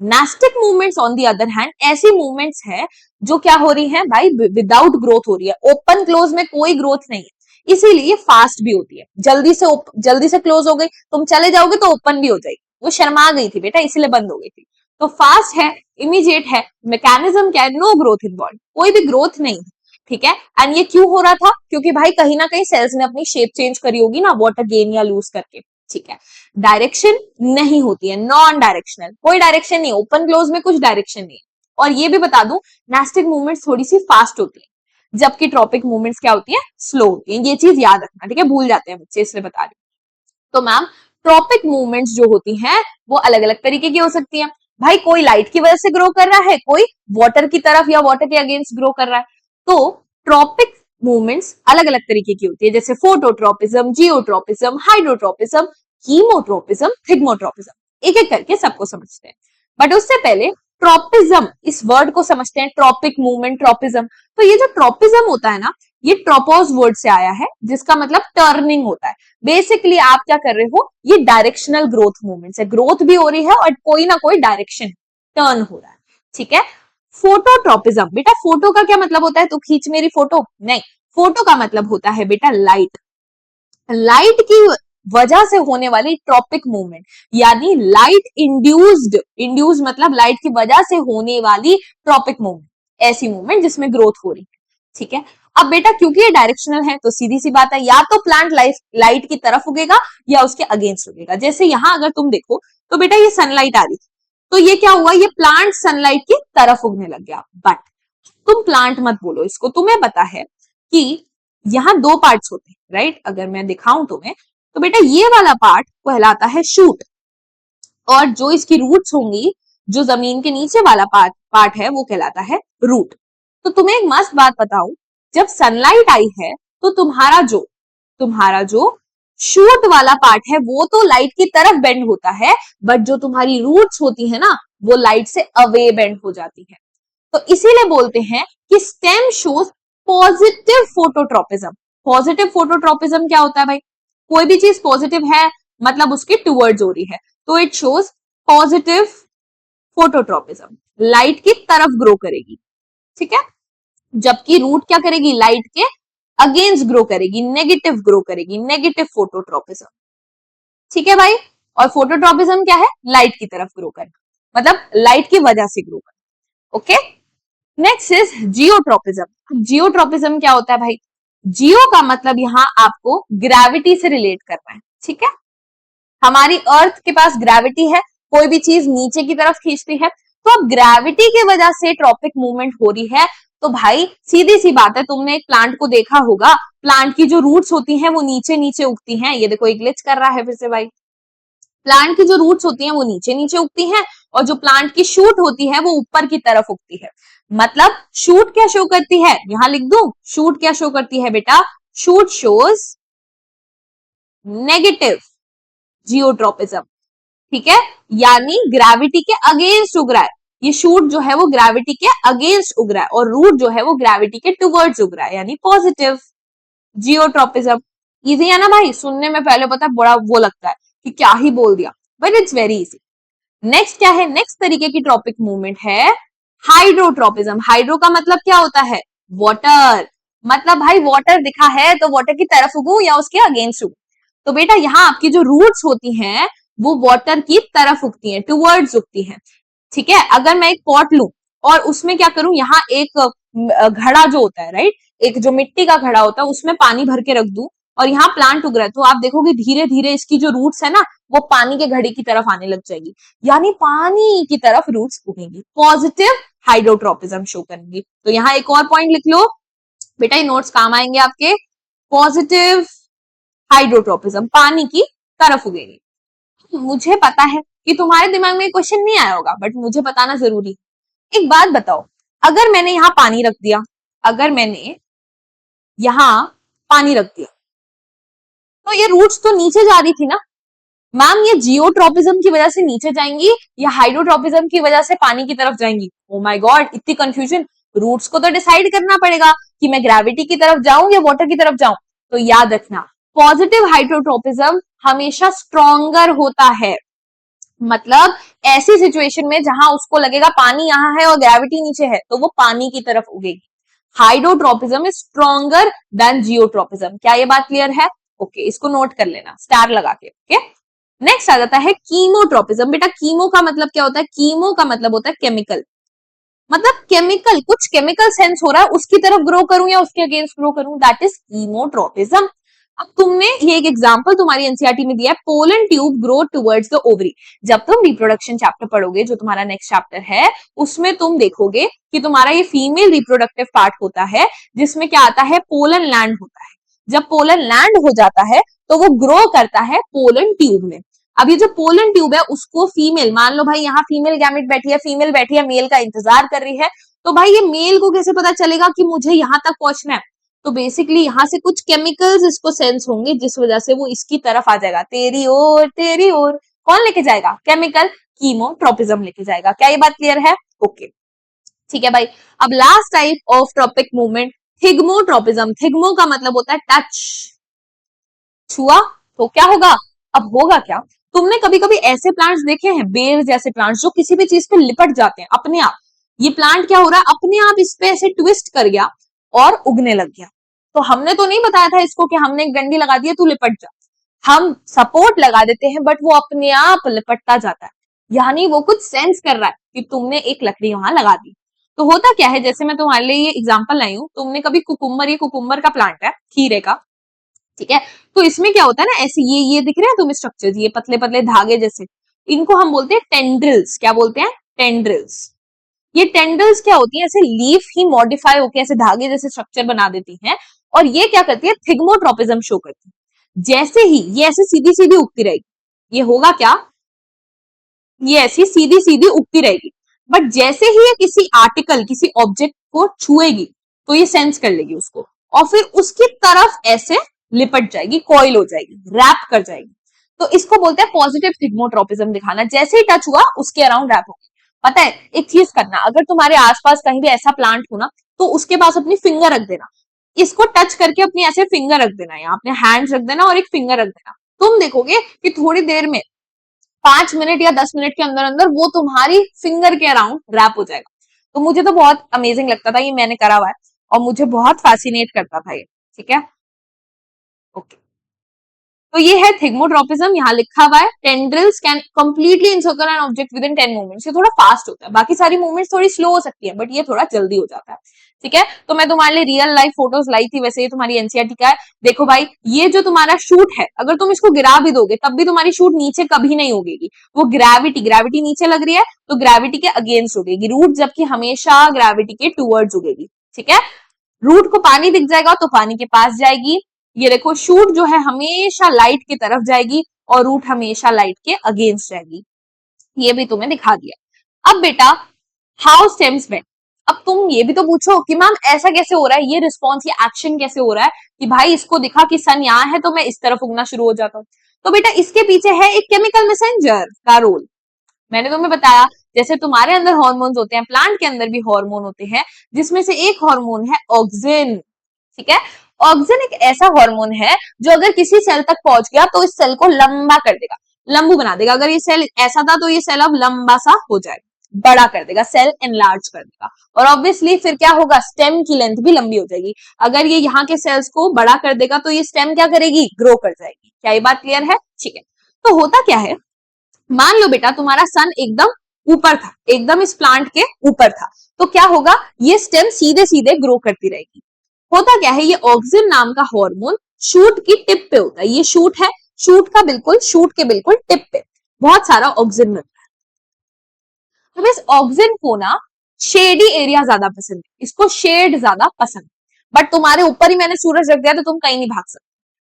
S1: Nastic movements on the other hand ऐसी मूवमेंट्स है जो क्या हो रही है भाई? विदाउट ग्रोथ हो रही है। ओपन क्लोज में कोई ग्रोथ नहीं है, इसीलिए ये फास्ट भी होती है। जल्दी से क्लोज हो गई, तुम चले जाओगे तो ओपन भी हो जाएगी। वो शर्मा गई थी बेटा, इसीलिए बंद हो गई थी। तो फास्ट है, इमीडिएट है, मैकेनिज्म क्या है? नो ग्रोथ इन्वॉल्व, कोई भी ग्रोथ नहीं है। ठीक है, एंड ये क्यों हो रहा था? क्योंकि भाई कहीं ना कहीं सेल्स ने अपनी शेप चेंज करी होगी ना, वाटर गेन या लूज करके। ठीक है, डायरेक्शन नहीं होती है, नॉन डायरेक्शनल, कोई डायरेक्शन नहीं, ओपन क्लोज में कुछ डायरेक्शन नहीं है। और ये भी बता दूं, नास्टिक मूवमेंट्स थोड़ी सी फास्ट होती है, जबकि ट्रॉपिक मूवमेंट्स क्या होती है? स्लो होती है। ये चीज याद रखना, ठीक है, भूल जाते हैं बच्चे, इसलिए बता रही हूँ। तो मैम, ट्रॉपिक मूवमेंट्स जो होती हैं वो अलग अलग तरीके की हो सकती हैं। भाई कोई लाइट की वजह से ग्रो कर रहा है, कोई वाटर की तरफ या वाटर के अगेंस्ट ग्रो कर रहा है। तो ट्रॉपिक मूवमेंट्स अलग अलग तरीके की होती है, जैसे phototropism, geotropism, hydrotropism, chemotropism, thigmotropism. एक एक करके सबको समझते हैं, बट उससे पहले ट्रोपिज्म, इस वर्ड को समझते हैं। Tropic movement, tropism. तो ये जो ट्रोपिज्म होता है ना, ये ट्रोपोज वर्ड से आया है, जिसका मतलब टर्निंग होता है। बेसिकली आप क्या कर रहे हो? ये डायरेक्शनल ग्रोथ मूवमेंट्स है, ग्रोथ भी हो रही है और कोई ना कोई डायरेक्शन टर्न हो रहा है। ठीक है, फोटोट्रोपिज्म, बेटा फोटो का क्या मतलब होता है? तो खींच मेरी फोटो, नहीं, फोटो का मतलब होता है बेटा लाइट। लाइट की वजह से होने वाली ट्रॉपिक मूवमेंट, यानी लाइट इंड्यूस्ड मतलब लाइट की वजह से होने वाली ट्रॉपिक मूवमेंट, ऐसी मूवमेंट जिसमें ग्रोथ हो रही है। ठीक है, अब बेटा क्योंकि ये डायरेक्शनल है तो सीधी सी बात है, या तो प्लांट लाइट की तरफ उगेगा या उसके अगेंस्ट उगेगा। जैसे यहां अगर तुम देखो तो बेटा ये सनलाइट आ रही थी, तो ये क्या हुआ? ये प्लांट सनलाइट की तरफ उगने लग गया। बट तुम प्लांट मत बोलो इसको, तुम्हें पता है कि यहाँ दो पार्ट्स होते हैं, राइट? अगर मैं दिखाऊं तुम्हें तो बेटा ये वाला पार्ट कहलाता है शूट, और जो इसकी रूट्स होंगी, जो जमीन के नीचे वाला पार्ट है, वो कहलाता है रूट। तो तुम्हें एक मस्त बात बताऊं, जब सनलाइट आई है तो तुम्हारा जो शूट वाला पार्ट है वो तो लाइट की तरफ बेंड होता है, बट जो तुम्हारी रूट्स होती है ना, वो लाइट से अवे बेंड हो जाती है। तो इसीलिए बोलते हैं कि stem shows positive phototropism. Positive phototropism क्या होता है भाई? कोई भी चीज पॉजिटिव है मतलब उसकी टूवर्ड्स हो रही है, तो it shows positive phototropism, light की तरफ ग्रो करेगी। ठीक है, जबकि रूट क्या करेगी? लाइट के अगेंस्ट ग्रो करेगी, नेगेटिव ग्रो करेगी, नेगेटिव फोटोट्रोपिज्म। ठीक है भाई, और फोटोट्रोपिज्म क्या है? लाइट की तरफ ग्रो करना, मतलब लाइट की वजह से ग्रो करना। Okay, next is geotropism. Geotropism क्या होता है भाई? जियो का मतलब यहां आपको ग्रेविटी से रिलेट करना है। ठीक है, हमारी अर्थ के पास ग्रेविटी है, कोई भी चीज नीचे की तरफ खींचती है, तो अब ग्रेविटी की वजह से ट्रॉपिक मूवमेंट हो रही है। तो भाई सीधी सी बात है, तुमने एक प्लांट को देखा होगा, प्लांट की जो रूट्स होती हैं वो नीचे नीचे उगती हैं। ये देखो एक ग्लिच कर रहा है फिर से भाई, प्लांट की जो रूट्स होती हैं वो नीचे नीचे उगती हैं, और जो प्लांट की शूट होती है वो ऊपर की तरफ उगती है। मतलब शूट क्या शो करती है? यहां लिख दूं, शूट क्या शो करती है बेटा? Shoot shows negative geotropism. ठीक है, यानी ग्रेविटी के अगेंस्ट उग रहा है। ये शूट जो है वो ग्रेविटी के अगेंस्ट उग रहा है, और रूट जो है वो ग्रेविटी के टुवर्ड्स उग रहा है, यानी पॉजिटिव जियोट्रोपिज्म। इजी है ना भाई? सुनने में पहले पता है बड़ा वो लगता है कि क्या ही बोल दिया, but it's very easy. Next क्या है? नेक्स्ट तरीके की ट्रॉपिक मूवमेंट है हाइड्रोट्रोपिज्म। हाइड्रो का मतलब क्या होता है? वाटर। मतलब भाई वाटर दिखा है तो वाटर की तरफ उगू या उसके अगेंस्ट उगू? तो बेटा यहाँ आपकी जो रूट्स होती हैं वो वाटर की तरफ उगती हैं, टुवर्ड्स उगती हैं। ठीक है, अगर मैं एक पॉट लूं और उसमें क्या करूं, यहाँ एक घड़ा जो होता है, राइट, एक जो मिट्टी का घड़ा होता है उसमें पानी भर के रख दूं और यहाँ प्लांट उग रहा है, तो आप देखोगे धीरे धीरे इसकी जो रूट्स है ना वो पानी के घड़े की तरफ आने लग जाएगी, यानी पानी की तरफ रूट्स उगेंगी, पॉजिटिव हाइड्रोट्रोपिज्म शो करेंगी। तो यहाँ एक और पॉइंट लिख लो बेटा, ये नोट्स काम आएंगे आपके। पॉजिटिव हाइड्रोट्रोपिज्म, पानी की तरफ उगेगी। मुझे पता है कि तुम्हारे दिमाग में क्वेश्चन नहीं आया होगा, बट मुझे बताना जरूरी। एक बात बताओ, अगर मैंने यहाँ पानी रख दिया, अगर मैंने यहाँ पानी रख दिया, तो ये रूट्स तो नीचे जा रही थी ना, मैम ये जियोट्रोपिज्म की वजह से नीचे जाएंगी या हाइड्रोट्रोपिज्म की वजह से पानी की तरफ जाएंगी? ओ माय गॉड, इतनी कंफ्यूजन। रूट्स को तो डिसाइड करना पड़ेगा कि मैं ग्रेविटी की तरफ जाऊं या वाटर की तरफ जाऊं। तो याद रखना, पॉजिटिव हाइड्रोट्रोपिज्म हमेशा स्ट्रॉन्गर होता है। मतलब ऐसी सिचुएशन में जहां उसको लगेगा पानी यहां है और ग्रेविटी नीचे है, तो वो पानी की तरफ उगेगी। Hydrotropism is stronger than geotropism. क्या ये बात क्लियर है? ओके, इसको नोट कर लेना स्टार लगा के। ओके, नेक्स्ट आ जाता है कीमोट्रोपिज्म। बेटा कीमो का मतलब क्या होता है? कीमो का मतलब होता है केमिकल। मतलब केमिकल, कुछ केमिकल सेंस हो रहा है, उसकी तरफ ग्रो करूं या उसके अगेंस्ट ग्रो करूं, दैट इज कीमोट्रोपिज्म। अब तुमने ये एक एग्जांपल तुम्हारी एनसीईआरटी में दिया है, pollen tube grow towards the ovary. जब तुम रिप्रोडक्शन चैप्टर पढ़ोगे, जो तुम्हारा नेक्स्ट चैप्टर है, उसमें तुम देखोगे कि तुम्हारा ये फीमेल रिप्रोडक्टिव पार्ट होता है, जिसमें क्या आता है? पोलन लैंड होता है। जब पोलन लैंड हो जाता है तो वो ग्रो करता है पोलन ट्यूब में। अब ये जो पोलन ट्यूब है उसको फीमेल, मान लो भाई यहाँ फीमेल गैमेट बैठी है, फीमेल बैठी है, मेल का इंतजार कर रही है, तो भाई ये मेल को कैसे पता चलेगा कि मुझे यहां तक पहुंचना है? तो बेसिकली यहां से कुछ केमिकल्स इसको सेंस होंगे, जिस वजह से वो इसकी तरफ आ जाएगा, तेरी ओर तेरी ओर। कौन लेके जाएगा? केमिकल, कीमोट्रोपिज्म लेके जाएगा। क्या ये बात क्लियर है? ओके, ठीक है भाई। अब last type of tropic movement, thigmotropism. Thigmo का मतलब होता है टच, छुआ, तो क्या होगा? अब होगा क्या? तुमने कभी कभी ऐसे प्लांट्स देखे हैं, बेर जैसे प्लांट्स, जो किसी भी चीज पे लिपट जाते हैं अपने आप। ये प्लांट क्या हो रहा है? अपने आप इस पे ऐसे ट्विस्ट कर गया और उगने लग गया। तो हमने तो नहीं बताया था इसको कि हमने एक डंडी लगा दी है, तू लिपट जा। हम सपोर्ट लगा देते हैं, बट वो अपने आप लिपटता जाता है। यानी वो कुछ सेंस कर रहा है कि तुमने एक लकड़ी वहां लगा दी। तो होता क्या है, जैसे मैं तुम्हारे लिए ये एग्जांपल लाई हूं, तुमने कभी कुकुम्बर, ये कुकुम्बर का प्लांट है, खीरे का, ठीक है? तो इसमें क्या होता है ना, ऐसे ये दिख रहे हैं तुम्हें स्ट्रक्चर्स, ये पतले पतले धागे जैसे, इनको हम बोलते हैं टेंड्रिल्स। क्या बोलते हैं? टेंड्रिल्स। ये टेंड्रिल्स क्या होती है? ऐसे लीफ ही मॉडिफाई होकर ऐसे धागे जैसे स्ट्रक्चर बना देती हैं, और ये क्या करती है? थिग्मोट्रोपिज्म शो करती है। जैसे ही ये ऐसे सीधी सीधी उगती रहेगी, ये होगा क्या? ये ऐसी सीधी सीधी उगती रहेगी, बट जैसे ही ये किसी आर्टिकल, किसी ऑब्जेक्ट को छुएगी, तो ये सेंस कर लेगी उसको, और फिर उसकी तरफ ऐसे लिपट जाएगी, कॉइल हो जाएगी, रैप कर जाएगी। तो इसको बोलते हैं पॉजिटिव थिग्मोट्रोपिज्म दिखाना। जैसे ही टच हुआ उसके अराउंड रैप होगी। पता है, एक चीज करना, अगर तुम्हारे आसपास कहीं भी ऐसा प्लांट हो ना, तो उसके पास अपनी फिंगर रख देना, इसको टच करके अपनी ऐसे फिंगर रख देना, यहाँ अपने हैंड्स रख देना और एक फिंगर रख देना। तुम देखोगे कि थोड़ी देर में, 5 मिनट या 10 मिनट के अंदर अंदर वो तुम्हारी फिंगर के अराउंड रैप हो जाएगा। तो मुझे तो बहुत अमेजिंग लगता था, ये मैंने करा हुआ है और मुझे बहुत फैसिनेट करता था ये। ठीक है, ओके। तो ये है थिग्मोट्रोपिज्म, यहाँ लिखा हुआ है tendrils can completely encircle an object with in 10 movements. ये थोड़ा फास्ट होता है, बाकी सारी मूवमेंट्स थोड़ी स्लो हो सकती है, बट ये थोड़ा जल्दी हो जाता है। ठीक है, तो मैं तुम्हारे लिए रियल लाइफ फोटोज लाई थी, वैसे ये तुम्हारी एनसीईआरटी का है। देखो भाई, ये जो तुम्हारा शूट है, अगर तुम इसको गिरा भी दोगे तब भी तुम्हारी शूट नीचे कभी नहीं उगेगी। वो ग्रेविटी नीचे लग रही है तो ग्रेविटी के अगेंस्ट उगेगी रूट, जबकि हमेशा ग्रेविटी के टूवर्ड्स उगेगी। ठीक है, रूट को पानी दिख जाएगा तो पानी के पास जाएगी। ये देखो, शूट जो है हमेशा लाइट की तरफ जाएगी और रूट हमेशा लाइट के अगेंस्ट जाएगी। ये भी तुम्हें दिखा दिया। अब बेटा, हाउ स्टेम्स बेंड। अब तुम ये भी तो पूछो कि मैम ऐसा कैसे हो रहा है, ये रिस्पॉन्स, ये एक्शन कैसे हो रहा है कि भाई इसको दिखा कि सन यहाँ है तो मैं इस तरफ उगना शुरू हो जाता हूँ। तो बेटा इसके पीछे है एक केमिकल मैसेंजर का रोल। मैंने तुम्हें बताया, जैसे तुम्हारे अंदर हार्मोन्स होते हैं, प्लांट के अंदर भी हार्मोन होते हैं, जिसमें से एक हार्मोन है ऑक्सिन। ठीक है, ऑक्सिन एक ऐसा हार्मोन है जो अगर किसी सेल तक पहुंच गया तो इस सेल को लंबा कर देगा, लंबू बना देगा। अगर ये सेल ऐसा था तो ये सेल अब लंबा सा हो जाएगा, बड़ा कर देगा, सेल एनलार्ज कर देगा। और ऑब्वियसली फिर क्या होगा, स्टेम की लेंथ भी लंबी हो जाएगी। अगर ये यहाँ के सेल्स को बड़ा कर देगा तो ये स्टेम क्या करेगी, ग्रो कर जाएगी। क्या ये बात क्लियर है? ठीक है, तो होता क्या है, मान लो बेटा तुम्हारा सन एकदम ऊपर था, एकदम इस प्लांट के ऊपर था, तो क्या होगा, ये स्टेम सीधे सीधे ग्रो करती रहेगी। होता क्या है, ये ऑक्सिन नाम का हार्मोन शूट की टिप पे होता है। ये शूट है, शूट के बिल्कुल टिप पे बहुत सारा ऑक्सिन मिलता है। अब इस ऑक्सिन को ना शेडी एरिया ज्यादा पसंद है, इसको शेड ज्यादा पसंद, बट तुम्हारे ऊपर ही मैंने सूरज रख दिया तो तुम कहीं नहीं भाग सकते।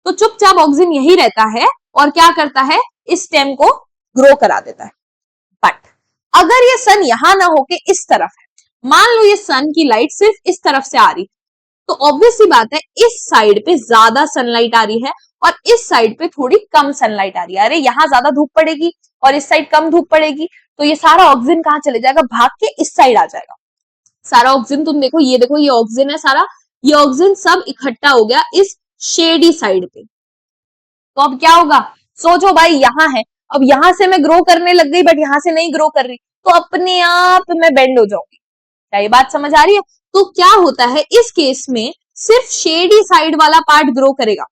S1: तो चुपचाप ऑक्सिन यही रहता है और क्या करता है, इस स्टेम को ग्रो करा देता है। बट अगर ये सन यहां ना होके इस तरफ है, मान लो ये सन की लाइट सिर्फ इस तरफ से आ रही, तो ऑब्वियस सी बात है इस साइड पे ज्यादा सनलाइट आ रही है और इस साइड पे थोड़ी कम सनलाइट आ रही है। अरे यहाँ ज्यादा धूप पड़ेगी और इस साइड कम धूप पड़ेगी, तो ये सारा ऑक्सीजन कहाँ चले जाएगा, भाग के इस साइड आ जाएगा। सारा ऑक्सीजन तुम देखो ये ऑक्सीजन है सारा, ये ऑक्सीजन सब इकट्ठा हो गया इस शेडी साइड पे। तो अब क्या होगा, सोचो भाई यहाँ है, अब यहां से मैं ग्रो करने लग गई बट यहां से नहीं ग्रो कर रही, तो अपने आप मैं बेंड हो जाऊंगी। क्या ये बात समझ आ रही है? तो क्या होता है इस केस में, सिर्फ शेडी साइड वाला पार्ट ग्रो करेगा,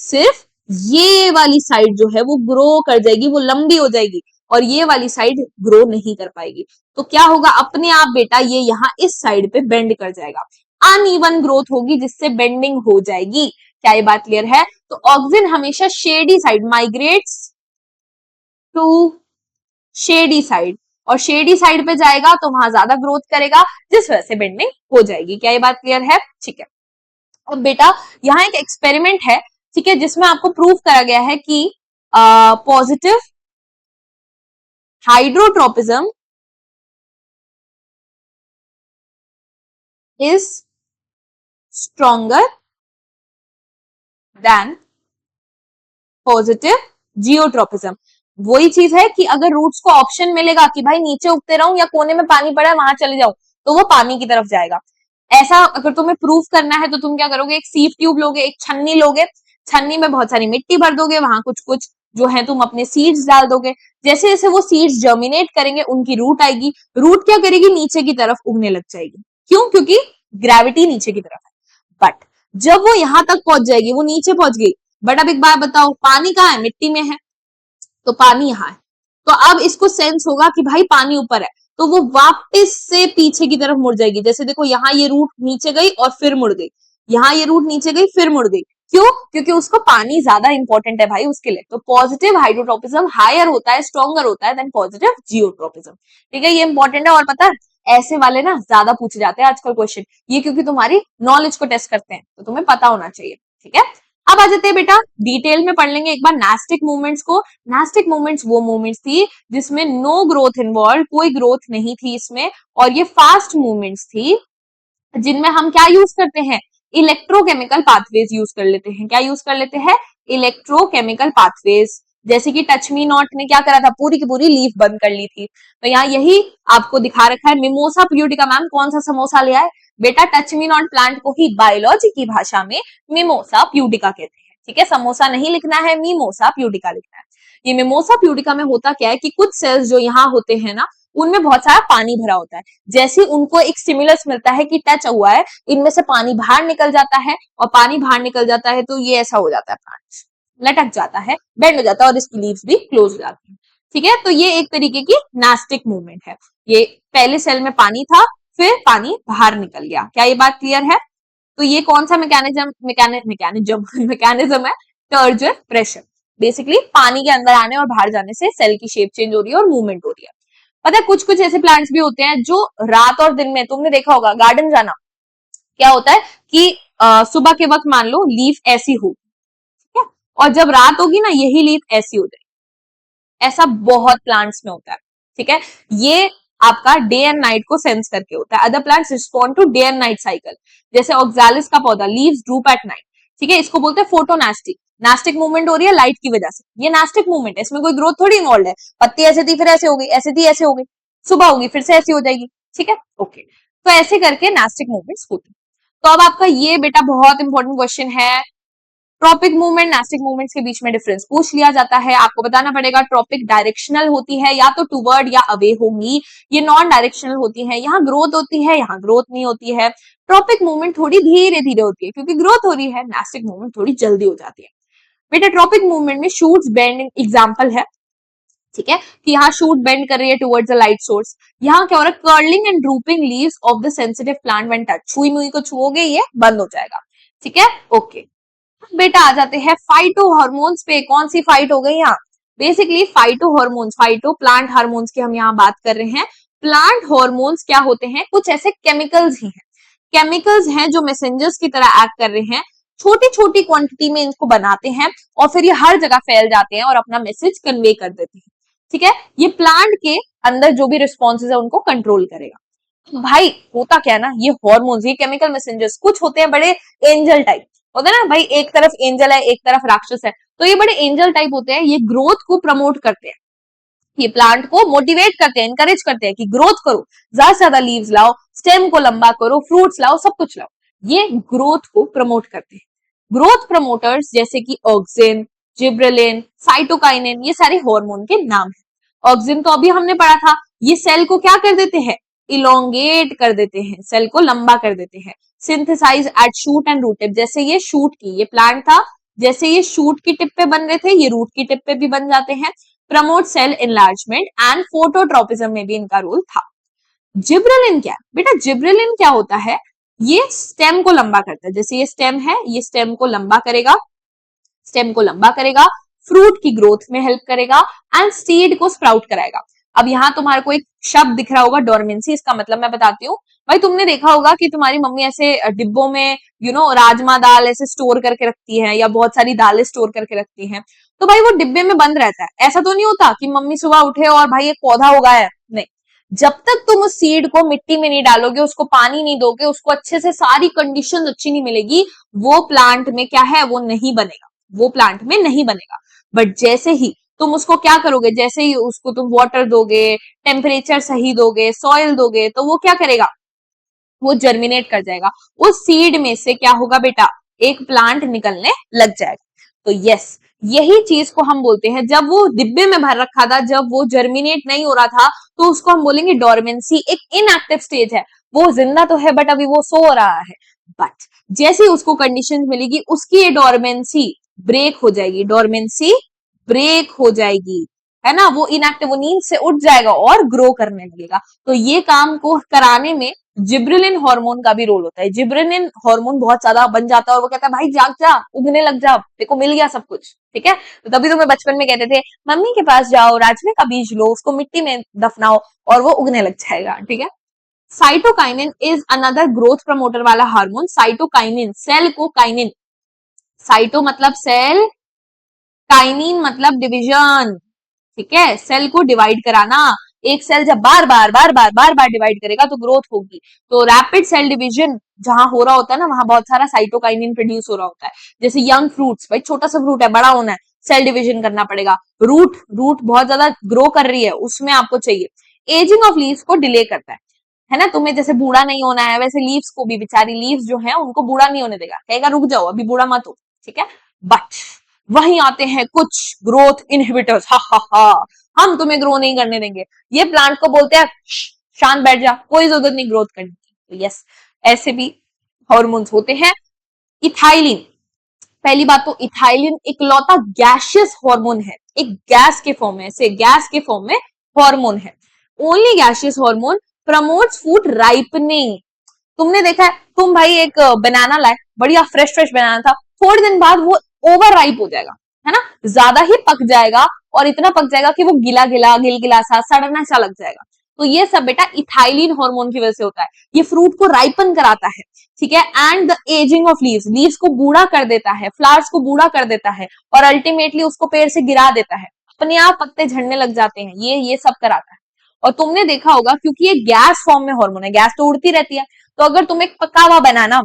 S1: सिर्फ ये वाली साइड जो है वो ग्रो कर जाएगी, वो लंबी हो जाएगी और ये वाली साइड ग्रो नहीं कर पाएगी। तो क्या होगा, अपने आप बेटा ये यहाँ इस साइड पे बेंड कर जाएगा, अनइवन ग्रोथ होगी जिससे बेंडिंग हो जाएगी। क्या ये बात क्लियर है? तो ऑक्सीजन हमेशा shady side migrates to shady side, और शेडी साइड पे जाएगा तो वहां ज्यादा ग्रोथ करेगा जिस वजह से बेंडिंग हो जाएगी। क्या ये बात क्लियर है? ठीक है। अब बेटा यहाँ एक एक्सपेरिमेंट है, ठीक है, जिसमें आपको प्रूव करा गया है कि positive hydrotropism is stronger then positive geotropism. वही चीज है कि अगर रूट्स को ऑप्शन मिलेगा कि भाई नीचे उगते रहूं या कोने में पानी पड़ा है वहां चले जाऊं, तो वो पानी की तरफ जाएगा। ऐसा अगर तुम्हें प्रूफ करना है तो तुम क्या करोगे, एक सीप ट्यूब लोगे, एक छन्नी लोगे, छन्नी में बहुत सारी मिट्टी भर दोगे, वहां कुछ कुछ जो है तुम अपने सीड्स डाल दोगे। जैसे जैसे वो सीड्स जर्मिनेट करेंगे उनकी रूट आएगी, रूट क्या करेगी, नीचे की तरफ उगने लग जाएगी। क्यों? क्योंकि ग्रेविटी नीचे की तरफ है। बट जब वो यहां तक पहुंच जाएगी, वो नीचे पहुंच गई, बट अब एक बात बताओ, पानी कहाँ है, मिट्टी में है, तो पानी यहाँ है, तो अब इसको सेंस होगा कि भाई पानी ऊपर है, तो वो वापस से पीछे की तरफ मुड़ जाएगी। जैसे देखो यहाँ ये रूट नीचे गई और फिर मुड़ गई, यहाँ ये रूट नीचे गई फिर मुड़ गई। क्यों? क्योंकि उसको पानी ज्यादा इंपॉर्टेंट है भाई उसके लिए। तो पॉजिटिव हाइड्रोट्रोपिज्म हायर होता है, स्ट्रॉन्गर होता है देन पॉजिटिव जियोट्रोपिज्म। ठीक है, ये इंपॉर्टेंट है। और पता है ऐसे वाले ना ज्यादा पूछे जाते हैं आजकल क्वेश्चन, ये क्योंकि तुम्हारी नॉलेज को टेस्ट करते हैं, तो तुम्हें पता होना चाहिए। ठीक है, अब आ जाते हैं बेटा डिटेल में पढ़ लेंगे एक बार नास्टिक मूवमेंट्स को। नास्टिक मूवमेंट्स वो मूवमेंट्स थी जिसमें नो ग्रोथ इन्वॉल्व, कोई ग्रोथ नहीं थी इसमें, और ये फास्ट मूवमेंट्स थी जिनमें हम क्या यूज करते हैं, इलेक्ट्रोकेमिकल पाथवेज यूज कर लेते हैं। क्या यूज कर लेते हैं? Electrochemical pathways. जैसे कि टच मी नॉट ने क्या करा था, पूरी की पूरी लीफ बंद कर ली थी। तो यहाँ यही आपको दिखा रखा है, मिमोसा प्यूडिका। मैम कौन सा समोसा लिया है बेटा? टच मी नॉट प्लांट को ही बायोलॉजी की भाषा में मिमोसा प्यूडिका कहते हैं। ठीक है, समोसा नहीं लिखना है, मिमोसा प्यूडिका लिखना है। ये मिमोसा प्यूडिका में होता क्या है कि कुछ सेल्स जो यहाँ होते हैं ना, उनमें बहुत सारा पानी भरा होता है। जैसे उनको एक स्टिमुलस मिलता है कि टच हुआ है, इनमें से पानी बाहर निकल जाता है, और पानी बाहर निकल जाता है तो ये ऐसा हो जाता है, प्लांट लटक जाता है, बेंड हो जाता है और इसकी लीव्स भी क्लोज हो जाती है। ठीक है, तो ये एक तरीके की नास्टिक मूवमेंट है। ये पहले सेल में पानी था, फिर पानी बाहर निकल गया। क्या ये बात क्लियर है? तो ये कौन सा मैकेनिज्म है? टर्जन प्रेशर। बेसिकली पानी के अंदर आने और बाहर जाने से सेल की शेप चेंज हो रही है और मूवमेंट हो रही है। पता है कुछ कुछ ऐसे प्लांट्स भी होते हैं जो रात और दिन में, तुमने देखा होगा गार्डन जाना, क्या होता है कि सुबह के वक्त मान लो लीफ ऐसी होगी, ठीक है, और जब रात होगी ना यही लीफ ऐसी हो जाएगी। ऐसा बहुत प्लांट्स में होता है। ठीक है, ये आपका डे एंड नाइट को सेंस करके होता है। Other plants respond to day and night cycle, जैसे ऑक्सैलिस का पौधा, लीव्स ड्रूप एट नाइट। ठीक है, इसको बोलते हैं फोटोनास्टिक। नास्टिक मूवमेंट हो रही है लाइट की वजह से, ये नास्टिक मूवमेंट है, इसमें कोई ग्रोथ थोड़ी इन्वॉल्व है। पत्ती ऐसे थी फिर ऐसे हो गई, ऐसे थी ऐसे हो गई, सुबह होगी फिर से ऐसी हो जाएगी। ठीक है, ओके, तो ऐसे करके नास्टिक मूवमेंट्स होती है। तो अब आपका ये बेटा बहुत इंपॉर्टेंट क्वेश्चन है, ट्रॉपिक मूवमेंट नास्टिक मूवमेंट्स के बीच में डिफरेंस पूछ लिया जाता है। आपको बताना पड़ेगा ट्रॉपिक डायरेक्शनल होती है, या तो टूवर्ड या अवे होंगी। ये नॉन डायरेक्शनल होती है, यहाँ ग्रोथ होती है, यहाँ ग्रोथ नहीं होती है। ट्रॉपिक मूवमेंट थोड़ी धीरे धीरे होती है क्योंकि ग्रोथ हो रही है, नास्टिक मूवमेंट थोड़ी जल्दी हो जाती है। बेटा ट्रॉपिक मूवमेंट में शूट्स बेंड एग्जांपल है। ठीक है, कि यहाँ शूट बेंड कर रही है टुवर्ड्स द लाइट सोर्स। यहाँ क्या हो रहा है, curling and drooping leaves of the sensitive plant when touch, छुई मुई को छुओगे ये बंद हो जाएगा। ठीक है, ओके। बेटा आ जाते हैं फाइटो हार्मोन्स पे। कौन सी फाइट हो गई यहाँ? Basically phyto hormones, phyto plant hormones की हम यहाँ बात कर रहे हैं। प्लांट हार्मोन्स क्या होते हैं? कुछ ऐसे केमिकल्स ही हैं, केमिकल्स हैं जो मैसेंजर्स की तरह एक्ट कर रहे हैं, छोटी छोटी क्वांटिटी में इनको बनाते हैं और फिर ये हर जगह फैल जाते हैं और अपना मैसेज कन्वे कर देते हैं। ठीक है, ये प्लांट के अंदर जो भी रिस्पॉन्सेज है उनको कंट्रोल करेगा। भाई होता क्या है ना, ये हॉर्मोन्स, ये केमिकल मैसेंजर्स कुछ होते हैं बड़े एंजल टाइप, होता है ना भाई, एक तरफ एंजल है एक तरफ राक्षस है, तो ये बड़े एंजल टाइप होते हैं, ये ग्रोथ को प्रमोट करते हैं, ये प्लांट को मोटिवेट करते हैं, इंकरेज करते हैं कि ग्रोथ करो, ज्यादा से ज्यादा लीव्स लाओ, स्टेम को लंबा करो, फ्रूट्स लाओ, सब कुछ लाओ, ये ग्रोथ को प्रमोट करते हैं। ग्रोथ प्रमोटर्स जैसे कि ऑक्सिन, जिब्रेलिन, साइटोकाइनिन, ये सारे हार्मोन के नाम है। ऑक्सिन तो अभी हमने पढ़ा था, ये सेल को क्या कर देते हैं, इलोंगेट कर देते हैं, सेल को लंबा कर देते हैं। Synthesise at shoot and root tip, जैसे ये शूट की, ये प्लांट था, जैसे ये शूट की टिप पे बन रहे थे, ये रूट की टिप पे भी बन जाते हैं। Promote cell enlargement and phototropism में भी इनका रोल था। जिब्रेलिन क्या है बेटा, जिब्रेलिन क्या होता है, ये स्टेम को लंबा करता है, जैसे ये स्टेम है, ये स्टेम को लंबा करेगा, स्टेम को लंबा करेगा, फ्रूट की ग्रोथ में हेल्प करेगा एंड सीड को स्प्राउट कराएगा। अब यहाँ तुम्हारे को एक शब्द दिख रहा होगा डोरमेंसी, इसका मतलब मैं बताती हूँ। भाई तुमने देखा होगा कि तुम्हारी मम्मी ऐसे डिब्बों में राजमा दाल ऐसे स्टोर करके रखती है, या बहुत सारी दालें स्टोर करके रखती हैं, तो भाई वो डिब्बे में बंद रहता है, ऐसा तो नहीं होता कि मम्मी सुबह उठे और भाई एक पौधा उगा है, नहीं। जब तक तुम उस सीड को मिट्टी में नहीं डालोगे, उसको पानी नहीं दोगे, उसको अच्छे से सारी कंडीशन अच्छी नहीं मिलेगी, वो प्लांट में क्या है, वो नहीं बनेगा, वो प्लांट में नहीं बनेगा। बट जैसे ही तुम उसको क्या करोगे, जैसे ही उसको तुम वाटर दोगे, टेम्परेचर सही दोगे, सॉइल दोगे, तो वो क्या करेगा, वो जर्मिनेट कर जाएगा, उस सीड में से क्या होगा बेटा, एक प्लांट निकलने लग जाएगा। तो यस, यही चीज को हम बोलते हैं, जब वो डिब्बे में भर रखा था, जब वो जर्मिनेट नहीं हो रहा था, तो उसको हम बोलेंगे डोरमेंसी, एक इनएक्टिव स्टेज है, वो जिंदा तो है बट अभी वो सो रहा है। बट जैसे ही उसको कंडीशन मिलेगी, उसकी ये डोरमेंसी ब्रेक हो जाएगी, डोरमेंसी ब्रेक हो जाएगी, है ना, वो इनएक्टिव, वो नींद से उठ जाएगा और ग्रो करने लगेगा। तो ये काम को कराने में जिब्रेलिन हार्मोन का भी रोल होता है। जिब्रेलिन हार्मोन बहुत ज्यादा बन जाता है और वो कहता है भाई जाग जा, उगने लग जा, देखो मिल गया सब कुछ, ठीक है। तो तभी तो मैं बचपन में कहते थे मम्मी के पास जाओ, राजमे का बीज लो, उसको मिट्टी में दफनाओ और वो उगने लग जाएगा, ठीक है। Cytokinin is another growth promoter वाला हार्मोन। साइटोकाइनिन, सेल को काइनिन, साइटो मतलब सेल, काइनिन मतलब डिवीजन, ठीक है, सेल को डिवाइड कराना। एक सेल जब बार बार बार बार बार बार डिवाइड करेगा तो ग्रोथ होगी। तो रैपिड सेल डिवीजन जहां हो रहा होता है ना, वहां बहुत सारा साइटोकाइनिन प्रोड्यूस हो रहा होता है। जैसे यंग फ्रूट्स, भाई छोटा सा फ्रूट है, बड़ा होना है, सेल डिवीजन करना पड़ेगा। रूट, रूट बहुत ज्यादा ग्रो कर रही है, उसमें आपको चाहिए। एजिंग ऑफ लीव्स को डिले करता है ना, तुम्हें जैसे बूढ़ा नहीं होना है, वैसे लीव्स को भी, बेचारी लीव्स जो है उनको बूढ़ा नहीं होने देगा, कहेगा रुक जाओ अभी बूढ़ा मत हो, ठीक है। बट वहीं आते हैं कुछ ग्रोथ इनहिबिटर्स, हा हा हा, हम तुम्हें ग्रो नहीं करने देंगे, ये प्लांट को बोलते हैं शांत बैठ जा, कोई जरूरत नहीं ग्रोथ करने की। तो यस, ऐसे भी हॉर्मोन्स होते हैं। इथाइलिन, पहली बात तो इथाइलिन इकलौता गैसियस हार्मोन है, एक गैस के फॉर्म में, ऐसे गैस के फॉर्म में हार्मोन है, only gaseous hormone, promotes food ripening. तुमने देखा है, तुम भाई एक बनाना लाए, बढ़िया फ्रेश फ्रेश बनाना था, थोड़े दिन बाद वो ओवर राइप हो जाएगा, है ना, ज्यादा ही पक जाएगा, और इतना पक जाएगा कि वो गिला गिला गिलगिला सा सड़ना सा लग जाएगा। तो ये सब बेटा इथाइलिन हार्मोन की वजह से होता है, ये फ्रूट को राइपन कराता है, ठीक है। And the ageing of leaves, leaves को बूढ़ा कर देता है, फ्लावर्स को बूढ़ा कर देता है, और अल्टीमेटली उसको पेड़ से गिरा देता है, अपने आप पत्ते झड़ने लग जाते हैं, ये सब कराता है। और तुमने देखा होगा, क्योंकि ये गैस फॉर्म में हार्मोन है, गैस तो उड़ती रहती है, तो अगर तुम एक पका हुआ बनाना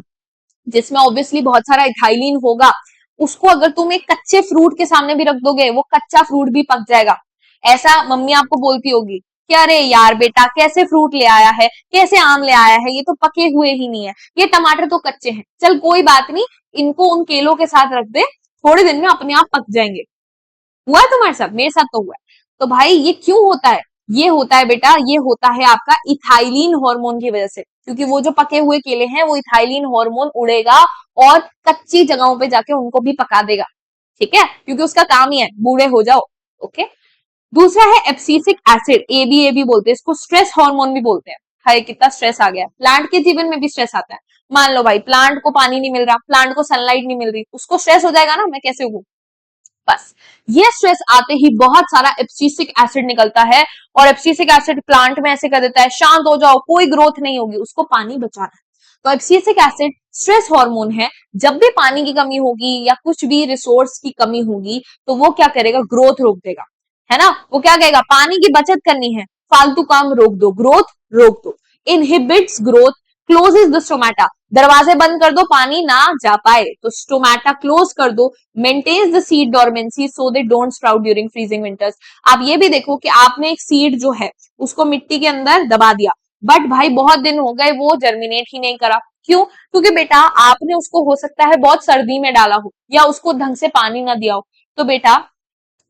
S1: जिसमें ऑब्वियसली बहुत सारा इथाइलिन होगा, उसको अगर तुम एक कच्चे फ्रूट के सामने भी रख दोगे, वो कच्चा फ्रूट भी पक जाएगा। ऐसा मम्मी आपको बोलती होगी कि अरे यार बेटा कैसे फ्रूट ले आया है, कैसे आम ले आया है, ये तो पके हुए ही नहीं है, ये टमाटर तो कच्चे हैं, चल कोई बात नहीं, इनको उन केलों के साथ रख दे, थोड़े दिन में अपने आप पक जाएंगे। हुआ है तुम्हारे साथ, मेरे साथ तो हुआ है। तो भाई ये क्यों होता है, ये होता है बेटा, ये होता है आपका इथाइलिन हार्मोन की वजह से, क्योंकि वो जो पके हुए केले हैं वो इथाइलिन हार्मोन उड़ेगा और कच्ची जगहों पे जाके उनको भी पका देगा, ठीक है, क्योंकि उसका काम ही है बूढ़े हो जाओ, ओके। दूसरा है एब्सिसिक एसिड, एबी बोलते हैं इसको, स्ट्रेस हार्मोन भी बोलते हैं। हाय कितना स्ट्रेस आ गया, प्लांट के जीवन में भी स्ट्रेस आता है। मान लो भाई प्लांट को पानी नहीं मिल रहा, प्लांट को सनलाइट नहीं मिल रही, उसको स्ट्रेस हो जाएगा ना, मैं कैसे उगूं, बस ये स्ट्रेस आते ही बहुत सारा एब्सिसिक एसिड निकलता है, और एब्सिसिक एसिड प्लांट में ऐसे कर देता है शांत हो जाओ, कोई ग्रोथ नहीं होगी, उसको पानी बचाना है। तो एब्सिसिक एसिड स्ट्रेस हार्मोन है, जब भी पानी की कमी होगी या कुछ भी रिसोर्स की कमी होगी, तो वो क्या करेगा, ग्रोथ रोक देगा, है ना, वो क्या कहेगा पानी की बचत करनी है, फालतू काम रोक दो, ग्रोथ रोक दो। Inhibits growth, closes the stomata, दरवाजे बंद कर दो पानी ना जा पाए, तो स्टोमेटा क्लोज कर दो, maintains the seed dormancy so they don't sprout during freezing winters. आप ये भी देखो कि आपने एक सीड जो है उसको मिट्टी के अंदर दबा दिया, बट भाई बहुत दिन हो गए वो जर्मिनेट ही नहीं करा, क्यों? क्योंकि बेटा आपने उसको हो सकता है बहुत सर्दी में डाला हो या उसको ढंग से पानी ना दिया हो, तो बेटा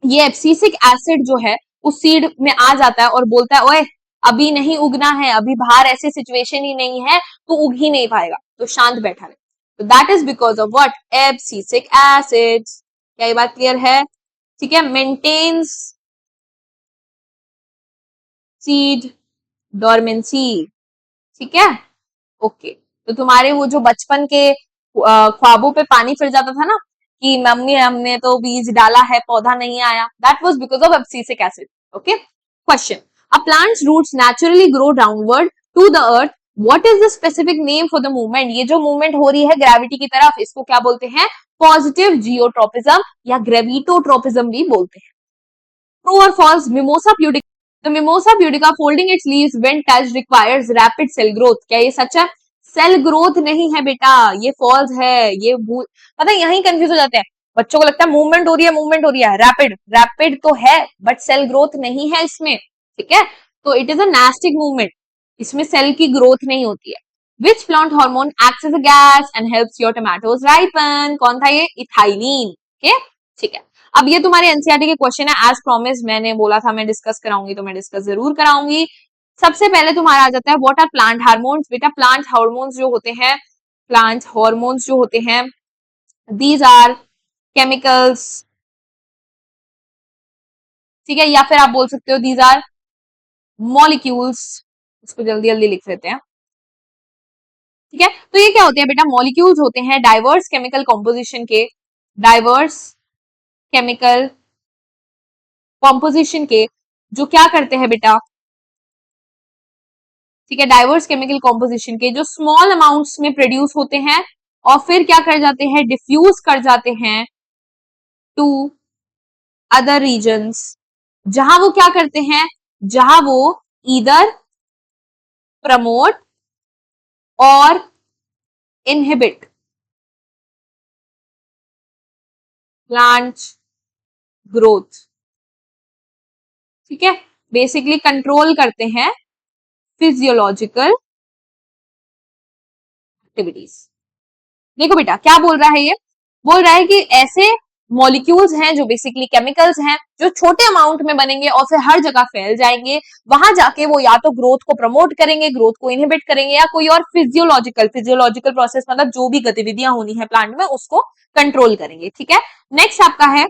S1: ये एब्सिसिक एसिड जो है उस सीड में आ जाता है और बोलता है ओए अभी नहीं उगना है, अभी बाहर ऐसी सिचुएशन ही नहीं है तो उग ही नहीं पाएगा, तो शांत बैठा रहे। तो that is because of what? Abscisic acid. क्या ये बात क्लियर है? ठीक है, मेंटेन्स सीड डोरमेंसी। ठीक है, ओके। तो तुम्हारे वो जो बचपन के ख्वाबों पे पानी फिर जाता था ना कि मम्मी हमने तो बीज डाला है पौधा नहीं आया, that was because of abscisic acid. Okay, question, a plants roots naturally grow downward to the earth, what is the specific name for the movement? ये जो मूवमेंट हो रही है ग्रेविटी की तरफ, इसको क्या बोलते हैं? पॉजिटिव जियोट्रोपिज्म या ग्रेविटोट्रोपिज्म भी बोलते हैं। ट्रू और false? Mimosa pudica, the mimosa pudica folding its leaves when touched requires rapid cell growth। क्या ये सच है? सेल ग्रोथ नहीं है बेटा, ये फॉल्स है। ये पता है यही कंफ्यूज हो जाते हैं बच्चों को, लगता है मूवमेंट हो रही है, मूवमेंट हो रही है, रैपिड रैपिड तो है बट सेल ग्रोथ नहीं है इसमें। ठीक है, तो it is a nastic movement, इसमें सेल की ग्रोथ नहीं होती है। Which plant hormone acts as a gas and helps your tomatoes ripen? कौन था ये? इथाइलिन। ओके, ठीक है। अब ये तुम्हारे एनसीईआरटी के क्वेश्चन है, एज प्रॉमिस मैंने बोला था मैं डिस्कस कराऊंगी तो मैं डिस्कस जरूर कराऊंगी। सबसे पहले तुम्हारा आ जाता है व्हाट आर प्लांट हार्मोन्स? बेटा प्लांट हार्मोन्स जो होते हैं, प्लांट हार्मोन्स जो होते हैं, दीज आर केमिकल्स। ठीक है, या फिर आप बोल सकते हो दीज आर मॉलिक्यूल्स। इसको जल्दी जल्दी लिख लेते हैं। ठीक है, तो ये क्या होते हैं बेटा? मॉलिक्यूल्स होते हैं डाइवर्स केमिकल कॉम्पोजिशन के, डाइवर्स केमिकल कॉम्पोजिशन के, जो क्या करते हैं बेटा? ठीक है, डाइवर्स केमिकल कॉम्पोजिशन के जो स्मॉल अमाउंट्स में प्रोड्यूस होते हैं और फिर क्या कर जाते हैं? डिफ्यूज कर जाते हैं टू अदर रीजन्स, जहां वो क्या करते हैं? जहां वो ईदर प्रमोट और इनहिबिट प्लांट ग्रोथ। ठीक है, बेसिकली कंट्रोल करते हैं फिजियोलॉजिकल एक्टिविटीज। देखो बेटा क्या बोल रहा है, ये बोल रहा है कि ऐसे मॉलिक्यूल्स हैं जो बेसिकली केमिकल्स हैं जो छोटे अमाउंट में बनेंगे और फिर हर जगह फैल जाएंगे, वहां जाके वो या तो ग्रोथ को प्रमोट करेंगे, ग्रोथ को इनहिबिट करेंगे, या कोई और फिजियोलॉजिकल प्रोसेस मतलब जो भी गतिविधियां होनी है प्लांट में उसको कंट्रोल करेंगे। ठीक है, नेक्स्ट आपका है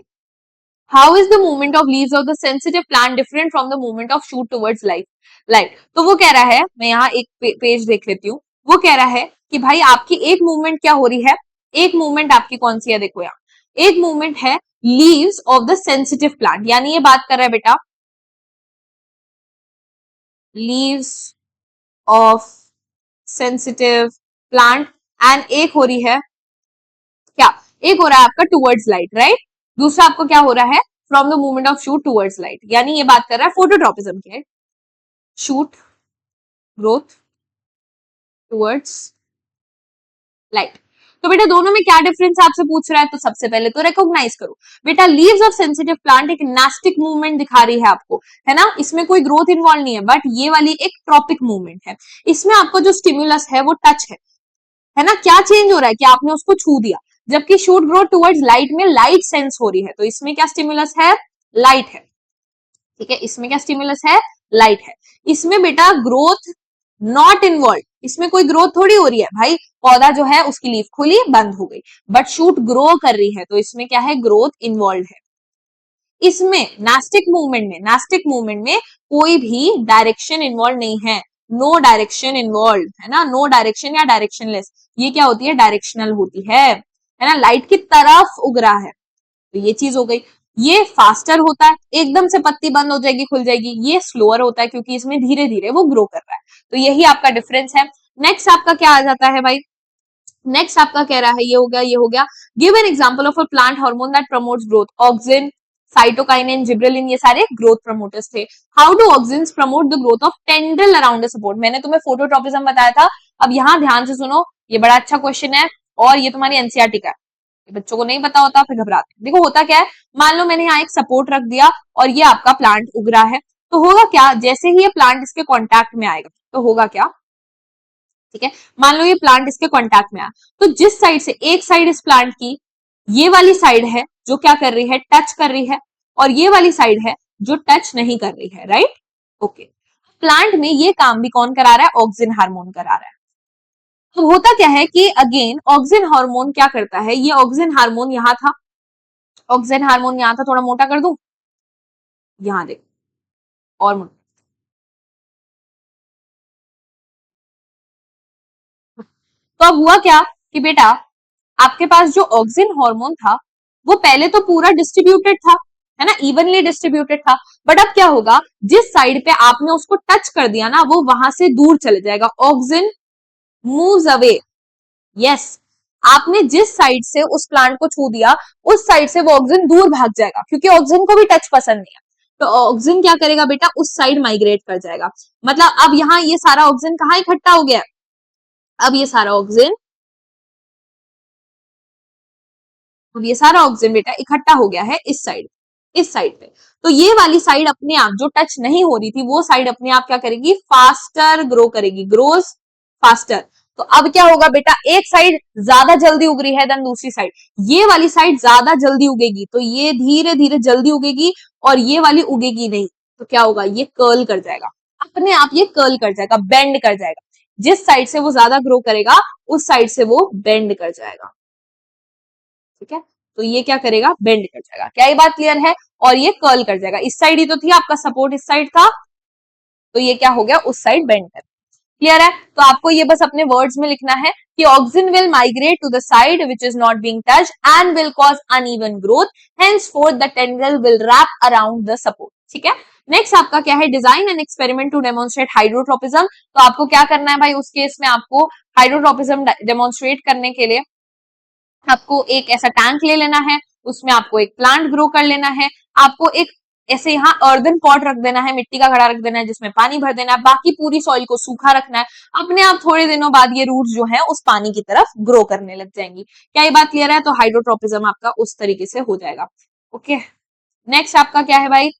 S1: how is the movement of leaves of the sensitive plant different from the movement of shoot towards light. तो वो कह रहा है, मैं यहाँ एक पेज देख लेती हूँ, वो कह रहा है कि भाई आपकी एक मूवमेंट क्या हो रही है, एक मूवमेंट आपकी कौन सी है? देखो यहाँ एक मूवमेंट है leaves of the sensitive plant, यानी ये बात कर रहा है बेटा leaves of sensitive plant, and एक हो रही है क्या? एक हो रहा है आपका टुवर्ड्स लाइट, राइट? दूसरा आपको क्या हो रहा है? From the movement of shoot towards light, यानी ये बात कर रहा है फोटोट्रोपिज्म की, शूट ग्रोथ टुवर्ड्स लाइट। तो बेटा दोनों में क्या डिफरेंस आपसे पूछ रहा है? तो सबसे पहले तो रिकॉग्नाइज करो बेटा, लीव्स ऑफ सेंसिटिव प्लांट एक नास्टिक मूवमेंट दिखा रही है आपको, है ना, इसमें कोई ग्रोथ इन्वॉल्व नहीं है, बट ये वाली एक ट्रॉपिक मूवमेंट है। इसमें आपको जो स्टिम्युलस है वो टच है ना, क्या चेंज हो रहा है कि आपने उसको छू दिया, जबकि शूट ग्रोथ टुवर्ड्स लाइट में लाइट सेंस हो रही है, तो इसमें क्या स्टिम्युलस है? लाइट है। ठीक है, इसमें क्या स्टिम्युलस है? लाइट है। इसमें बेटा ग्रोथ नॉट इन्वॉल्व, इसमें कोई ग्रोथ थोड़ी हो रही है भाई, पौधा जो है उसकी लीफ खुली बंद हो गई, बट शूट ग्रो कर रही है, तो इसमें क्या है? ग्रोथ इन्वॉल्व है। इसमें नास्टिक मूवमेंट में कोई भी डायरेक्शन इन्वॉल्व नहीं है, नो डायरेक्शन इन्वॉल्व, है ना, नो डायरेक्शन या डायरेक्शनलेस, ये क्या होती है? डायरेक्शनल होती है ना, लाइट की तरफ उग रहा है, तो ये चीज हो गई। ये फास्टर होता है, एकदम से पत्ती बंद हो जाएगी खुल जाएगी, ये स्लोअर होता है क्योंकि इसमें धीरे धीरे वो ग्रो कर रहा है, तो यही आपका डिफरेंस है। नेक्स्ट आपका क्या आ जाता है भाई? नेक्स्ट आपका कह रहा है, ये हो गया, ये हो गया, give an example of a plant hormone that promotes growth, auxin, cytokinin, gibberellin, ये सारे ग्रोथ प्रमोटर्स थे। How do auxins promote the growth of tendril around the support? मैंने तुम्हें फोटोट्रोपिज्म बताया था। अब यहाँ ध्यान से सुनो, ये बड़ा अच्छा क्वेश्चन है और ये तुम्हारी एनसीईआरटी का है, बच्चों को नहीं पता होता फिर घबराते हैं। देखो होता क्या है, मान लो मैंने यहाँ एक सपोर्ट रख दिया और ये आपका प्लांट उग रहा है, तो होगा क्या, जैसे ही ये प्लांट इसके कॉन्टैक्ट में आएगा तो होगा क्या, ठीक है, मान लो ये प्लांट इसके कॉन्टैक्ट में आया, तो जिस साइड से, एक साइड इस प्लांट की ये वाली साइड है जो क्या कर रही है, टच कर रही है, और ये वाली साइड है जो टच नहीं कर रही है, राइट, ओके। प्लांट में ये काम भी कौन करा रहा है, ऑक्सिन हार्मोन करा रहा है। तो होता क्या है कि अगेन ऑक्सिन हार्मोन क्या करता है, ये ऑक्सिन हार्मोन यहां था, ऑक्सिन हार्मोन यहां था, थोड़ा मोटा कर दूं, यहां देख, और मोटा। तो अब हुआ क्या कि बेटा आपके पास जो ऑक्सिन हार्मोन था वो पहले तो पूरा डिस्ट्रीब्यूटेड था, है ना, इवनली डिस्ट्रीब्यूटेड था, बट अब क्या होगा, जिस साइड पे आपने उसको टच कर दिया ना वो वहां से दूर चले जाएगा, ऑक्सिन मूव्स अवे। यस, आपने जिस साइड से उस प्लांट को छू दिया उस साइड से वो ऑक्सिन दूर भाग जाएगा, क्योंकि ऑक्सिन को भी टच पसंद नहीं है, तो ऑक्सिन क्या करेगा बेटा, उस साइड माइग्रेट कर जाएगा। मतलब अब यहाँ ये सारा ऑक्सिन कहाँ इकट्ठा हो गया, अब ये सारा ऑक्सिन, अब ये सारा ऑक्सिजन बेटा इकट्ठा हो गया है इस साइड, इस साइड पे, तो ये वाली साइड अपने आप जो टच नहीं हो रही थी वो साइड अपने आप क्या करेगी, फास्टर ग्रो करेगी, ग्रोज फास्टर। तो अब क्या होगा बेटा, एक साइड ज्यादा जल्दी उग रही है देन दूसरी साइड, ये वाली साइड ज्यादा जल्दी उगेगी तो ये धीरे धीरे जल्दी उगेगी, और ये वाली उगेगी नहीं, तो क्या होगा, ये कर्ल कर जाएगा, अपने आप ये कर्ल कर जाएगा, बेंड कर जाएगा, जिस साइड से वो ज्यादा ग्रो करेगा उस साइड से वो बेंड कर जाएगा, ठीक है, तो ये क्या करेगा, बेंड कर जाएगा, क्या ये बात क्लियर है, और ये कर्ल कर जाएगा, इस साइड ही तो थी आपका सपोर्ट, इस साइड था, तो ये क्या हो गया, उस साइड बेंड कर, क्लियर है। तो आपको ये बस अपने वर्ड्स में लिखना है कि auxin will migrate to the side which is not being touched and will cause uneven growth, henceforth the tendril will wrap around the support, ठीक है। नेक्स्ट आपका क्या है, design an experiment to demonstrate hydrotropism. तो आपको क्या करना है भाई, उस केस में आपको हाइड्रोट्रोपिज्म डेमोन्स्ट्रेट करने के लिए आपको एक ऐसा टैंक ले लेना है, उसमें आपको एक प्लांट ग्रो कर लेना है, आपको एक ऐसे यहाँ अर्दन पॉट रख देना है, मिट्टी का घड़ा रख देना है जिसमें पानी भर देना है, बाकी पूरी सॉइल को सूखा रखना है, अपने आप थोड़े दिनों बाद ये रूट्स जो है उस पानी की तरफ ग्रो करने लग जाएंगी। क्या ये बात क्लियर है, तो हाइड्रोट्रोपिज्म आपका उस तरीके से हो जाएगा, ओके। नेक्स्ट आपका क्या है भाई,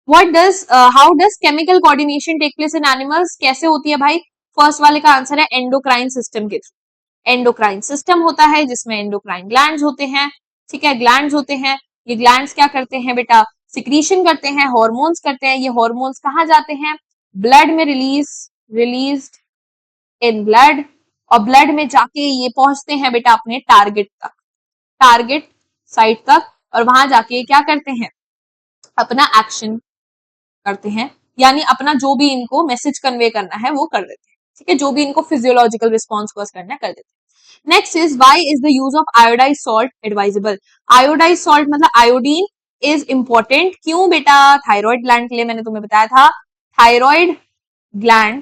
S1: what does how does chemical coordination take place in animals, कैसे होती है भाई, फर्स्ट वाले का आंसर है एंडोक्राइन सिस्टम के थ्रू। एंडोक्राइन सिस्टम होता है जिसमें एंडोक्राइन ग्लैंड्स होते हैं, ठीक है, ग्लैंड्स होते हैं, ये ग्लैंड्स क्या करते हैं बेटा, सिक्रीशन करते हैं, हार्मोन्स करते हैं, ये हार्मोन्स कहाँ जाते हैं, ब्लड में रिलीज्ड इन ब्लड, और ब्लड में जाके ये पहुंचते हैं बेटा अपने टारगेट तक, टारगेट साइट तक, और वहां जाके क्या करते हैं, अपना एक्शन करते हैं, यानी अपना जो भी इनको मैसेज कन्वे करना है वो कर देते हैं, ठीक है, जो भी इनको फिजियोलॉजिकल रिस्पॉन्स कॉज करना है कर देते हैं। Next is why is the use of iodise salt advisable, iodise salt मतलब आयोडीन इज इंपॉर्टेंट, क्यों बेटा, थायराइड ग्लैंड के लिए, मैंने तुम्हें बताया था थायराइड ग्लैंड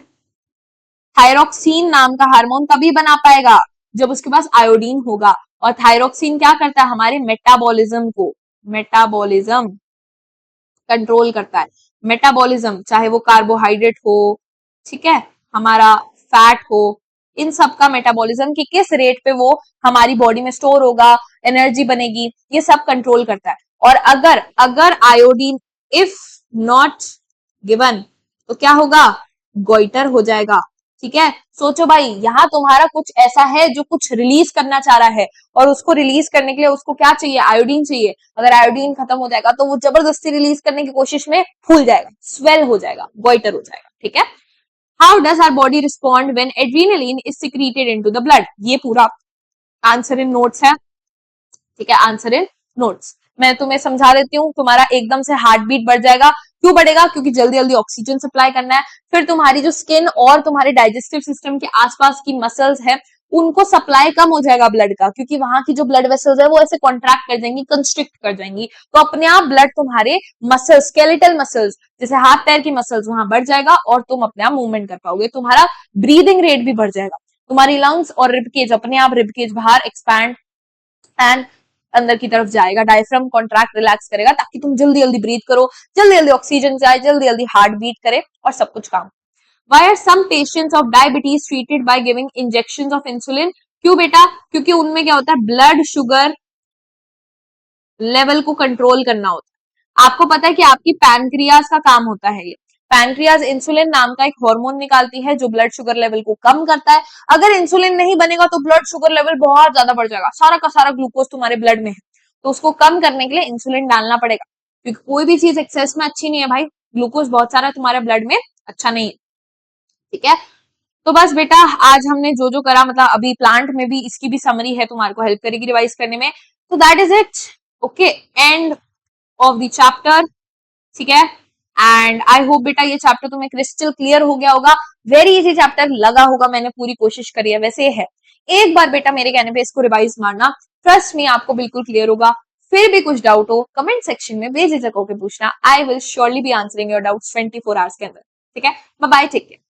S1: थायरोक्सिन नाम का हार्मोन तभी बना पाएगा जब उसके पास आयोडीन होगा, और थायरोक्सिन क्या करता है, हमारे मेटाबॉलिज्म कंट्रोल करता है, मेटाबॉलिज्म चाहे वो कार्बोहाइड्रेट हो, ठीक है, हमारा फैट हो, इन सब का मेटाबॉलिज्म की किस रेट पे वो हमारी बॉडी में स्टोर होगा, एनर्जी बनेगी, ये सब कंट्रोल करता है। और अगर अगर आयोडीन इफ नॉट गिवन तो क्या होगा, गोइटर हो जाएगा, ठीक है। सोचो भाई यहाँ तुम्हारा कुछ ऐसा है जो कुछ रिलीज करना चाह रहा है, और उसको रिलीज करने के लिए उसको क्या चाहिए, आयोडीन चाहिए, अगर आयोडीन खत्म हो जाएगा तो वो जबरदस्ती रिलीज करने की कोशिश में फूल जाएगा, स्वेल हो जाएगा, गोइटर हो जाएगा, ठीक है। How does our body respond when adrenaline is secreted into the blood, ये पूरा आंसर इन नोट्स है, ठीक है, आंसर इन नोट्स। मैं तुम्हें समझा देती हूँ, तुम्हारा एकदम से हार्ट बीट बढ़ जाएगा, क्यों बढ़ेगा, क्योंकि जल्दी जल्दी ऑक्सीजन सप्लाई करना है, फिर तुम्हारी जो स्किन और तुम्हारे डाइजेस्टिव सिस्टम के आसपास की मसल्स है उनको सप्लाई कम हो जाएगा ब्लड का, क्योंकि वहां की जो ब्लड वेसल्स है वो ऐसे कॉन्ट्रैक्ट कर जाएंगी, कंस्ट्रिक्ट कर जाएंगी, तो अपने आप ब्लड तुम्हारे मसल्स, स्केलेटल मसल्स जैसे हाथ पैर की मसल्स वहां बढ़ जाएगा, और तुम अपने आप मूवमेंट कर पाओगे, तुम्हारा ब्रीदिंग रेट भी बढ़ जाएगा, तुम्हारी लंग्स और रिबकेज, अपने आप रिबकेज बाहर एक्सपैंड एंड अंदर की तरफ जाएगा, डायफ्राम कॉन्ट्रैक्ट रिलैक्स करेगा ताकि तुम जल्दी जल्दी ब्रीथ करो, जल्दी जल्दी ऑक्सीजन जाए, जल्दी जल्दी हार्ट बीट करे और सब कुछ काम। Why are some patients of diabetes treated by giving injections of insulin? क्यों बेटा? क्योंकि उनमें क्या होता है, ब्लड शुगर लेवल को कंट्रोल करना होता है। आपको पता है कि आपकी पैनक्रियाज का काम होता है ये। पैनक्रियाज इंसुलिन नाम का एक हार्मोन निकालती है जो ब्लड शुगर लेवल को कम करता है। अगर इंसुलिन नहीं बनेगा तो ब्लड शुगर लेवल बहुत ज्यादा बढ़ जाएगा, सारा का सारा ग्लूकोज तुम्हारे ब्लड में है, तो उसको कम करने के लिए इंसुलिन डालना पड़ेगा, क्योंकि कोई भी चीज एक्सेस में अच्छी नहीं है भाई। ग्लूकोज बहुत सारा तुम्हारे ब्लड में अच्छा नहीं है, ठीक है। तो बस बेटा आज हमने जो जो करा, मतलब अभी प्लांट में भी इसकी भी समरी है, तुम्हारे को हेल्प करेगी रिवाइज करने में। तो that is it, okay, end of the chapter, ठीक है। एंड आई होप बेटा ये चैप्टर तुम्हें क्रिस्टल क्लियर हो गया होगा। वेरी इजी चैप्टर लगा होगा, मैंने पूरी कोशिश करी है, वैसे है। एक बार बेटा मेरे कहने पे इसको रिवाइज मारना, ट्रस्ट मी आपको बिल्कुल क्लियर होगा। फिर भी कुछ डाउट हो कमेंट सेक्शन में बेझिझक होकर पूछना, I will surely be answering your doubts 24 hours के अंदर, ठीक है। Bye bye, take care.